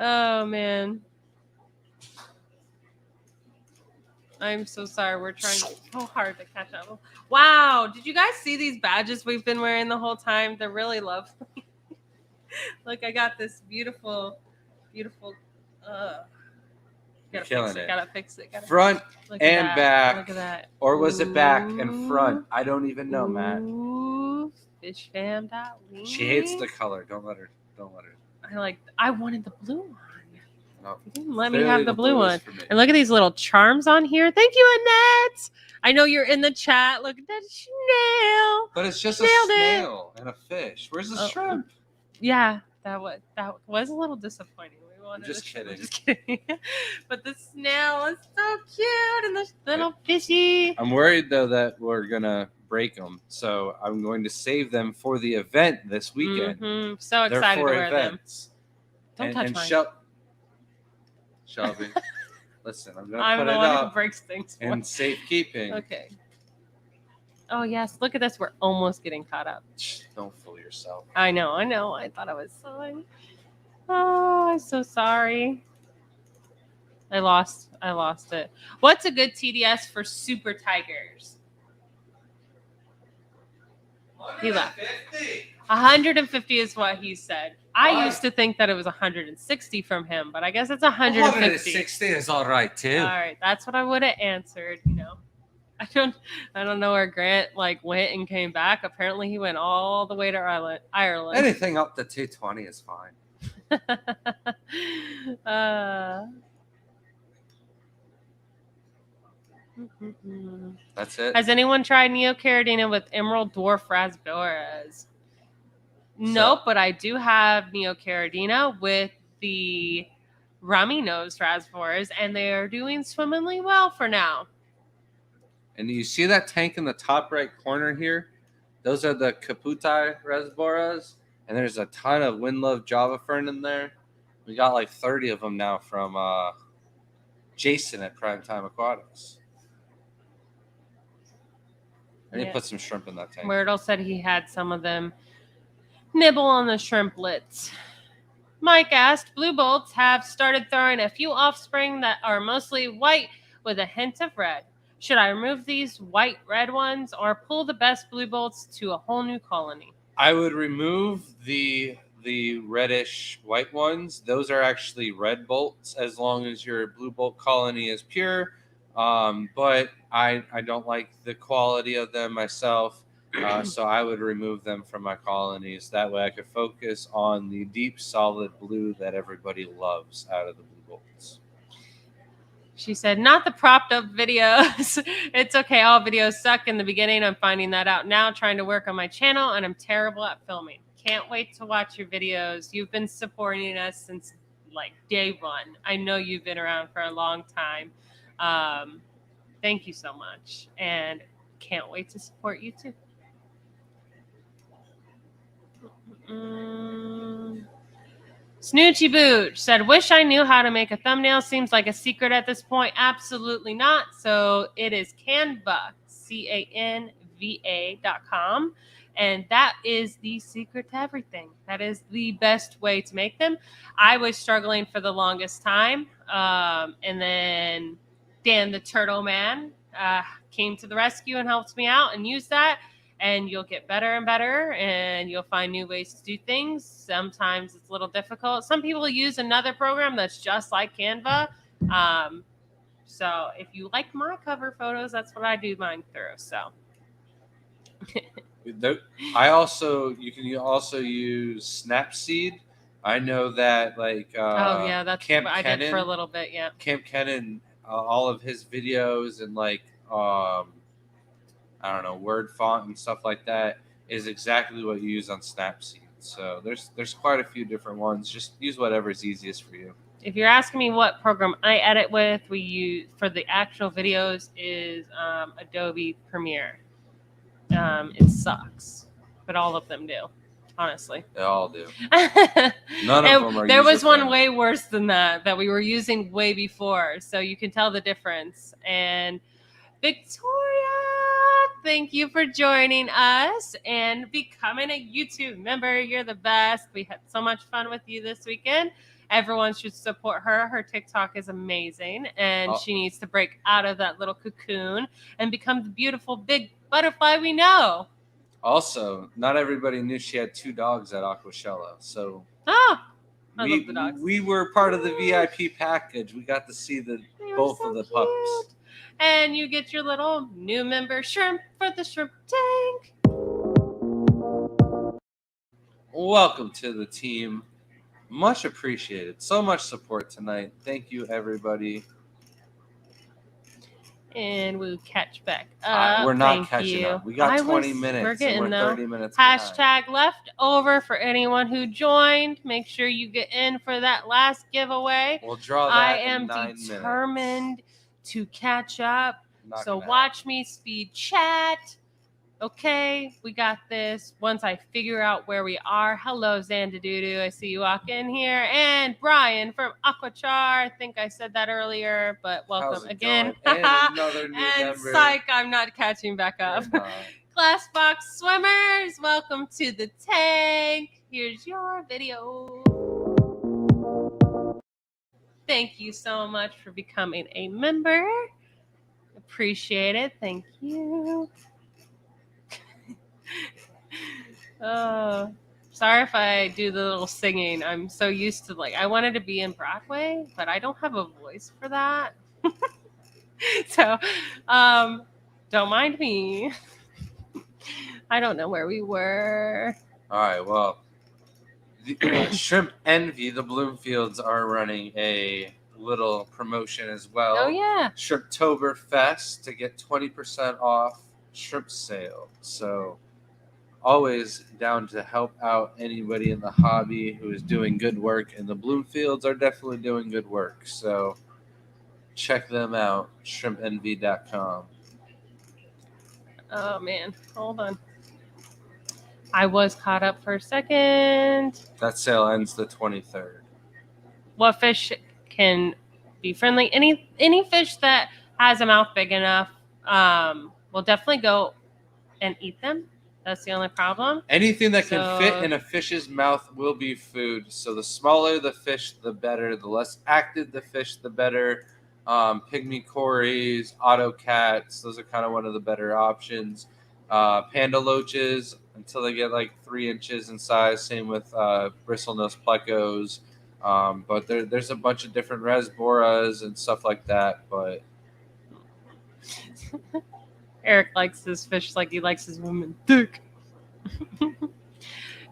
Speaker 2: Oh man. I'm so sorry. We're trying so hard to catch up. Wow. Did you guys see these badges we've been wearing the whole time? They're really lovely. Look, I got this beautiful. Gotta fix it.
Speaker 1: Front
Speaker 2: Look at
Speaker 1: and
Speaker 2: that.
Speaker 1: back.
Speaker 2: Look at that.
Speaker 1: Or was it back and front? I don't even know, Matt.
Speaker 2: Ooh, fish fam.
Speaker 1: She hates the color. Don't let her.
Speaker 2: I wanted the blue one.
Speaker 1: No.
Speaker 2: You didn't let me
Speaker 1: Clearly
Speaker 2: have the blue
Speaker 1: is
Speaker 2: one.
Speaker 1: for me.
Speaker 2: And look at these little charms on here. Thank you, Annette. I know you're in the chat. Look at that snail.
Speaker 1: But it's just
Speaker 2: Nailed
Speaker 1: a
Speaker 2: it.
Speaker 1: snail and a fish. Where's the
Speaker 2: Oh.
Speaker 1: shrimp?
Speaker 2: Yeah, that was a little disappointing. We wanted
Speaker 1: Just
Speaker 2: a shrimp.
Speaker 1: kidding.
Speaker 2: Just kidding. But the snail is so cute, and the little fishy.
Speaker 1: I'm worried though that we're gonna break them, so I'm going to save them for the event this weekend.
Speaker 2: Mm-hmm. So
Speaker 1: They're
Speaker 2: excited to
Speaker 1: for
Speaker 2: wear
Speaker 1: events.
Speaker 2: them. Don't touch mine.
Speaker 1: Shelby, listen, I'm gonna
Speaker 2: I'm
Speaker 1: put
Speaker 2: the
Speaker 1: it
Speaker 2: one who
Speaker 1: up
Speaker 2: breaks things.
Speaker 1: in safekeeping.
Speaker 2: Okay. Oh yes, look at this. We're almost getting caught up.
Speaker 1: Don't fool yourself.
Speaker 2: I know. I thought I was so. Oh, I'm so sorry. I lost it. What's a good TDS for super tigers? He left. 150 is what he said. I used to think that it was 160 from him, but I guess it's 150.
Speaker 1: 160 is all right too.
Speaker 2: All right, that's what I would have answered. I don't know where Grant went and came back. Apparently, he went all the way to Ireland.
Speaker 1: Anything up to 220 is fine. That's it.
Speaker 2: Has anyone tried Neocaridina with Emerald Dwarf Raspberries? Nope, but I do have Neocaridina with the rummy nose raspberries, and they are doing swimmingly well for now.
Speaker 1: And you see that tank in the top right corner here? Those are the Caputai raspberries, and there's a ton of Windlove Java Fern in there. We got like 30 of them now from Jason at Primetime Aquatics. I need to put some shrimp in that tank.
Speaker 2: Myrtle said he had some of them nibble on the shrimplets. Mike asked, blue bolts have started throwing a few offspring that are mostly white with a hint of red. Should I remove these white red ones or pull the best blue bolts to a whole new colony?
Speaker 1: I would remove the reddish white ones. Those are actually red bolts as long as your blue bolt colony is pure. But I don't like the quality of them myself. So I would remove them from my colonies. That way I could focus on the deep, solid blue that everybody loves out of the blue bolts.
Speaker 2: She said, not the propped up videos. It's okay. All videos suck in the beginning. I'm finding that out now, trying to work on my channel, and I'm terrible at filming. Can't wait to watch your videos. You've been supporting us since day one. I know you've been around for a long time. Thank you so much. And can't wait to support you too. Snoochie Booch said, wish I knew how to make a thumbnail. Seems like a secret at this point. Absolutely not. So it is Canva, Canva.com. And that is the secret to everything. That is the best way to make them. I was struggling for the longest time. And then Dan the Turtle Man came to the rescue and helped me out and used that. And you'll get better and better, and you'll find new ways to do things. Sometimes it's a little difficult. Some people use another program that's just like Canva. So if you like my cover photos, that's what I do mine through. So
Speaker 1: You can also use Snapseed. I know that like
Speaker 2: Oh yeah, that's
Speaker 1: Camp
Speaker 2: what I did for a
Speaker 1: Kennan,
Speaker 2: little bit. Yeah.
Speaker 1: Camp Kennan, all of his videos and like I don't know, word font and stuff like that is exactly what you use on Snapseed. So there's quite a few different ones. Just use whatever's easiest for you.
Speaker 2: If you're asking me what program I edit with, we use for the actual videos is Adobe Premiere. It sucks, but all of them do, honestly.
Speaker 1: They all do.
Speaker 2: None
Speaker 1: of them are
Speaker 2: There was one
Speaker 1: user-friendly.
Speaker 2: way worse than that we were using way before, so you can tell the difference. And Victoria, thank you for joining us and becoming a YouTube member. You're the best. We had so much fun with you this weekend. Everyone should support her. Her TikTok is amazing, and she needs to break out of that little cocoon and become the beautiful big butterfly we know.
Speaker 1: Also, not everybody knew she had 2 dogs at Aquashella, so
Speaker 2: I love the dogs.
Speaker 1: we were part of the VIP package. We got to see both of the pups.
Speaker 2: And you get your little new member shrimp for the shrimp tank.
Speaker 1: Welcome to the team. Much appreciated. So much support tonight. Thank you, everybody.
Speaker 2: And we'll catch back up.
Speaker 1: We're not catching up. We got 20 minutes.
Speaker 2: We're getting
Speaker 1: and we're 30 minutes
Speaker 2: Hashtag leftover for anyone who joined. Make sure you get in for that last giveaway.
Speaker 1: We'll draw that
Speaker 2: I
Speaker 1: in
Speaker 2: am
Speaker 1: 9
Speaker 2: determined to catch up.
Speaker 1: Not
Speaker 2: So
Speaker 1: gonna
Speaker 2: watch me speed chat. Okay, we got this. Once I figure out where we are. Hello, Zandadudu. I see you walk in here. And Brian from Aquachar. I think I said that earlier, but welcome again.
Speaker 1: And another new
Speaker 2: And
Speaker 1: member.
Speaker 2: psych, I'm not catching back up. Glassbox Swimmers, welcome to the tank. Here's your video. Thank you so much for becoming a member. Appreciate it. Thank you. Oh, sorry if I do the little singing. I'm so used to I wanted to be in Broadway, but I don't have a voice for that. So, don't mind me. I don't know where we were.
Speaker 1: All right, well, Shrimp Envy, the Bloomfields are running a little promotion as well.
Speaker 2: Oh, yeah.
Speaker 1: Shrimptoberfest to get 20% off shrimp sale. So always down to help out anybody in the hobby who is doing good work, and the Bloomfields are definitely doing good work. So check them out, shrimpenvy.com.
Speaker 2: Oh, man. Hold on. I was caught up for a second.
Speaker 1: That sale ends the 23rd.
Speaker 2: What fish can be friendly? Any fish that has a mouth big enough will definitely go and eat them. That's the only problem.
Speaker 1: Anything that can fit in a fish's mouth will be food. So the smaller the fish, the better. The less active the fish, the better. Pygmy cories, auto cats, those are kind of one of the better options. Panda loaches until they get like 3 inches in size. Same with bristlenose plecos. But there's a bunch of different resboras and stuff like that. But
Speaker 2: Eric likes his fish like he likes his woman thick.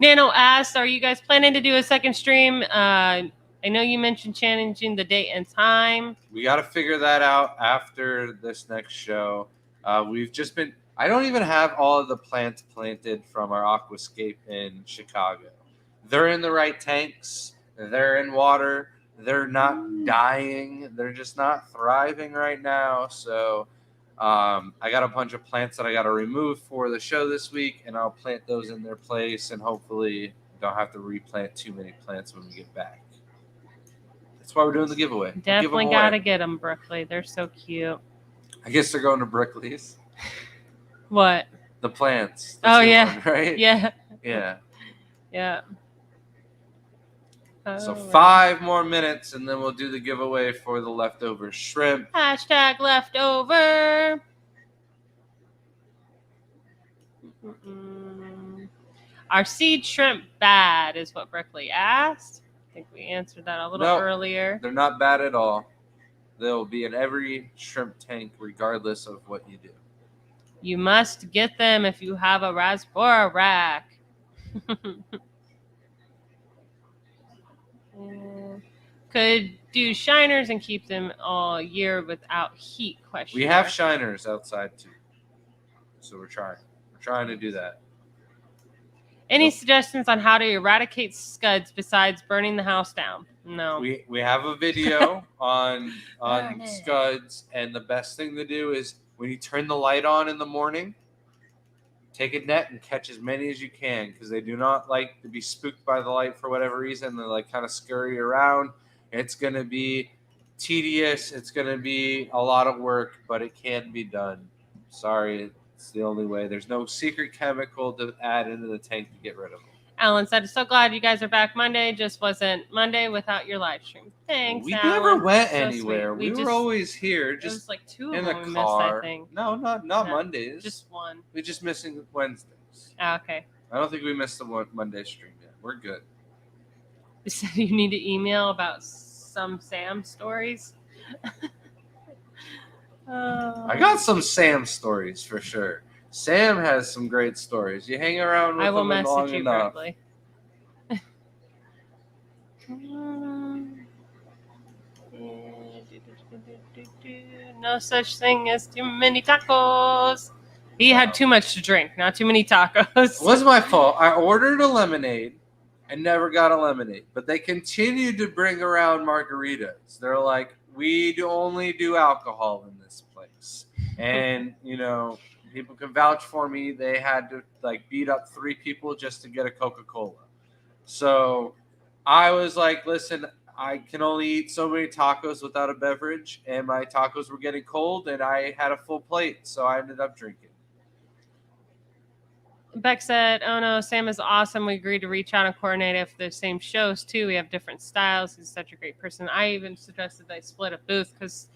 Speaker 2: Nano asked, are you guys planning to do a second stream? I know you mentioned changing the date and time.
Speaker 1: We got to figure that out after this next show. We've just been... I don't even have all of the plants planted from our aquascape in Chicago. They're in the right tanks. They're in water. They're not dying. They're just not thriving right now. So I got a bunch of plants that I got to remove for the show this week, and I'll plant those in their place, and hopefully don't have to replant too many plants when we get back. That's why we're doing the giveaway.
Speaker 2: Definitely got to get them, Brooklyn. They're so cute.
Speaker 1: I guess they're going to Brickley's.
Speaker 2: What?
Speaker 1: The plants.
Speaker 2: Oh, yeah.
Speaker 1: One, right?
Speaker 2: Yeah.
Speaker 1: Yeah.
Speaker 2: Yeah.
Speaker 1: So 5 more minutes, and then we'll do the giveaway for the leftover shrimp.
Speaker 2: Hashtag leftover. Are seed shrimp bad, is what Brickley asked. I think we answered that a little earlier.
Speaker 1: They're not bad at all. They'll be in every shrimp tank regardless of what you do.
Speaker 2: You must get them if you have a Rasbora rack. Could do shiners and keep them all year without heat? Question
Speaker 1: We have
Speaker 2: mark.
Speaker 1: shiners outside too, so we're trying to do that.
Speaker 2: Any
Speaker 1: Nope.
Speaker 2: suggestions on how to eradicate scuds besides burning the house down? No.
Speaker 1: We have a video on
Speaker 2: Burn it.
Speaker 1: scuds, and the best thing to do is when you turn the light on in the morning, take a net and catch as many as you can, because they do not like to be spooked by the light for whatever reason. They like kind of scurry around. It's going to be tedious. It's going to be a lot of work, but it can be done. Sorry, it's the only way. There's no secret chemical to add into the tank to get rid of them.
Speaker 2: Alan said, so glad you guys are back Monday. Just wasn't Monday without your live stream. Thanks,
Speaker 1: We
Speaker 2: Alan.
Speaker 1: never went
Speaker 2: So
Speaker 1: anywhere.
Speaker 2: sweet.
Speaker 1: We were always here,
Speaker 2: It was
Speaker 1: just
Speaker 2: like two
Speaker 1: in
Speaker 2: of
Speaker 1: the
Speaker 2: them we
Speaker 1: car.
Speaker 2: missed, I think.
Speaker 1: No, not
Speaker 2: No,
Speaker 1: Mondays.
Speaker 2: Just one.
Speaker 1: We're just missing Wednesdays.
Speaker 2: Okay.
Speaker 1: I don't think we missed the Monday stream yet. We're good.
Speaker 2: You said you need to email about some Sam stories.
Speaker 1: I got some Sam stories for sure. Sam has some great stories. You hang around with
Speaker 2: I will
Speaker 1: him
Speaker 2: message
Speaker 1: long
Speaker 2: you
Speaker 1: enough.
Speaker 2: directly. No such thing as too many tacos. He had too much to drink, not too many tacos.
Speaker 1: It wasn't my fault. I ordered a lemonade and never got a lemonade. But they continued to bring around margaritas. They're like, we only do alcohol in this place. And, people can vouch for me. They had to beat up 3 people just to get a Coca-Cola. So I was like, listen, I can only eat so many tacos without a beverage. And my tacos were getting cold and I had a full plate. So I ended up drinking.
Speaker 2: Beck said, oh no, Sam is awesome. We agreed to reach out and coordinate if the same shows too. We have different styles. He's such a great person. I even suggested they split a booth because,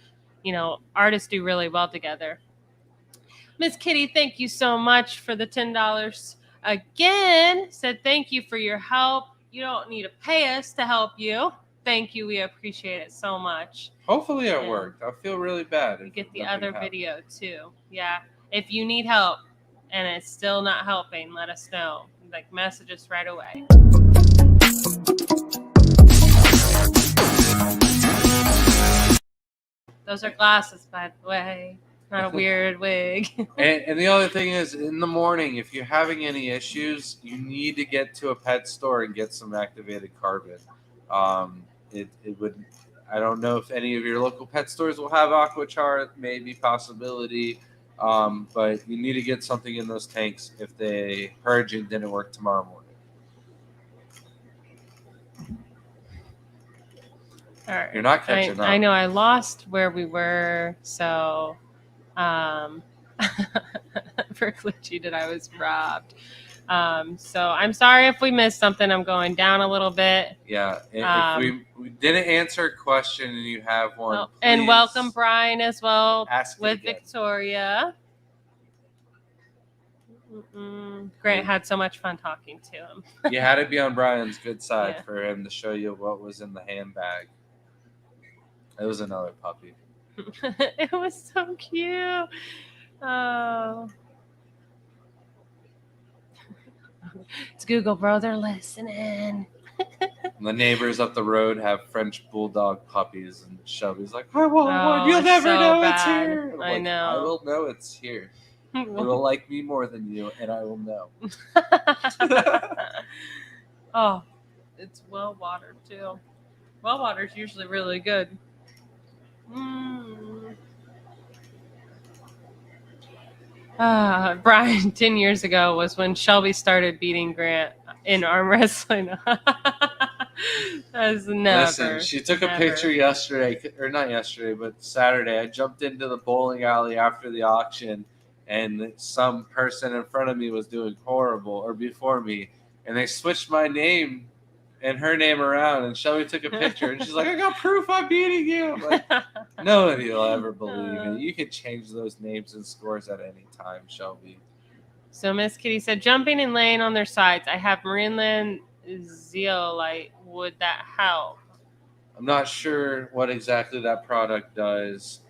Speaker 2: artists do really well together. Miss Kitty, thank you so much for the $10 again. Said thank you for your help. You don't need to pay us to help you. Thank you. We appreciate it so much.
Speaker 1: Hopefully it worked. I feel really bad.
Speaker 2: You get the other video too. Yeah. If you need help and it's still not helping, let us know. Message us right away. Those are glasses, by the way. Not a weird wig.
Speaker 1: And the other thing is, in the morning, if you're having any issues, you need to get to a pet store and get some activated carbon. It would. I don't know if any of your local pet stores will have Aquachar. Maybe possibility, but you need to get something in those tanks if the purging didn't work tomorrow morning.
Speaker 2: All right.
Speaker 1: You're not catching up.
Speaker 2: I know. I lost where we were, so for Glitchy that I was robbed. So I'm sorry if we missed something. I'm going down a little bit.
Speaker 1: Yeah. If we didn't answer a question and you have one,
Speaker 2: and welcome Brian as well with
Speaker 1: again.
Speaker 2: Victoria. Grant had so much fun talking to him.
Speaker 1: You had to be on Brian's good side for him to show you what was in the handbag. It was another puppy.
Speaker 2: It was so cute. Oh. It's Google, bro. They're listening.
Speaker 1: The neighbors up the road have French bulldog puppies, and Shelby's like, I want one. You'll never know it's here.
Speaker 2: I know.
Speaker 1: I will know it's here. It will like me more than you, and I will know.
Speaker 2: Oh, it's well watered too. Well watered's usually really good. Brian, 10 years ago was when Shelby started beating Grant in arm wrestling. That's never.
Speaker 1: Listen, she took a picture yesterday, or not yesterday, but Saturday. I jumped into the bowling alley after the auction, and some person in front of me was doing horrible, or before me, and they switched my name and her name around, and Shelby took a picture, and she's like, I got proof I'm beating you. I'm like, nobody will ever believe it. You can change those names and scores at any time, Shelby.
Speaker 2: So Miss Kitty said, jumping and laying on their sides. I have Marineland Zeolite. Would that help?
Speaker 1: I'm not sure what exactly that product does.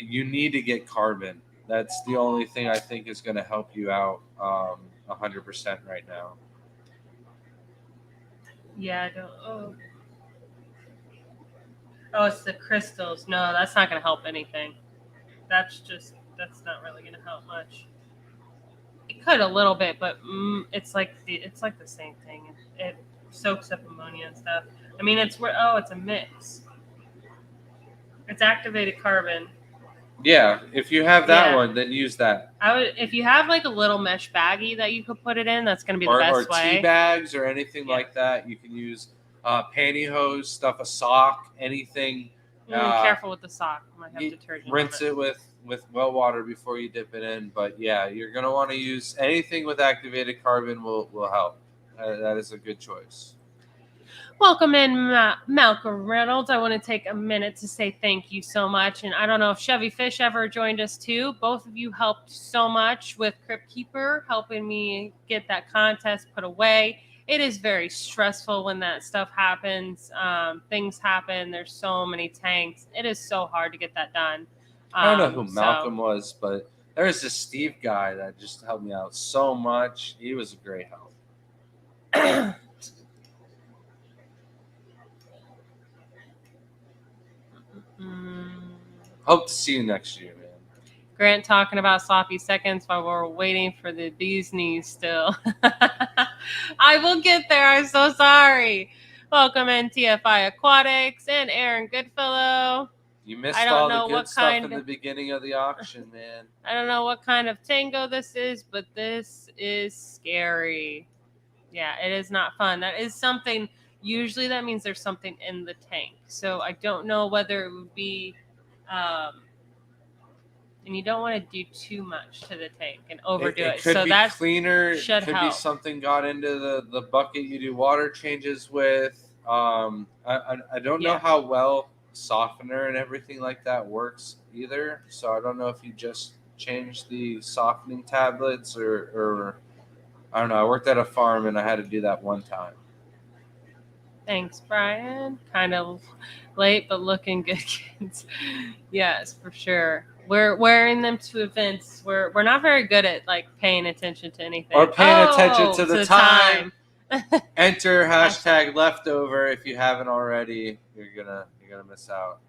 Speaker 1: You need to get carbon. That's the only thing I think is going to help you out 100% right now.
Speaker 2: Yeah, I don't. Oh, it's the crystals. No, that's not going to help anything. That's not really going to help much. It could a little bit, but it's like the same thing. It soaks up ammonia and stuff. I mean, it's a mix. It's activated carbon.
Speaker 1: Yeah, if you have that
Speaker 2: Yeah.
Speaker 1: one, then use that.
Speaker 2: If you have like a little mesh baggie that you could put it in, that's going to be the
Speaker 1: Or
Speaker 2: best way.
Speaker 1: tea bags or anything
Speaker 2: Yeah.
Speaker 1: like that. You can use pantyhose, stuff a sock, anything.
Speaker 2: Careful with the sock. Might have detergent.
Speaker 1: Rinse it with well water before you dip it in. But yeah, you're gonna want to use anything with activated carbon will help. That is a good choice.
Speaker 2: Welcome in, Malcolm Reynolds. I want to take a minute to say thank you so much. And I don't know if Chevy Fish ever joined us too. Both of you helped so much with Crypt Keeper, helping me get that contest put away. It is very stressful when that stuff happens. Things happen. There's so many tanks. It is so hard to get that done.
Speaker 1: I don't know who Malcolm was, but there was this Steve guy that just helped me out so much. He was a great help. Hope to see you next year, man.
Speaker 2: Grant talking about sloppy seconds while we're waiting for the bee's knees still. I will get there. I'm so sorry. Welcome in TFI Aquatics and Aaron Goodfellow.
Speaker 1: You missed all the good stuff in the beginning of the auction, man.
Speaker 2: I don't know what kind of tango this is, but this is scary. Yeah, it is not fun. That is something, usually that means there's something in the tank. So I don't know whether it would be, and you don't want to do too much to the tank and overdo it.
Speaker 1: It could be cleaner. It could
Speaker 2: help.
Speaker 1: be something got into the bucket you do water changes with. I don't know how well softener and everything like that works either. So I don't know if you just change the softening tablets or I don't know. I worked at a farm and I had to do that one time.
Speaker 2: Thanks, Brian. Kind of late, but looking good, kids. Yes, for sure. We're wearing them to events. We're not very good at like paying attention to anything.
Speaker 1: Or paying attention to the time. Enter # leftover if you haven't already. You're gonna miss out.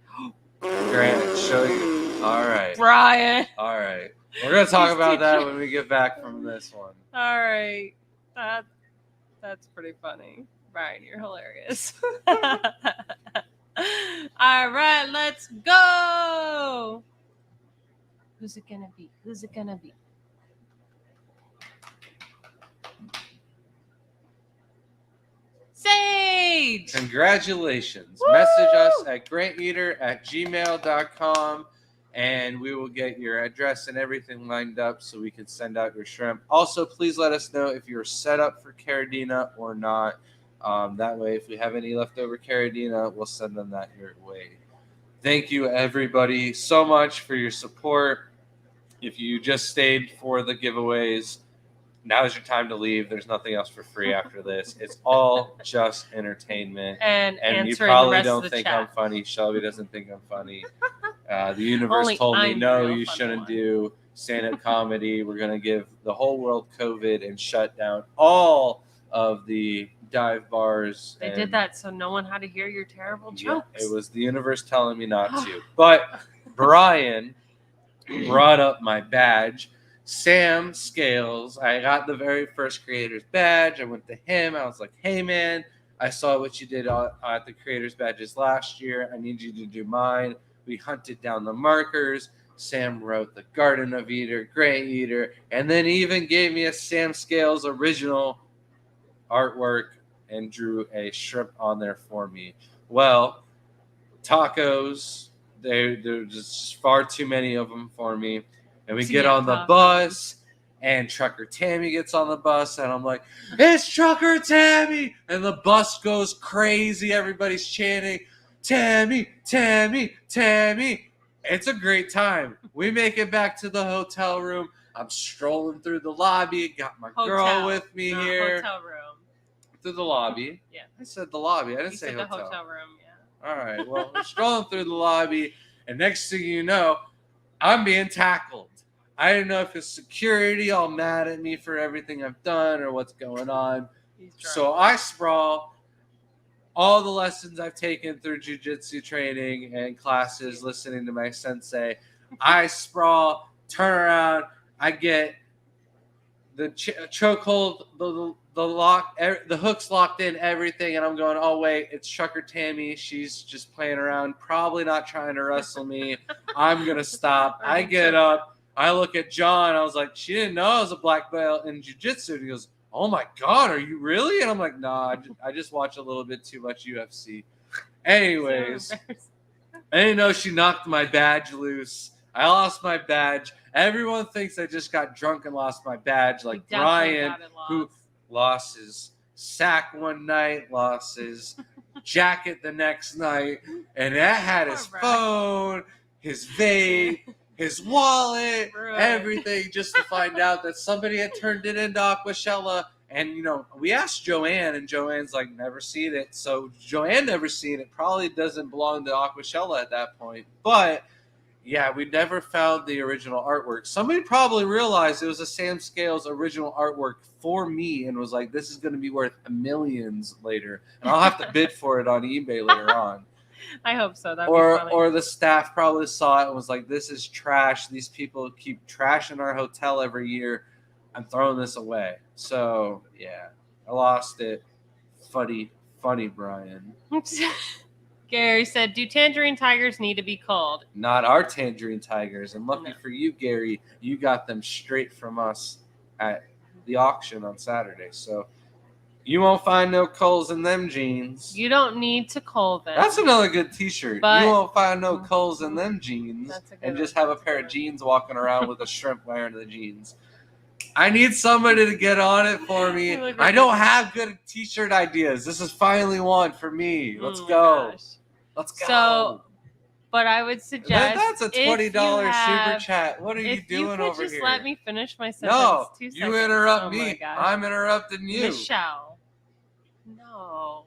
Speaker 1: Grant, show you. All right,
Speaker 2: Brian.
Speaker 1: All right, we're gonna talk about that when we get back from this one.
Speaker 2: All right, that's pretty funny. Brian, you're hilarious. All right, let's go. Who's it gonna be? Sage!
Speaker 1: Congratulations.
Speaker 2: Woo!
Speaker 1: Message us at granteater@gmail.com and we will get your address and everything lined up so we can send out your shrimp. Also, please let us know if you're set up for Caridina or not. That way, if we have any leftover Caridina, we'll send them that your way. Thank you, everybody, so much for your support. If you just stayed for the giveaways, now's your time to leave. There's nothing else for free after this. It's all just entertainment.
Speaker 2: And
Speaker 1: you probably don't think I'm funny. Shelby doesn't think I'm funny. The universe told me, no, you shouldn't do stand-up comedy. We're going to give the whole world COVID and shut down all of the dive bars.
Speaker 2: They did that so no one had to hear your terrible jokes.
Speaker 1: Yeah, it was the universe telling me not to. But Brian brought up my badge. Sam Scales, I got the very first creator's badge. I went to him. I was like, hey, man, I saw what you did at the creator's badges last year. I need you to do mine. We hunted down the markers. Sam wrote the Garden of Eater, Gray Eater, and then he even gave me a Sam Scales original artwork and drew a shrimp on there for me. Well, tacos, there's just far too many of them for me. And we get on the bus, and Trucker Tammy gets on the bus, and I'm like, it's Trucker Tammy! And the bus goes crazy. Everybody's chanting, Tammy, Tammy, Tammy. It's a great time. We make it back to the hotel room. I'm strolling through the lobby. Got my girl with me here.
Speaker 2: Hotel room.
Speaker 1: Through the lobby.
Speaker 2: Yeah.
Speaker 1: I said the lobby. I didn't say
Speaker 2: hotel.
Speaker 1: hotel.
Speaker 2: The hotel room, yeah.
Speaker 1: All right. Well, we're strolling through the lobby, and next thing you know, I'm being tackled I didn't know if it's security all mad at me for everything I've done or what's going on. So I sprawl all the lessons I've taken through jiu-jitsu training and classes, listening to my sensei. I sprawl, turn around, I get the chokehold, the lock, the hook's locked in, everything, and I'm going, oh wait, it's Chucker Tammy. She's just playing around, probably not trying to wrestle me. I'm gonna stop. I get up. I look at John. I was like, she didn't know I was a black belt in jiu-jitsu. And he goes, oh my God, are you really? And I'm like, nah, I just watch a little bit too much UFC. Anyways, I didn't know she knocked my badge loose. I lost my badge. Everyone thinks I just got drunk and lost my badge, like Brian, who lost his sack one night, lost his jacket the next night, and that had his phone, his vape, his wallet, everything, just to find out that somebody had turned it into Aquashella. And, you know, we asked Joanne, and Joanne's like, never seen it. So Joanne never seen it. Probably doesn't belong to Aquashella at that point. But, yeah, we never found the original artwork. Somebody probably realized it was a Sam Scales original artwork for me and was like, this is going to be worth millions later. And I'll have to bid for it on eBay later on.
Speaker 2: I hope so.
Speaker 1: Or the staff probably saw it and was like, this is trash. These people keep trashing our hotel every year. I'm throwing this away. So, yeah, I lost it. Funny, Brian.
Speaker 2: Gary said, do Tangerine Tigers need to be called?
Speaker 1: Not our Tangerine Tigers. And lucky for you, Gary, you got them straight from us at the auction on Saturday. So you won't find no culls in them jeans.
Speaker 2: You don't need to cull them.
Speaker 1: That's another good t-shirt. You won't find no culls in them jeans. And just have a pair of jeans walking around with a shrimp wearing the jeans. I need somebody to get on it for me. I don't have good t-shirt ideas. This is finally one for me. Let's go. Let's go. So,
Speaker 2: but I would suggest
Speaker 1: that's a $20 super chat. What are you doing over here?
Speaker 2: Just let me finish my sentence.
Speaker 1: No,
Speaker 2: 2 seconds.
Speaker 1: You interrupt me. I'm interrupting you.
Speaker 2: Michelle. No.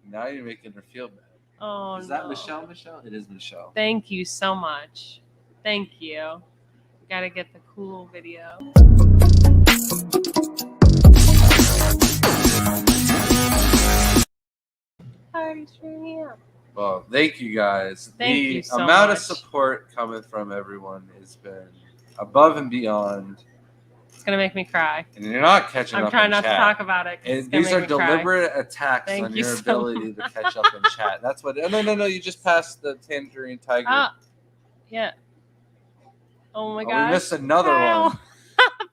Speaker 1: Now you're making her feel bad.
Speaker 2: Oh,
Speaker 1: Is that Michelle? It is Michelle.
Speaker 2: Thank you so much. Thank you. Gotta get the cool video. Party's turning up.
Speaker 1: Well, thank you guys.
Speaker 2: Thank you so
Speaker 1: amount
Speaker 2: much.
Speaker 1: of support coming from everyone has been above and beyond.
Speaker 2: It's gonna make me cry.
Speaker 1: And you're not catching up.
Speaker 2: I'm trying not
Speaker 1: chat.
Speaker 2: to talk about it.
Speaker 1: And these are deliberate attacks
Speaker 2: Thank
Speaker 1: on
Speaker 2: you
Speaker 1: your
Speaker 2: so
Speaker 1: ability to catch up in chat. That's what. No. You just passed the Tangerine Tiger.
Speaker 2: Yeah. Oh my God.
Speaker 1: We missed another one.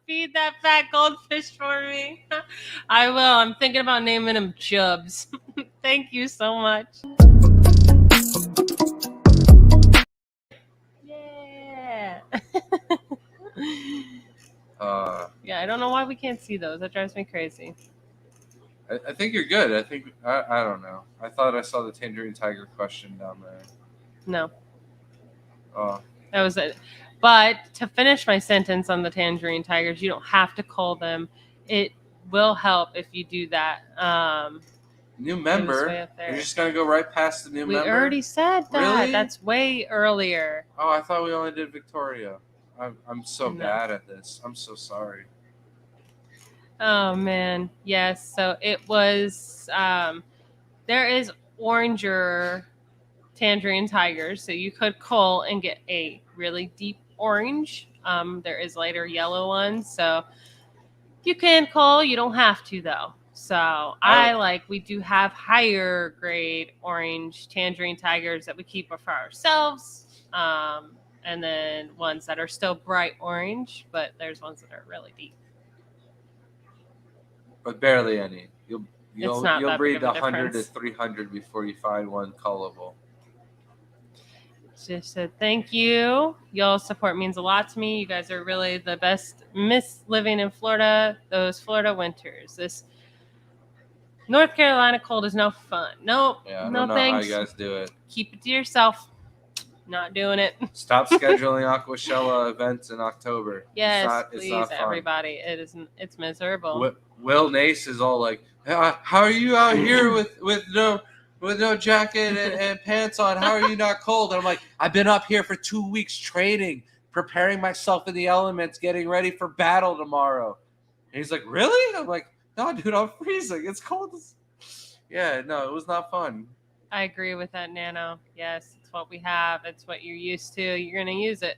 Speaker 2: Feed that fat goldfish for me. I will. I'm thinking about naming him Chubs. Thank you so much. Yeah. Yeah, I don't know why we can't see those. That drives me crazy.
Speaker 1: I think you're good. I don't know. I thought I saw the Tangerine Tiger question down there.
Speaker 2: No.
Speaker 1: Oh.
Speaker 2: That was it. But to finish my sentence on the Tangerine Tigers, you don't have to call them. It will help if you do that.
Speaker 1: New member? You're just going to go right past the new member?
Speaker 2: We already said that.
Speaker 1: Really?
Speaker 2: That's way earlier.
Speaker 1: Oh, I thought we only did Victoria. I'm so bad at this. I'm so sorry.
Speaker 2: Oh, man. Yes. So it was, there is oranger Tangerine Tigers. So you could cull and get a really deep orange. There is lighter yellow ones. So you can cull. You don't have to, though. So we do have higher grade orange Tangerine Tigers that we keep for ourselves. And then ones that are still bright orange, but there's ones that are really deep.
Speaker 1: But barely any. You'll breed 100 to
Speaker 2: difference.
Speaker 1: 300 before you find one cullable.
Speaker 2: Just said thank you. Y'all's support means a lot to me. You guys are really the best. Miss living in Florida. Those Florida winters. This North Carolina cold is no fun. Nope.
Speaker 1: Yeah, I
Speaker 2: no
Speaker 1: don't know
Speaker 2: thanks.
Speaker 1: how you guys do it.
Speaker 2: Keep it to yourself. Not doing it.
Speaker 1: Stop scheduling Aquashella events in October.
Speaker 2: Yes, please, everybody. It's miserable.
Speaker 1: Will Nace is all like, "How are you out here with no jacket and pants on? How are you not cold?" And I'm like, "I've been up here for 2 weeks training, preparing myself in the elements, getting ready for battle tomorrow. And he's like, really? I'm like, no, dude, I'm freezing. It's cold. Yeah, no, it was not fun.
Speaker 2: I agree with that, Nano. Yes, it's what we have. It's what you're used to. You're going to use it.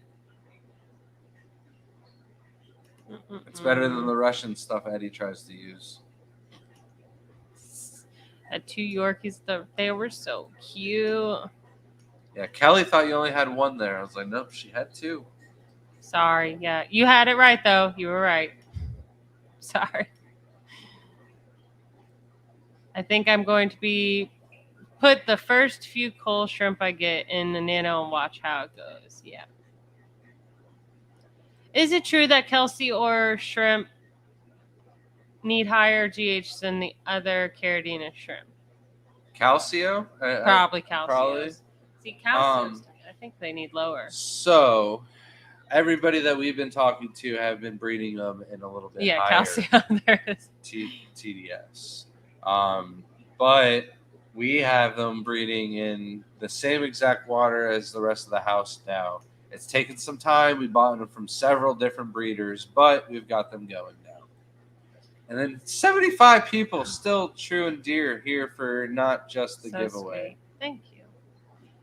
Speaker 1: It's better than the Russian stuff Eddie tries to use.
Speaker 2: At 2 Yorkies, they were so cute.
Speaker 1: Yeah, Kelly thought you only had one there. I was like, nope, she had 2.
Speaker 2: Sorry. Yeah, you had it right, though. You were right. Sorry. I think I'm going to put the first few coal shrimp I get in the Nano and watch how it goes. Yeah. Is it true that Kelsey or shrimp need higher GH than the other Caridina shrimp?
Speaker 1: Calcio?
Speaker 2: Probably Calcios.
Speaker 1: Probably.
Speaker 2: See, Calcios, I think they need lower.
Speaker 1: So, everybody that we've been talking to have been breeding them in a little bit higher
Speaker 2: Calcium. There it is.
Speaker 1: TDS. But we have them breeding in the same exact water as the rest of the house now. It's taken some time. We bought them from several different breeders, but we've got them going now. And then 75 people still true and dear here for not just the giveaway.
Speaker 2: Sweet. Thank you.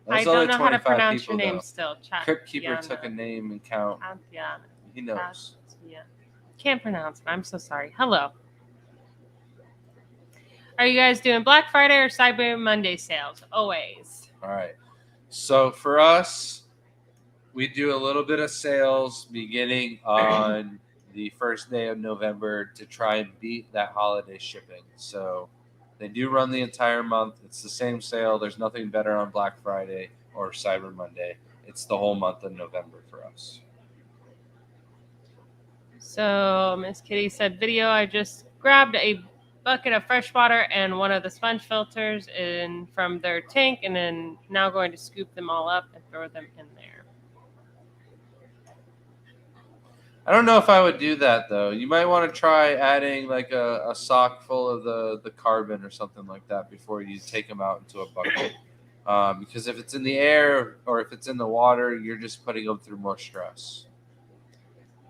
Speaker 1: I
Speaker 2: don't know how to pronounce your name still.
Speaker 1: Crypt Keeper took a name and count. He knows.
Speaker 2: Can't pronounce it. I'm so sorry. Hello. Are you guys doing Black Friday or Cyber Monday sales? Always.
Speaker 1: All right. So for us, we do a little bit of sales beginning on the first day of November to try and beat that holiday shipping. So they do run the entire month. It's the same sale. There's nothing better on Black Friday or Cyber Monday. It's the whole month of November for us.
Speaker 2: So Miss Kitty said, video, I just grabbed a bucket of fresh water and one of the sponge filters from their tank, and then now going to scoop them all up and throw them in there.
Speaker 1: I don't know if I would do that, though. You might want to try adding like a sock full of the carbon or something like that before you take them out into a bucket. Because if it's in the air or if it's in the water, you're just putting them through more stress.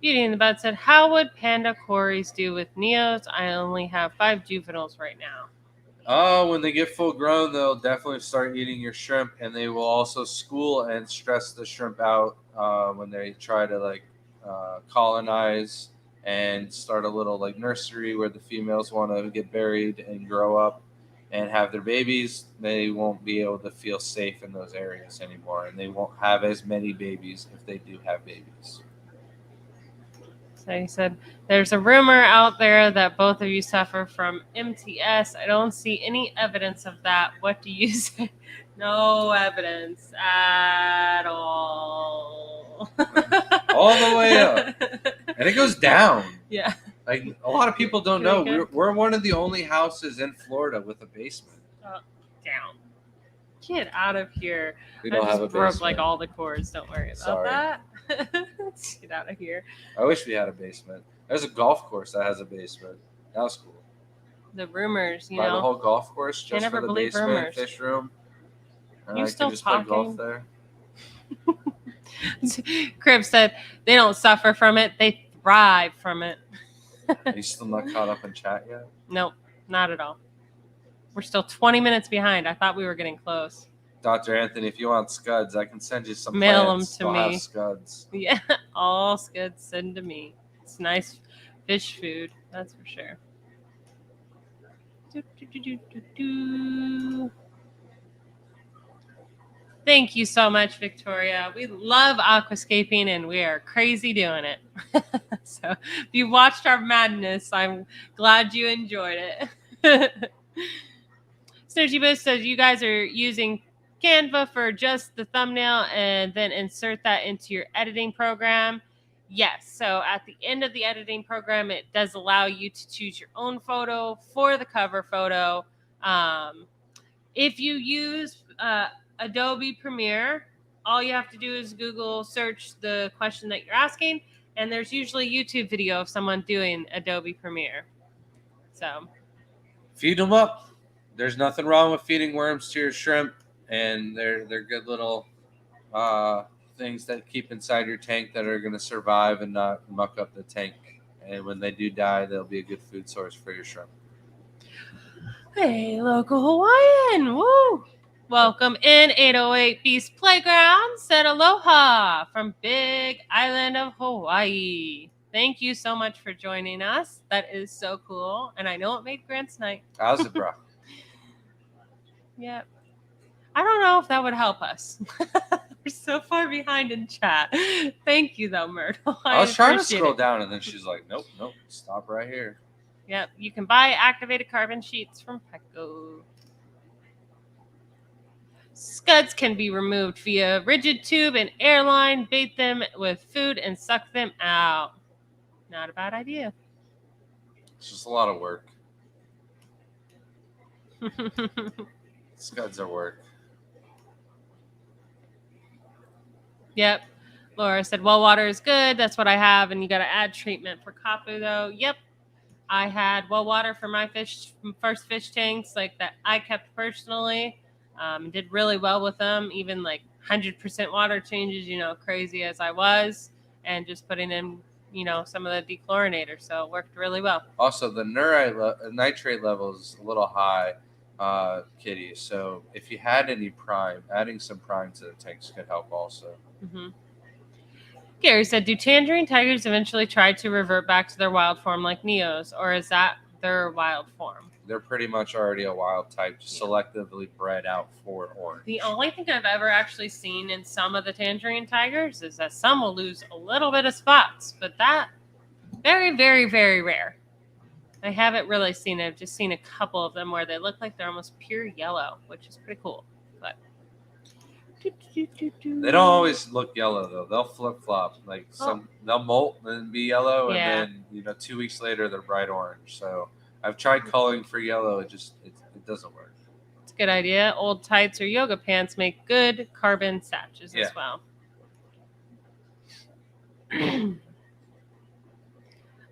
Speaker 2: Beauty in the Bud said, how would Panda Corys do with Neos? I only have 5 juveniles right now.
Speaker 1: Oh, when they get full grown, they'll definitely start eating your shrimp, and they will also school and stress the shrimp out when they try to colonize and start a little nursery where the females want to get buried and grow up and have their babies. They won't be able to feel safe in those areas anymore, and they won't have as many babies if they do have babies.
Speaker 2: So he said, there's a rumor out there that both of you suffer from MTS. I don't see any evidence of that. What do you say? No evidence at all.
Speaker 1: All the way up. And it goes down.
Speaker 2: Yeah.
Speaker 1: A lot of people don't know. We're one of the only houses in Florida with a basement.
Speaker 2: Down. Get out of here.
Speaker 1: We don't have a basement.
Speaker 2: Broke all the cords. Don't worry about that. Get out of here.
Speaker 1: I wish we had a basement. There's a golf course that has a basement. That was cool.
Speaker 2: The rumors,
Speaker 1: Buy the whole golf course just for the basement,
Speaker 2: rumors.
Speaker 1: Fish room. And
Speaker 2: You still
Speaker 1: just
Speaker 2: talking?
Speaker 1: play golf there.
Speaker 2: Crib said they don't suffer from it; they thrive from it.
Speaker 1: Are you still not caught up in chat yet?
Speaker 2: Nope, not at all. We're still 20 minutes behind. I thought we were getting close.
Speaker 1: Dr. Anthony, if you want scuds, I can send you some.
Speaker 2: Mail
Speaker 1: plants.
Speaker 2: them to
Speaker 1: I'll
Speaker 2: me.
Speaker 1: have scuds.
Speaker 2: Yeah, all scuds send to me. It's nice fish food, that's for sure. Thank you so much, Victoria. We love aquascaping and we are crazy doing it. So if you watched our madness, I'm glad you enjoyed it. Snoochie Boo says you guys are using Canva for just the thumbnail and then insert that into your editing program. Yes. So at the end of the editing program, it does allow you to choose your own photo for the cover photo. If you use Adobe Premiere, all you have to do is Google search the question that you're asking, and there's usually a YouTube video of someone doing Adobe Premiere. So
Speaker 1: feed them up. There's nothing wrong with feeding worms to your shrimp, and they're good little things that keep inside your tank that are going to survive and not muck up the tank. And when they do die, they'll be a good food source for your shrimp.
Speaker 2: Hey, local Hawaiian. Woo! Welcome in 808 Beast Playground. Said aloha from Big Island of Hawaii. Thank you so much for joining us. That is so cool. And I know it made Grant's night.
Speaker 1: How's it, bro?
Speaker 2: Yep. I don't know if that would help us. We're so far behind in chat. Thank you, though, Myrtle.
Speaker 1: I was trying to
Speaker 2: appreciate
Speaker 1: scroll
Speaker 2: it.
Speaker 1: down, and then she's like, nope, stop right here.
Speaker 2: Yep, you can buy activated carbon sheets from Petco. Scuds can be removed via rigid tube and airline. Bait them with food and suck them out. Not a bad idea.
Speaker 1: It's just a lot of work. Scuds are work.
Speaker 2: Yep. Laura said, well, water is good. That's what I have. And you got to add treatment for kapu, though. Yep. I had well water for my first fish tanks, like that I kept personally. Did really well with them, even like 100% water changes, crazy as I was, and just putting in, some of the dechlorinator. So it worked really well.
Speaker 1: Also, the nitrate level is a little high, Kitty. So if you had any prime, adding some prime to the tanks could help also.
Speaker 2: Mm-hmm. Gary said, do tangerine tigers eventually try to revert back to their wild form like Neos, or is that their wild form?
Speaker 1: They're pretty much already a wild type, just selectively bred out for orange.
Speaker 2: The only thing I've ever actually seen in some of the tangerine tigers is that some will lose a little bit of spots, but that very, very, very rare. I haven't really seen it. I've just seen a couple of them where they look like they're almost pure yellow, which is pretty cool. But
Speaker 1: they don't always look yellow though. They'll flip flop. Like they'll molt and be yellow, and then 2 weeks later they're bright orange. So I've tried culling for yellow. It doesn't work.
Speaker 2: It's a good idea. Old tights or yoga pants make good carbon satches as well.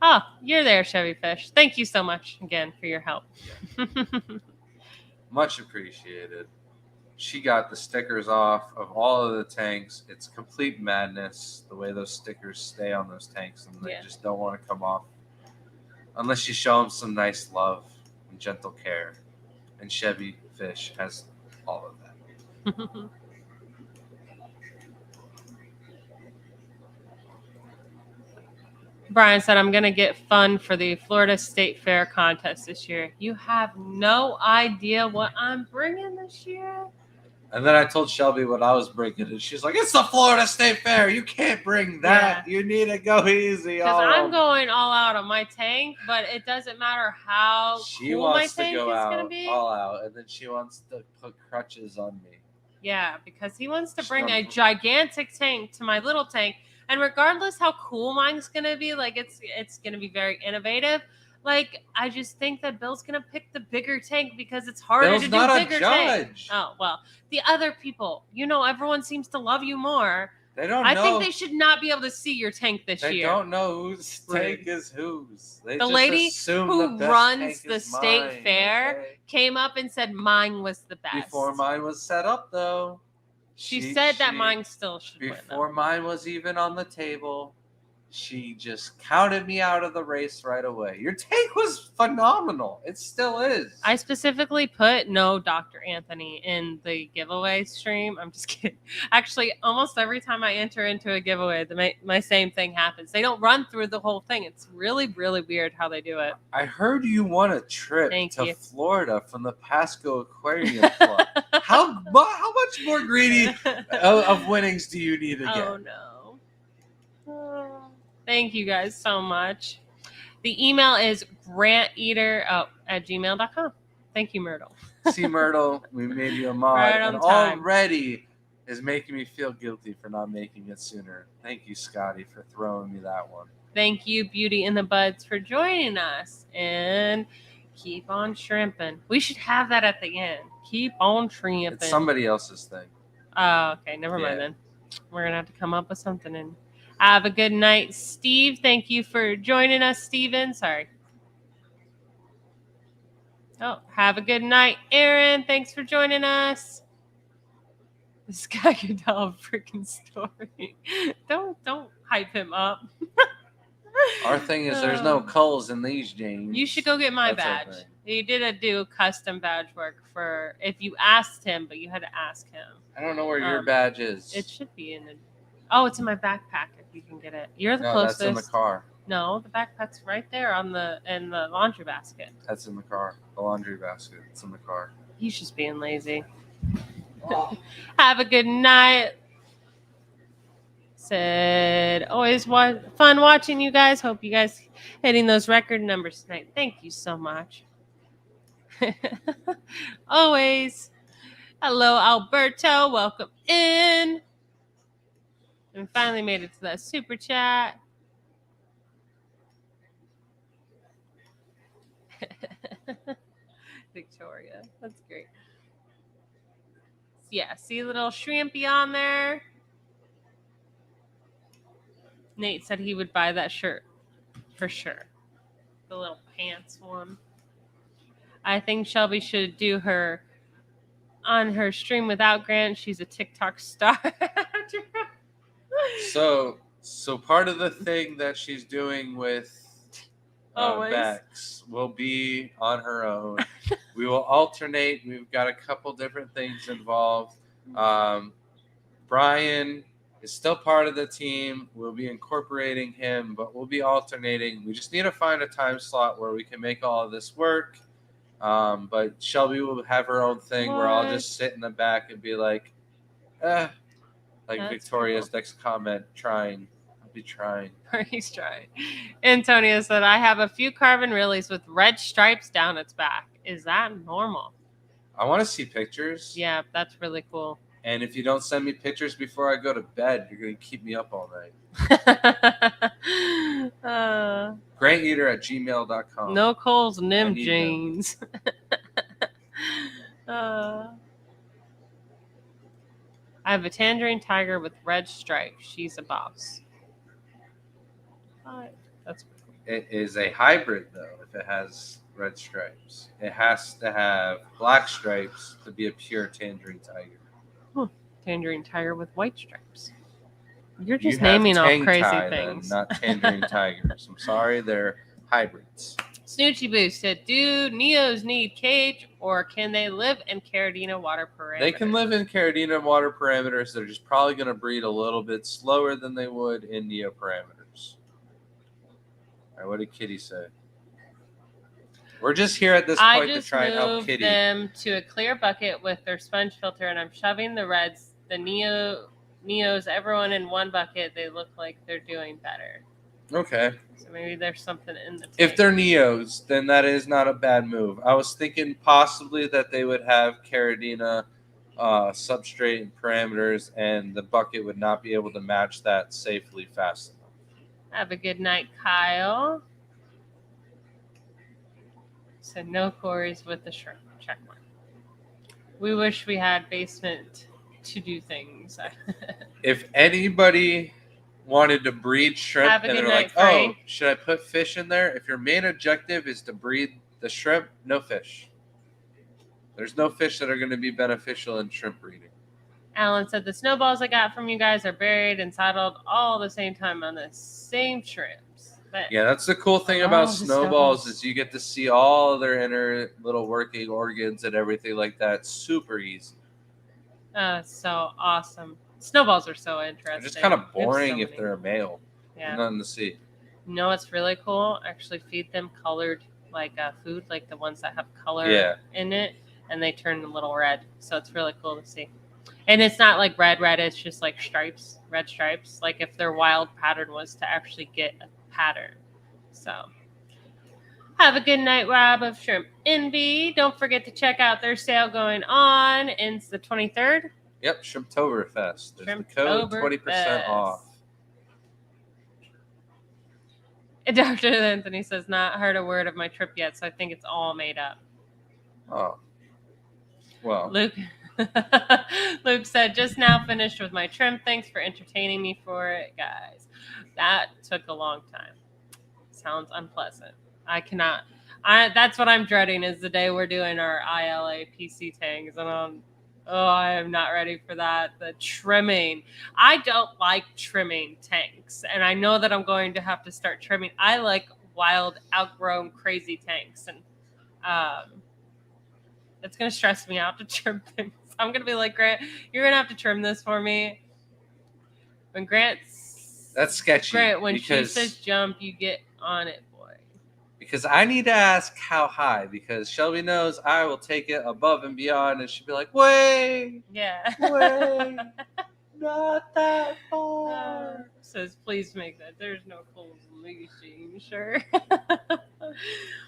Speaker 2: Oh, you're there, Chevy Fish. Thank you so much again for your help.
Speaker 1: Much appreciated. She got the stickers off of all of the tanks. It's complete madness the way those stickers stay on those tanks, and they just don't want to come off unless you show them some nice love and gentle care. And Chevy Fish has all of that.
Speaker 2: Brian said, I'm going to get fun for the Florida State Fair contest this year. You have no idea what I'm bringing this year.
Speaker 1: And then I told Shelby what I was bringing, and she's like, it's the Florida State Fair. You can't bring that. Yeah. You need to go easy.
Speaker 2: Because I'm going all out on my tank, but it doesn't matter how cool my tank is going to be.
Speaker 1: All out, and then she wants to put crutches on me.
Speaker 2: Yeah, because he wants to bring a gigantic tank to my little tank. And regardless how cool mine's going to be, like it's going to be very innovative. Like, I just think that Bill's going to pick the bigger tank because it's harder to do bigger tanks. Oh, well, the other people, everyone seems to love you more.
Speaker 1: They don't know.
Speaker 2: I think they should not be able to see your tank this year.
Speaker 1: They don't know whose tank is whose.
Speaker 2: The lady who runs the state fair came up and said mine was the best.
Speaker 1: Before mine was set up, though.
Speaker 2: She said that mine still should win.
Speaker 1: Before mine was even on the table, she just counted me out of the race right away. Your tank was phenomenal. It still is.
Speaker 2: I specifically put no Dr. Anthony in the giveaway stream. I'm just kidding. Actually, almost every time I enter into a giveaway, my same thing happens. They don't run through the whole thing. It's really, really weird how they do it.
Speaker 1: I heard you won a trip to Florida from the Pasco Aquarium Club. How much more greedy of winnings do you need to get?
Speaker 2: Oh, no. Thank you guys so much. The email is granteater@gmail.com. Thank you, Myrtle.
Speaker 1: See, Myrtle, we made you a mod.
Speaker 2: Right on time.
Speaker 1: Already is making me feel guilty for not making it sooner. Thank you, Scotty, for throwing me that one.
Speaker 2: Thank you, Beauty in the Buds, for joining us. And keep on shrimping. We should have that at the end. Keep on shrimping.
Speaker 1: It's somebody else's thing.
Speaker 2: Oh, okay. Never mind then. We're going to have to come up with something. And have a good night, Steve. Thank you for joining us, Steven. Sorry. Oh, have a good night, Aaron. Thanks for joining us. This guy can tell a freaking story. Don't hype him up.
Speaker 1: Our thing is there's no culls in these jeans.
Speaker 2: You should go get my
Speaker 1: That's our
Speaker 2: badge.
Speaker 1: thing.
Speaker 2: He did do custom badge work for if you asked him, but you had to ask him.
Speaker 1: I don't know where your badge is.
Speaker 2: It should be in the. Oh, it's in my backpack. If you can get it, you're the
Speaker 1: No,
Speaker 2: closest.
Speaker 1: that's in the car.
Speaker 2: No, the backpack's right there in the laundry basket.
Speaker 1: That's in the car. The laundry basket. It's in the car.
Speaker 2: He's just being lazy. Oh. Have a good night. Said always fun watching you guys. Hope you guys hitting those record numbers tonight. Thank you so much. Always. Hello, Alberto. Welcome in. And finally made it to that super chat. Victoria. That's great. Yeah, see a little shrimpy on there. Nate said he would buy that shirt for sure. The little pants one. I think Shelby should do her on her stream without Grant. She's a TikTok star.
Speaker 1: So part of the thing that she's doing with Bex will be on her own. We will alternate. We've got a couple different things involved. Brian is still part of the team. We'll be incorporating him, but we'll be alternating. We just need to find a time slot where we can make all of this work. But Shelby will have her own thing where I'll just sit in the back and be like, That's Victoria's cool. Next comment, trying. I'll be trying.
Speaker 2: He's trying. Antonio said, I have a few carbon reels with red stripes down its back. Is that normal?
Speaker 1: I want to see pictures.
Speaker 2: Yeah, that's really cool.
Speaker 1: And if you don't send me pictures before I go to bed, you're going to keep me up all night. GrantEater@gmail.com.
Speaker 2: No Coles Nim jeans. I have a tangerine tiger with red stripes. She's a boss. That's cool.
Speaker 1: It is a hybrid, though, if it has red stripes. It has to have black stripes to be a pure tangerine tiger.
Speaker 2: Tangerine tiger with white stripes. You're just naming off crazy things.
Speaker 1: Then, not tangerine tigers. I'm sorry, they're hybrids.
Speaker 2: Snoochie Boo said, do Neos need cage or can they live in Caridina water parameters?
Speaker 1: They can live in Caridina water parameters. They're just probably going to breed a little bit slower than they would in Neo parameters. All right, what did Kitty say? We're just here at this point to try and help Kitty.
Speaker 2: I just moved them to a clear bucket with their sponge filter, and I'm shoving the reds, the Neos, everyone in one bucket. They look like they're doing better.
Speaker 1: Okay.
Speaker 2: So maybe there's something in the tank.
Speaker 1: If they're Neos, then that is not a bad move. I was thinking possibly that they would have Caridina substrate and parameters, and the bucket would not be able to match that safely fast enough.
Speaker 2: Have a good night, Kyle. Said no quarries with the shrimp. Check mark. We wish we had basement to do things.
Speaker 1: If anybody wanted to breed shrimp and they're like, Frank. Oh, should I put fish in there? If your main objective is to breed the shrimp, no fish. There's no fish that are going to be beneficial in shrimp breeding.
Speaker 2: Alan said the snowballs I got from you guys are buried and saddled all the same time on the same shrimps. But
Speaker 1: yeah, that's the cool thing about snowballs is you get to see all their inner little working organs and everything like that. Super easy.
Speaker 2: So awesome. Snowballs are so interesting.
Speaker 1: They're just kind of boring if they're a male.
Speaker 2: Yeah.
Speaker 1: Nothing to see.
Speaker 2: You know what's really cool? Actually feed them colored food, like the ones that have color in it, and they turn a little red. So it's really cool to see. And it's not like red, it's just like stripes, red stripes. Like if their wild pattern was to actually get a pattern. So have a good night, Rob of Shrimp Envy. Don't forget to check out their sale going on. It's the 23rd.
Speaker 1: Yep, Shrimptoberfest. There's the code 20% off.
Speaker 2: Dr. Anthony says, not heard a word of my trip yet, so I think it's all made up.
Speaker 1: Oh. Well.
Speaker 2: Luke said, just now finished with my trim. Thanks for entertaining me for it, guys. That took a long time. Sounds unpleasant. That's what I'm dreading is the day we're doing our ILA PC tangs. And Oh, I am not ready for that. The trimming. I don't like trimming tanks, and I know that I'm going to have to start trimming. I like wild, outgrown, crazy tanks, and it's gonna stress me out to trim things. I'm gonna be like, Grant, you're gonna have to trim this for me. When
Speaker 1: That's sketchy.
Speaker 2: Grant, when she
Speaker 1: because
Speaker 2: says jump, you get on it, boy.
Speaker 1: because I need to ask how high, because Shelby knows I will take it above and beyond, and she'll be like, "Wait,
Speaker 2: Yeah.
Speaker 1: wait, not that far."
Speaker 2: Says, please make that. There's no clothes leashing, sure.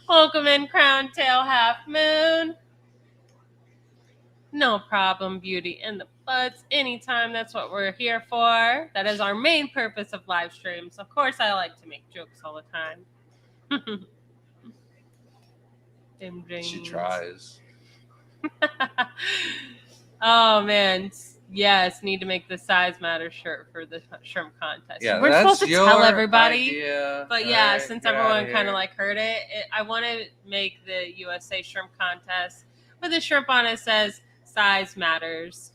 Speaker 2: Welcome in, Crown Tail Half Moon. No problem, beauty in the butts. Anytime, that's what we're here for. That is our main purpose of live streams. Of course, I like to make jokes all the time.
Speaker 1: She tries.
Speaker 2: Oh man, yes, need to make the size matter shirt for the shrimp contest.
Speaker 1: Yeah,
Speaker 2: we're
Speaker 1: that's
Speaker 2: supposed to
Speaker 1: your
Speaker 2: tell everybody,
Speaker 1: idea.
Speaker 2: but
Speaker 1: All
Speaker 2: yeah,
Speaker 1: right,
Speaker 2: since
Speaker 1: get
Speaker 2: everyone
Speaker 1: outta
Speaker 2: kind of
Speaker 1: here.
Speaker 2: like heard it, I want to make the USA shrimp contest with a shrimp on it says size matters.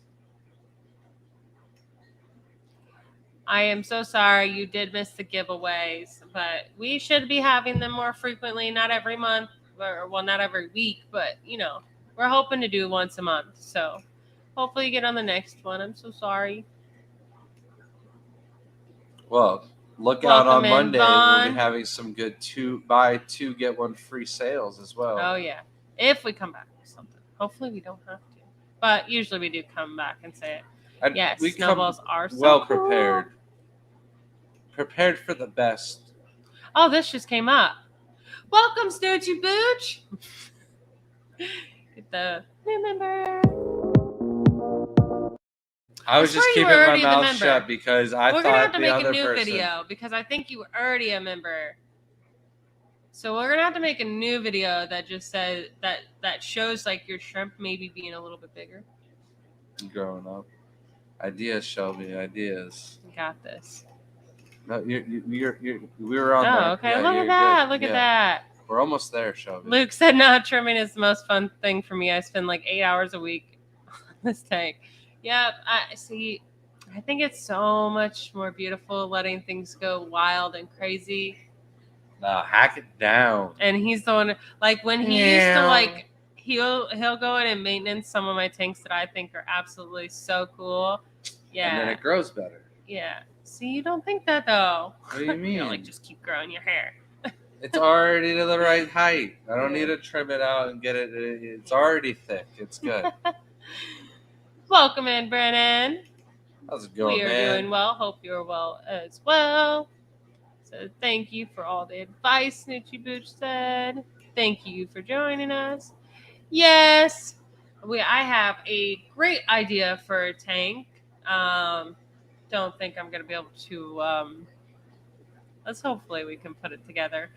Speaker 2: I am so sorry you did miss the giveaways, but we should be having them more frequently, not every month, or well, not every week, but you know, we're hoping to do once a month. So hopefully you get on the next one. I'm so sorry.
Speaker 1: Well, look out
Speaker 2: Welcome
Speaker 1: on
Speaker 2: in,
Speaker 1: Monday. We'll
Speaker 2: Vaughn.
Speaker 1: be having some good buy two get one free sales as well.
Speaker 2: Oh yeah, if we come back with something. Hopefully we don't have to, but usually we do come back and say it.
Speaker 1: And
Speaker 2: Yes,
Speaker 1: we
Speaker 2: snowballs
Speaker 1: come
Speaker 2: are so
Speaker 1: well
Speaker 2: cool.
Speaker 1: prepared for the best.
Speaker 2: Oh, this just came up. Welcome, Snoochie Booch. Get the new member.
Speaker 1: I was
Speaker 2: I
Speaker 1: just
Speaker 2: swear you
Speaker 1: keeping
Speaker 2: were
Speaker 1: my
Speaker 2: already the
Speaker 1: mouth
Speaker 2: member.
Speaker 1: shut because I
Speaker 2: We're gonna have
Speaker 1: thought
Speaker 2: to
Speaker 1: the
Speaker 2: make a
Speaker 1: other
Speaker 2: new
Speaker 1: person.
Speaker 2: video because I think you were already a member. So we're gonna have to make a new video that just says that shows like your shrimp maybe being a little bit bigger.
Speaker 1: Growing up, ideas, Shelby, ideas.
Speaker 2: You got this.
Speaker 1: No, we were on there.
Speaker 2: Oh, okay.
Speaker 1: Yeah,
Speaker 2: Look
Speaker 1: you're
Speaker 2: at that.
Speaker 1: good.
Speaker 2: Look at
Speaker 1: Yeah.
Speaker 2: that.
Speaker 1: We're almost there, Shelby.
Speaker 2: Luke said, "No, trimming is the most fun thing for me. I spend like 8 hours a week on this tank." Yep. I see. I think it's so much more beautiful letting things go wild and crazy.
Speaker 1: Nah, hack it down.
Speaker 2: And he's the one like when he used to like he'll go in and maintenance some of my tanks that I think are absolutely so cool. Yeah.
Speaker 1: And then it grows better.
Speaker 2: Yeah. See, you don't think that though.
Speaker 1: What do you mean?
Speaker 2: You know, like just keep growing your hair.
Speaker 1: It's already to the right height. I don't need to trim it out and get it. It's already thick. It's good.
Speaker 2: Welcome in, Brennan.
Speaker 1: How's it going,
Speaker 2: We are
Speaker 1: man?
Speaker 2: doing well. Hope you're well as well. So thank you for all the advice, Snoochie Booch said. Thank you for joining us. Yes, I have a great idea for a tank. Don't think I'm going to be able to. Let's hopefully we can put it together.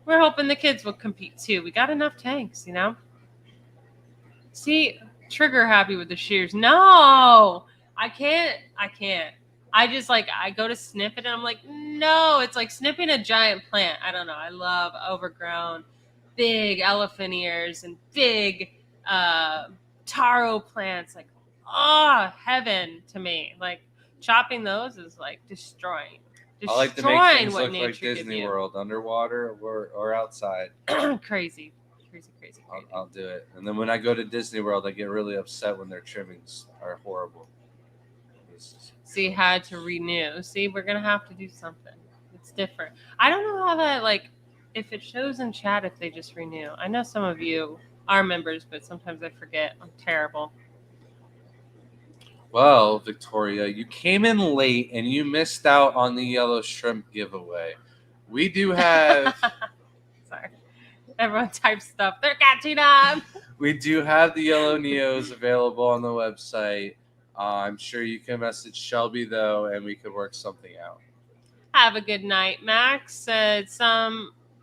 Speaker 2: We're hoping the kids will compete too. We got enough tanks, you know. See, Trigger happy with the shears. No, I can't. I just like I go to snip it and I'm like, no, it's like snipping a giant plant. I don't know. I love overgrown, big elephant ears and big taro plants. Like, oh, heaven to me. Like chopping those is like destroying.
Speaker 1: I like to make things look like Disney World, underwater or outside.
Speaker 2: Crazy.
Speaker 1: I'll do it. And then when I go to Disney World, I get really upset when their trimmings are horrible.
Speaker 2: See, had to renew. See, we're gonna have to do something. It's different. I don't know how that like if it shows in chat if they just renew. I know some of you are members, but sometimes I forget. I'm terrible.
Speaker 1: Well, Victoria, you came in late and you missed out on the yellow shrimp giveaway. We do have.
Speaker 2: Sorry. Everyone types stuff. They're catching up.
Speaker 1: We do have the yellow Neos available on the website. I'm sure you can message Shelby, though, and we could work something out.
Speaker 2: Have a good night, Max. Said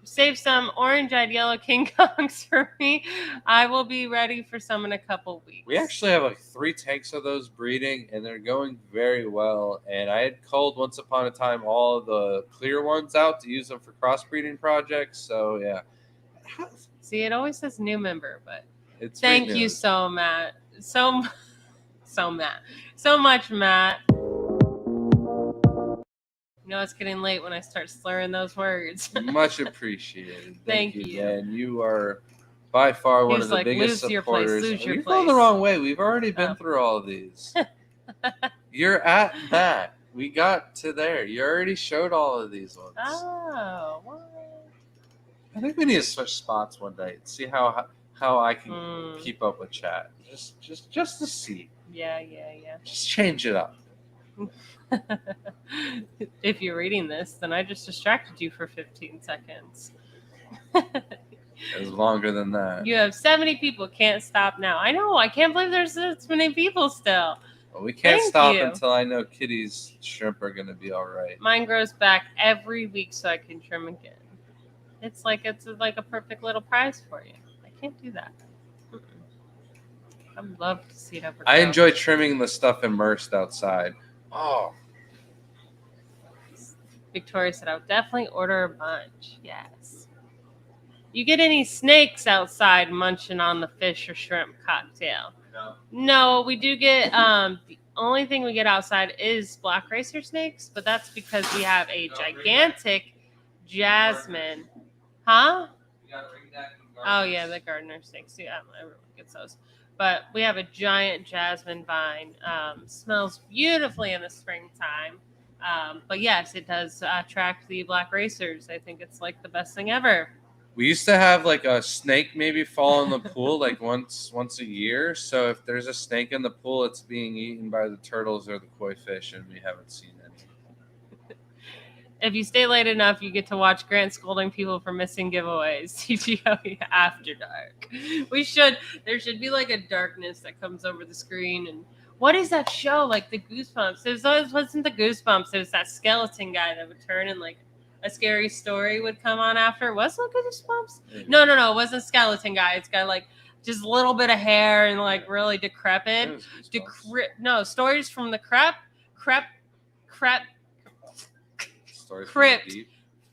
Speaker 2: save some orange-eyed yellow King Kongs for me. I will be ready for some in a couple weeks.
Speaker 1: We actually have like 3 tanks of those breeding, and they're going very well. And I had culled once upon a time all of the clear ones out to use them for crossbreeding projects. So, yeah.
Speaker 2: See, it always says new member, but
Speaker 1: it's
Speaker 2: thank you so much. so Matt. So much, Matt. You know, it's getting late when I start slurring those words.
Speaker 1: Much appreciated.
Speaker 2: Thank
Speaker 1: you,
Speaker 2: you.
Speaker 1: man. You are by far one
Speaker 2: He's
Speaker 1: of the
Speaker 2: like,
Speaker 1: biggest
Speaker 2: lose your place,
Speaker 1: supporters.
Speaker 2: lose your
Speaker 1: You're going the
Speaker 2: place.
Speaker 1: wrong way. We've already been
Speaker 2: Oh.
Speaker 1: through all of these. You're at that. We got to there. You already showed all of these ones.
Speaker 2: Oh, what?
Speaker 1: I think we need to switch spots one day and see how I can keep up with chat. Just to see.
Speaker 2: Yeah.
Speaker 1: Just change it up.
Speaker 2: If you're reading this, then I just distracted you for 15 seconds.
Speaker 1: It was longer than that.
Speaker 2: You have 70 people. Can't stop now. I know. I can't believe there's this many people still.
Speaker 1: Well, we can't
Speaker 2: Thank
Speaker 1: stop
Speaker 2: you.
Speaker 1: until I know Kitty's shrimp are going to be all right.
Speaker 2: Mine grows back every week so I can trim again. It's like a perfect little prize for you. I can't do that. I'd love to see it ever
Speaker 1: I
Speaker 2: grow.
Speaker 1: enjoy trimming the stuff immersed outside. Oh.
Speaker 2: Victoria said, I would definitely order a bunch. Yes. You get any snakes outside munching on the fish or shrimp cocktail? No, we do get, the only thing we get outside is black racer snakes, but that's because we have a gigantic jasmine. Huh? Oh, yeah, the gardener snakes. Yeah, everyone gets those. But we have a giant jasmine vine. Smells beautifully in the springtime. But yes, it does attract the black racers. I think it's like the best thing ever.
Speaker 1: We used to have like a snake maybe fall in the pool like once a year. So if there's a snake in the pool, it's being eaten by the turtles or the koi fish, and we haven't seen any.
Speaker 2: If you stay late enough, you get to watch Grant scolding people for missing giveaways. TGO After Dark. There should be like a darkness that comes over the screen. And what is that show? Like the Goosebumps. It wasn't the Goosebumps. It was that skeleton guy that would turn and like a scary story would come on after. Was it Goosebumps?
Speaker 1: Maybe.
Speaker 2: No. It wasn't skeleton guy. It's got like just a little bit of hair and like really decrepit. Stories from the Crypt.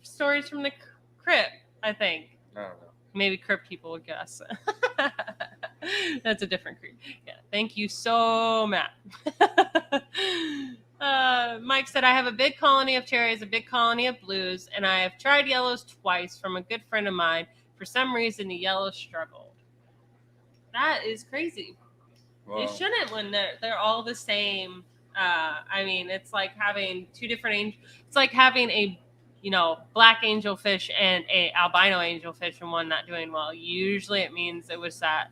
Speaker 2: Stories from the Crypt, I think.
Speaker 1: I don't know.
Speaker 2: Maybe Crypt people would guess. That's a different creep. Yeah. Thank you so much. Mike said, I have a big colony of cherries, a big colony of blues, and I have tried yellows twice from a good friend of mine. For some reason, the yellows struggled. That is crazy.
Speaker 1: Well,
Speaker 2: It shouldn't when they're all the same. I mean, it's like having two different it's like having a black angelfish and a albino angelfish and one not doing well. Usually it means it was that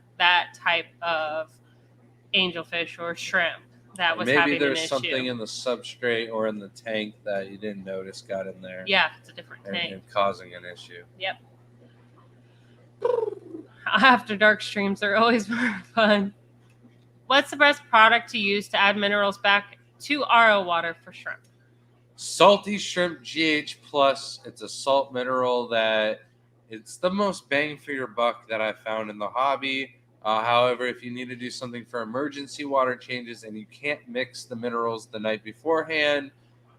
Speaker 2: type of angelfish or shrimp that was having an issue.
Speaker 1: Maybe there's something in the substrate or in the tank that you didn't notice got in there.
Speaker 2: Yeah, it's a different tank.
Speaker 1: And causing an issue.
Speaker 2: Yep. After dark streams are always more fun. What's the best product to use to add minerals back to RO water for shrimp?
Speaker 1: Salty Shrimp GH Plus. It's a salt mineral that it's the most bang for your buck that I've found in the hobby. However, if you need to do something for emergency water changes and you can't mix the minerals the night beforehand,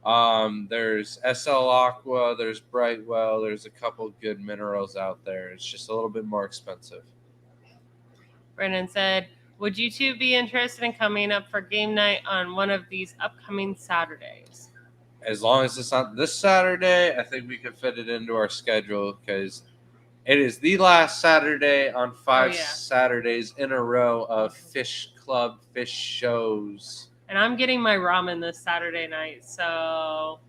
Speaker 1: there's SL Aqua, there's Brightwell, there's a couple good minerals out there. It's just a little bit more expensive.
Speaker 2: Brennan said, would you two be interested in coming up for game night on one of these upcoming Saturdays?
Speaker 1: As long as it's not this Saturday, I think we could fit it into our schedule because it is the last Saturday on 5 Saturdays in a row of Fish Club fish shows.
Speaker 2: And I'm getting my ramen this Saturday night, so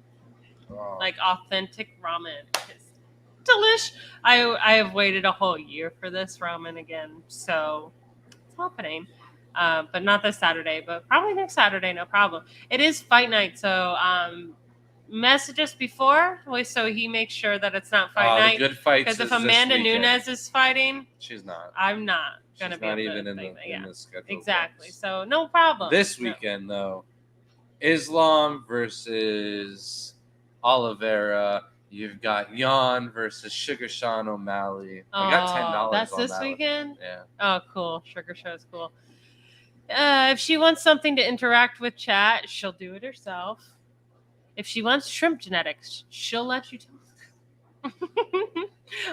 Speaker 2: like authentic ramen. It's delish. I have waited a whole year for this ramen again, so it's happening. But not this Saturday, but probably next Saturday, no problem. It is fight night, so message us before so he makes sure that it's not fight night.
Speaker 1: Good fights.
Speaker 2: Because if Amanda Nunes is fighting,
Speaker 1: she's not.
Speaker 2: I'm not gonna be
Speaker 1: not even in the schedule.
Speaker 2: Exactly. So no problem.
Speaker 1: This weekend though, Islam versus Oliveira. You've got Jan versus Sugar Sean O'Malley. I got $10.
Speaker 2: That's
Speaker 1: on
Speaker 2: this
Speaker 1: that
Speaker 2: weekend?
Speaker 1: One. Yeah.
Speaker 2: Oh, cool. Sugar Show's cool. If she wants something to interact with chat, she'll do it herself. If she wants shrimp genetics, she'll let you talk.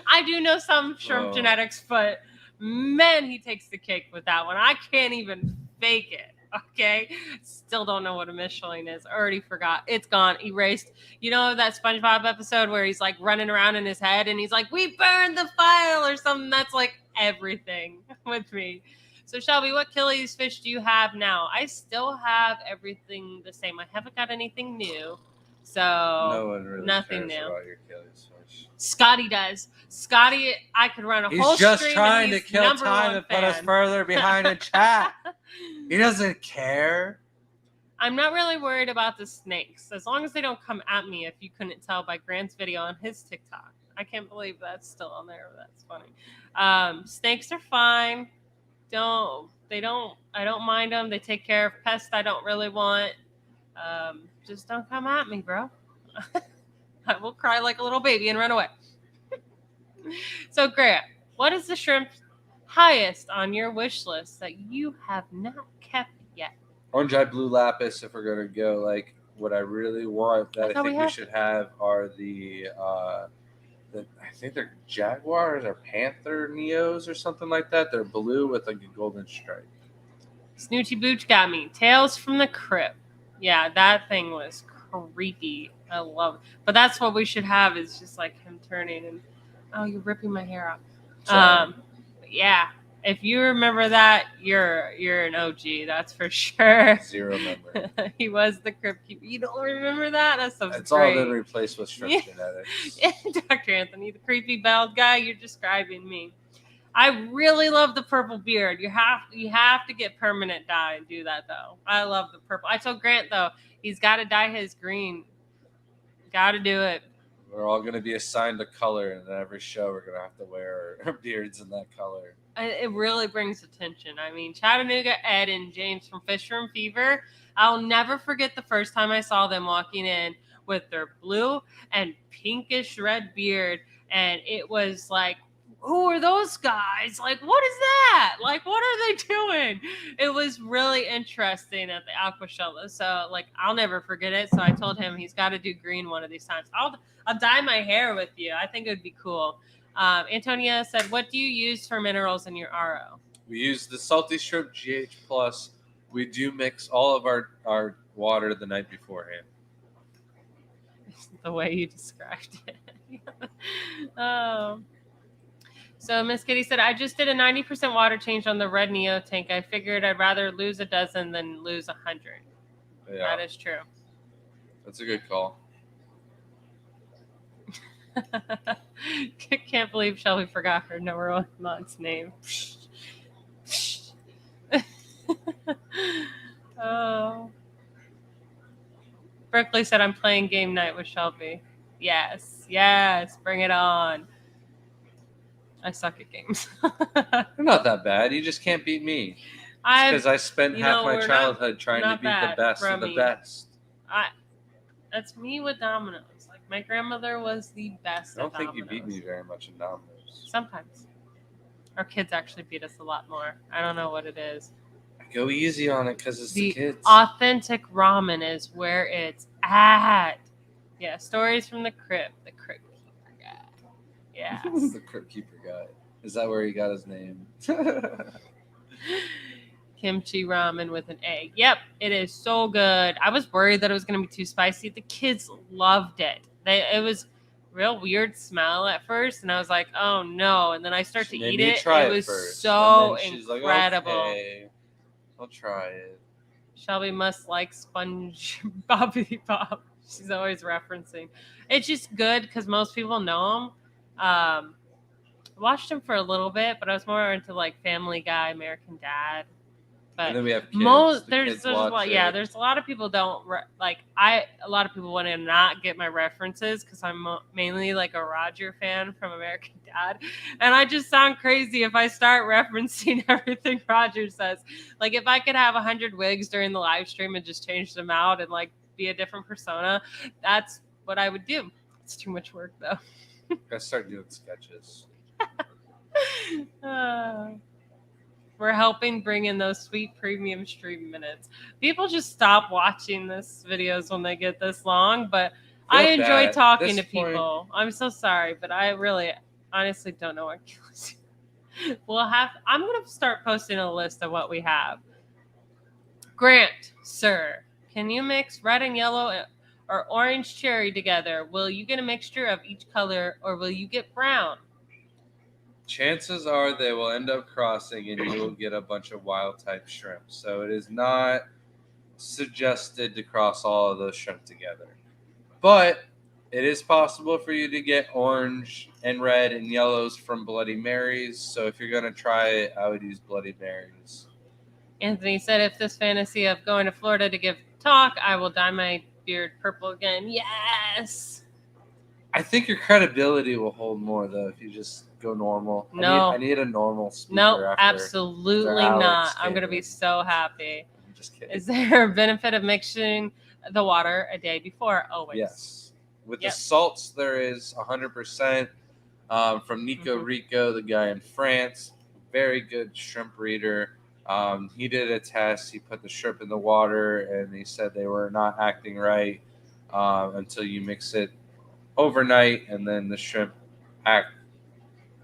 Speaker 2: I do know some shrimp genetics, but man, he takes the cake with that one. I can't even fake it. Okay, still don't know what a Michelin is. Already forgot. It's gone, erased. You know that SpongeBob episode where he's like running around in his head and he's like, "We burned the file" or something. That's like everything with me. So Shelby, what Achilles fish do you have now? I still have everything the same. I haven't got anything new. So
Speaker 1: No one really
Speaker 2: nothing
Speaker 1: cares
Speaker 2: new.
Speaker 1: about your Achilles fish.
Speaker 2: Scotty does. Scotty, I could run a
Speaker 1: He's
Speaker 2: whole
Speaker 1: just
Speaker 2: stream
Speaker 1: trying
Speaker 2: and
Speaker 1: to
Speaker 2: he's
Speaker 1: kill
Speaker 2: number
Speaker 1: time
Speaker 2: one
Speaker 1: and put us
Speaker 2: fan.
Speaker 1: further behind in chat. He doesn't care.
Speaker 2: I'm not really worried about the snakes, as long as they don't come at me. If you couldn't tell by Grant's video on his TikTok, I can't believe that's still on there. That's funny. Snakes are fine. I don't mind them. They take care of pests I don't really want. Just don't come at me, bro. I will cry like a little baby and run away. So, Grant, what is the shrimp highest on your wish list that you have not kept yet?
Speaker 1: Orange-eyed blue lapis, if we're going to go, like, what I really want that I think we should have are the I think they're jaguars or panther neos or something like that. They're blue with like a golden stripe.
Speaker 2: Snoochie Booch got me. Tales from the Crypt. Yeah, that thing was creepy. I love it. But that's what we should have is just like him turning and, oh, you're ripping my hair off. But yeah, if you remember that, you're an OG, that's for sure.
Speaker 1: Zero memory.
Speaker 2: He was the Crypt Keeper. You don't remember that? That's so
Speaker 1: It's
Speaker 2: great.
Speaker 1: all been replaced with shrimp genetics.
Speaker 2: Dr. Anthony, the creepy bald guy, you're describing me. I really love the purple beard. You have to get permanent dye and do that though. I love the purple. I told Grant though, he's got to dye his green. Got to do it.
Speaker 1: We're all going to be assigned a color, and in every show we're going to have to wear our beards in that color.
Speaker 2: It really brings attention. I mean, Chattanooga Ed and James from Fisher and Fever. I'll never forget the first time I saw them walking in with their blue and pinkish red beard, and it was like, who are those guys? Like, what is that? Like, what are they doing? It was really interesting at the Aqua Show. So, like, I'll never forget it. So I told him he's got to do green one of these times. I'll dye my hair with you. I think it would be cool. Antonia said, what do you use for minerals in your RO?
Speaker 1: We use the Salty Shrimp GH+. We do mix all of our water the night beforehand.
Speaker 2: The way you described it. So Miss Kitty said, I just did a 90% water change on the red Neo tank. I figured I'd rather lose a dozen than lose 100. Yeah. That is true.
Speaker 1: That's a good call.
Speaker 2: Can't believe Shelby forgot her number one mod's name. Oh. Berkeley said, I'm playing game night with Shelby. Yes, bring it on. I suck at games.
Speaker 1: You're not that bad. You just can't beat me. Because I spent half my childhood trying to beat the best of the best.
Speaker 2: That's me with dominoes. Like, my grandmother was the best.
Speaker 1: I don't think you beat me very much in dominoes.
Speaker 2: Sometimes. Our kids actually beat us a lot more. I don't know what it is.
Speaker 1: Go easy on it because it's the kids.
Speaker 2: Authentic ramen is where it's at. Yeah, stories from the Crypt. The Crypt Keeper guy. Yeah.
Speaker 1: The Crypt Keeper guy. Is that where he got his name?
Speaker 2: Kimchi ramen with an egg. Yep, it is so good. I was worried that it was going to be too spicy. The kids loved it. It was real weird smell at first, and I was like, oh no. And then I start to eat it. It was so incredible.
Speaker 1: Like, okay, I'll try it.
Speaker 2: Shelby must like Sponge Bobby Bob. She's always referencing. It's just good because most people know him. Watched him for a little bit, but I was more into like Family Guy, American Dad. But
Speaker 1: and then we have kids.
Speaker 2: There's a lot of people don't like. A lot of people want to not get my references because I'm mainly like a Roger fan from American Dad, and I just sound crazy if I start referencing everything Roger says. Like if I could have 100 wigs during the live stream and just change them out and like be a different persona, that's what I would do. It's too much work though.
Speaker 1: Gotta start doing sketches.
Speaker 2: We're helping bring in those sweet premium stream minutes. People just stop watching this videos when they get this long, but I enjoy talking to people. I'm so sorry, but I really honestly don't know what kills you. I'm going to start posting a list of what we have. Grant, sir, can you mix red and yellow or orange cherry together? Will you get a mixture of each color or will you get brown?
Speaker 1: Chances are they will end up crossing and you will get a bunch of wild type shrimp. So it is not suggested to cross all of those shrimp together. But it is possible for you to get orange and red and yellows from Bloody Marys. So if you're going to try it, I would use Bloody Marys.
Speaker 2: Anthony said, if this fantasy of going to Florida to give talk, I will dye my beard purple again. Yes.
Speaker 1: I think your credibility will hold more though if you just go normal.
Speaker 2: No.
Speaker 1: I need a normal speaker.
Speaker 2: No, absolutely not. I'm going to be so happy.
Speaker 1: I'm just kidding.
Speaker 2: Is there a benefit of mixing the water a day before? Always.
Speaker 1: Yes. With the salts, there is 100%. From Nico Rico, the guy in France, very good shrimp breeder. He did a test. He put the shrimp in the water, and he said they were not acting right until you mix it overnight, and then the shrimp act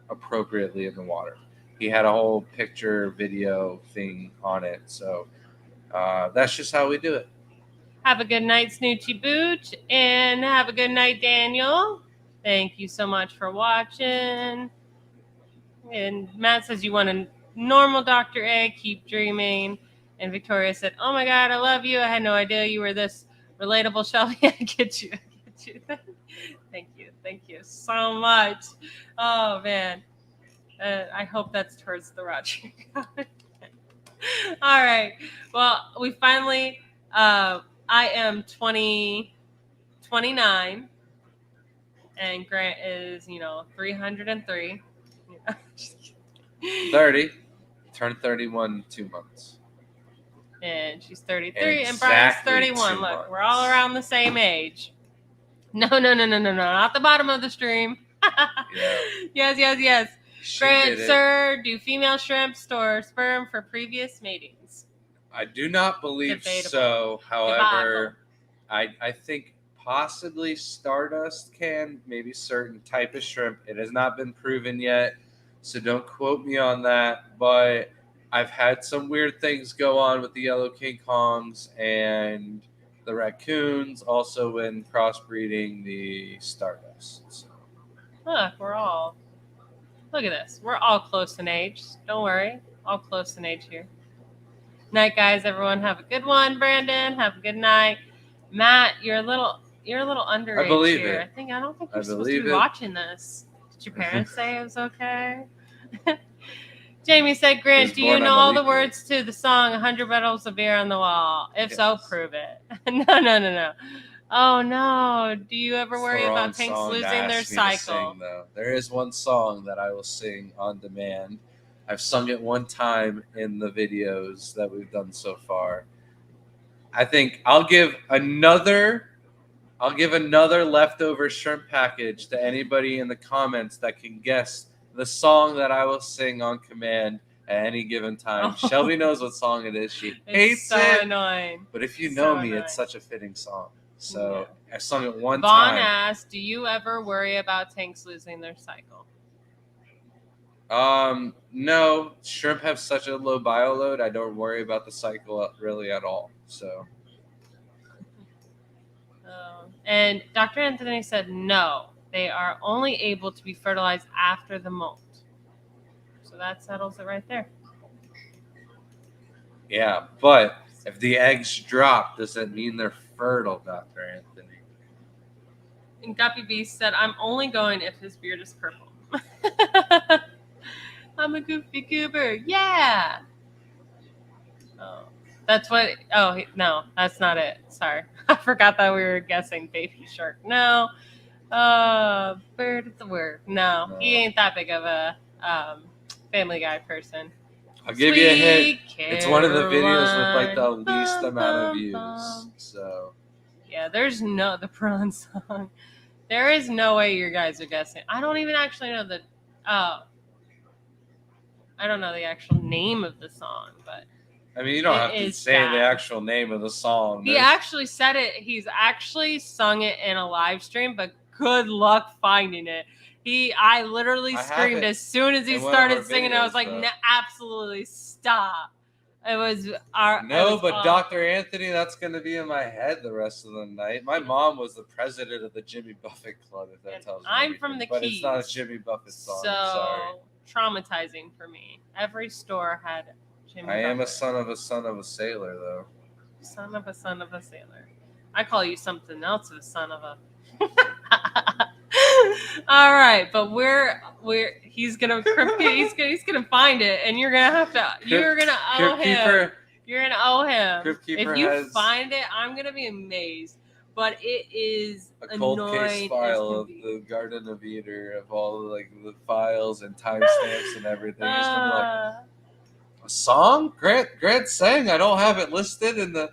Speaker 1: appropriately in the water. He had a whole picture video thing on it, so that's just how we do it.
Speaker 2: Have a good night, Snoochie Booch, and have a good night, Daniel. Thank you so much for watching. And Matt says you want a normal Dr. A, keep dreaming. And Victoria said, oh my God, I love you. I had no idea you were this relatable, Shelby. I get you. Thank you so much. Oh man. I hope that's towards the Roger. All right. Well, we finally, I am 29, and Grant is, 303.
Speaker 1: 30. Turned 31 in 2 months.
Speaker 2: And she's 33, and Brian's 31. Look,
Speaker 1: months.
Speaker 2: We're all around the same age. No, not the bottom of the stream.
Speaker 1: Yeah.
Speaker 2: Yes. Grant, sir, do female shrimp store sperm for previous matings?
Speaker 1: I do not believe so. However, I think possibly Stardust can, maybe certain type of shrimp. It has not been proven yet, so don't quote me on that. But I've had some weird things go on with the Yellow King Kongs and the raccoons, also when crossbreeding the Stardust. So.
Speaker 2: Look, look at this. We're all close in age. Don't worry. All close in age here. Night, guys. Everyone have a good one. Brandon, have a good night. Matt, you're a little underage
Speaker 1: I believe
Speaker 2: here.
Speaker 1: it.
Speaker 2: I don't think you're supposed to be watching this. Did your parents say it was okay? Jamie said, Grant, do you know all the words to the song 100 Bottles of Beer on the Wall? If so, prove it. No. Oh, no. Do you ever worry about tanks losing their cycle?
Speaker 1: There is one song that I will sing on demand. I've sung it one time in the videos that we've done so far. I think I'll give another leftover shrimp package to anybody in the comments that can guess the song that I will sing on command at any given time. Oh. Shelby knows what song it is. She hates it. It's so annoying. But if you know me, it's such a fitting song. So I sung it one time.
Speaker 2: Vaughn asked, do you ever worry about tanks losing their cycle?
Speaker 1: No. Shrimp have such a low bioload. I don't worry about the cycle really at all. So.
Speaker 2: And Dr. Anthony said no. They are only able to be fertilized after the molt. So that settles it right there.
Speaker 1: Yeah, but if the eggs drop, does that mean they're fertile, Dr. Anthony?
Speaker 2: And Guppy Beast said, I'm only going if his beard is purple. I'm a goofy goober. Yeah. Oh, that's what. Oh, no, that's not it. Sorry. I forgot that we were guessing baby shark. No. Bird at the word. No, he ain't that big of a Family Guy person.
Speaker 1: I'll give you a hint. It's one of the videos with like the least amount of views. So
Speaker 2: yeah, there's the prawn song. There is no way you guys are guessing. I don't even actually know I don't know the actual name of the song, but
Speaker 1: I mean, you don't have to say the actual name of the song.
Speaker 2: He actually said it. He's actually sung it in a live stream, but good luck finding it. I literally screamed as soon as he started singing. I was like, absolutely stop. It was our
Speaker 1: No,
Speaker 2: it was
Speaker 1: but
Speaker 2: all-
Speaker 1: Dr. Anthony, that's going to be in my head the rest of the night. My mom was the president of the Jimmy Buffett Club, if that
Speaker 2: And
Speaker 1: tells you
Speaker 2: I'm
Speaker 1: anything.
Speaker 2: from the
Speaker 1: But it's not a
Speaker 2: Keys,
Speaker 1: Jimmy Buffett song.
Speaker 2: so
Speaker 1: I'm sorry.
Speaker 2: traumatizing for me. Every store had Jimmy
Speaker 1: I am a
Speaker 2: Buffett.
Speaker 1: son of a sailor, though.
Speaker 2: Son of a sailor. I call you something else, a son of a. All right, but he's gonna find it, and you're gonna have to. You're gonna owe
Speaker 1: Crypt
Speaker 2: him.
Speaker 1: Keeper,
Speaker 2: You're gonna owe him.
Speaker 1: Crypt Keeper
Speaker 2: If you
Speaker 1: has
Speaker 2: find it, I'm gonna be amazed. But it is
Speaker 1: a cold
Speaker 2: annoying
Speaker 1: case
Speaker 2: as
Speaker 1: file
Speaker 2: can
Speaker 1: of
Speaker 2: be.
Speaker 1: the Garden of Eden of all the files and timestamps and everything. He's gonna be like, a song? Grant sang. I don't have it listed in the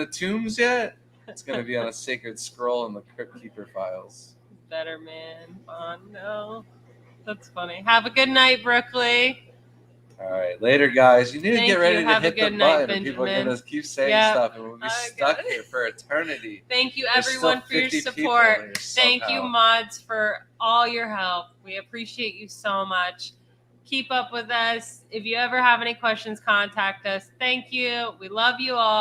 Speaker 1: tombs yet. It's gonna be on a sacred scroll in the Crypt Keeper files.
Speaker 2: Better man. Oh no. That's funny. Have a good night, Brooklyn.
Speaker 1: All right, later, guys. You need to
Speaker 2: Thank
Speaker 1: get ready
Speaker 2: you.
Speaker 1: to
Speaker 2: Have a
Speaker 1: hit the
Speaker 2: good night,
Speaker 1: button, or people are
Speaker 2: Benjamin.
Speaker 1: gonna keep saying
Speaker 2: Yep.
Speaker 1: stuff, and we'll be
Speaker 2: I
Speaker 1: stuck
Speaker 2: got it.
Speaker 1: here for eternity.
Speaker 2: Thank you,
Speaker 1: There's still
Speaker 2: everyone, for your
Speaker 1: 50 people
Speaker 2: support.
Speaker 1: here
Speaker 2: Thank you,
Speaker 1: somehow.
Speaker 2: mods, for all your help. We appreciate you so much. Keep up with us. If you ever have any questions, contact us. Thank you. We love you all.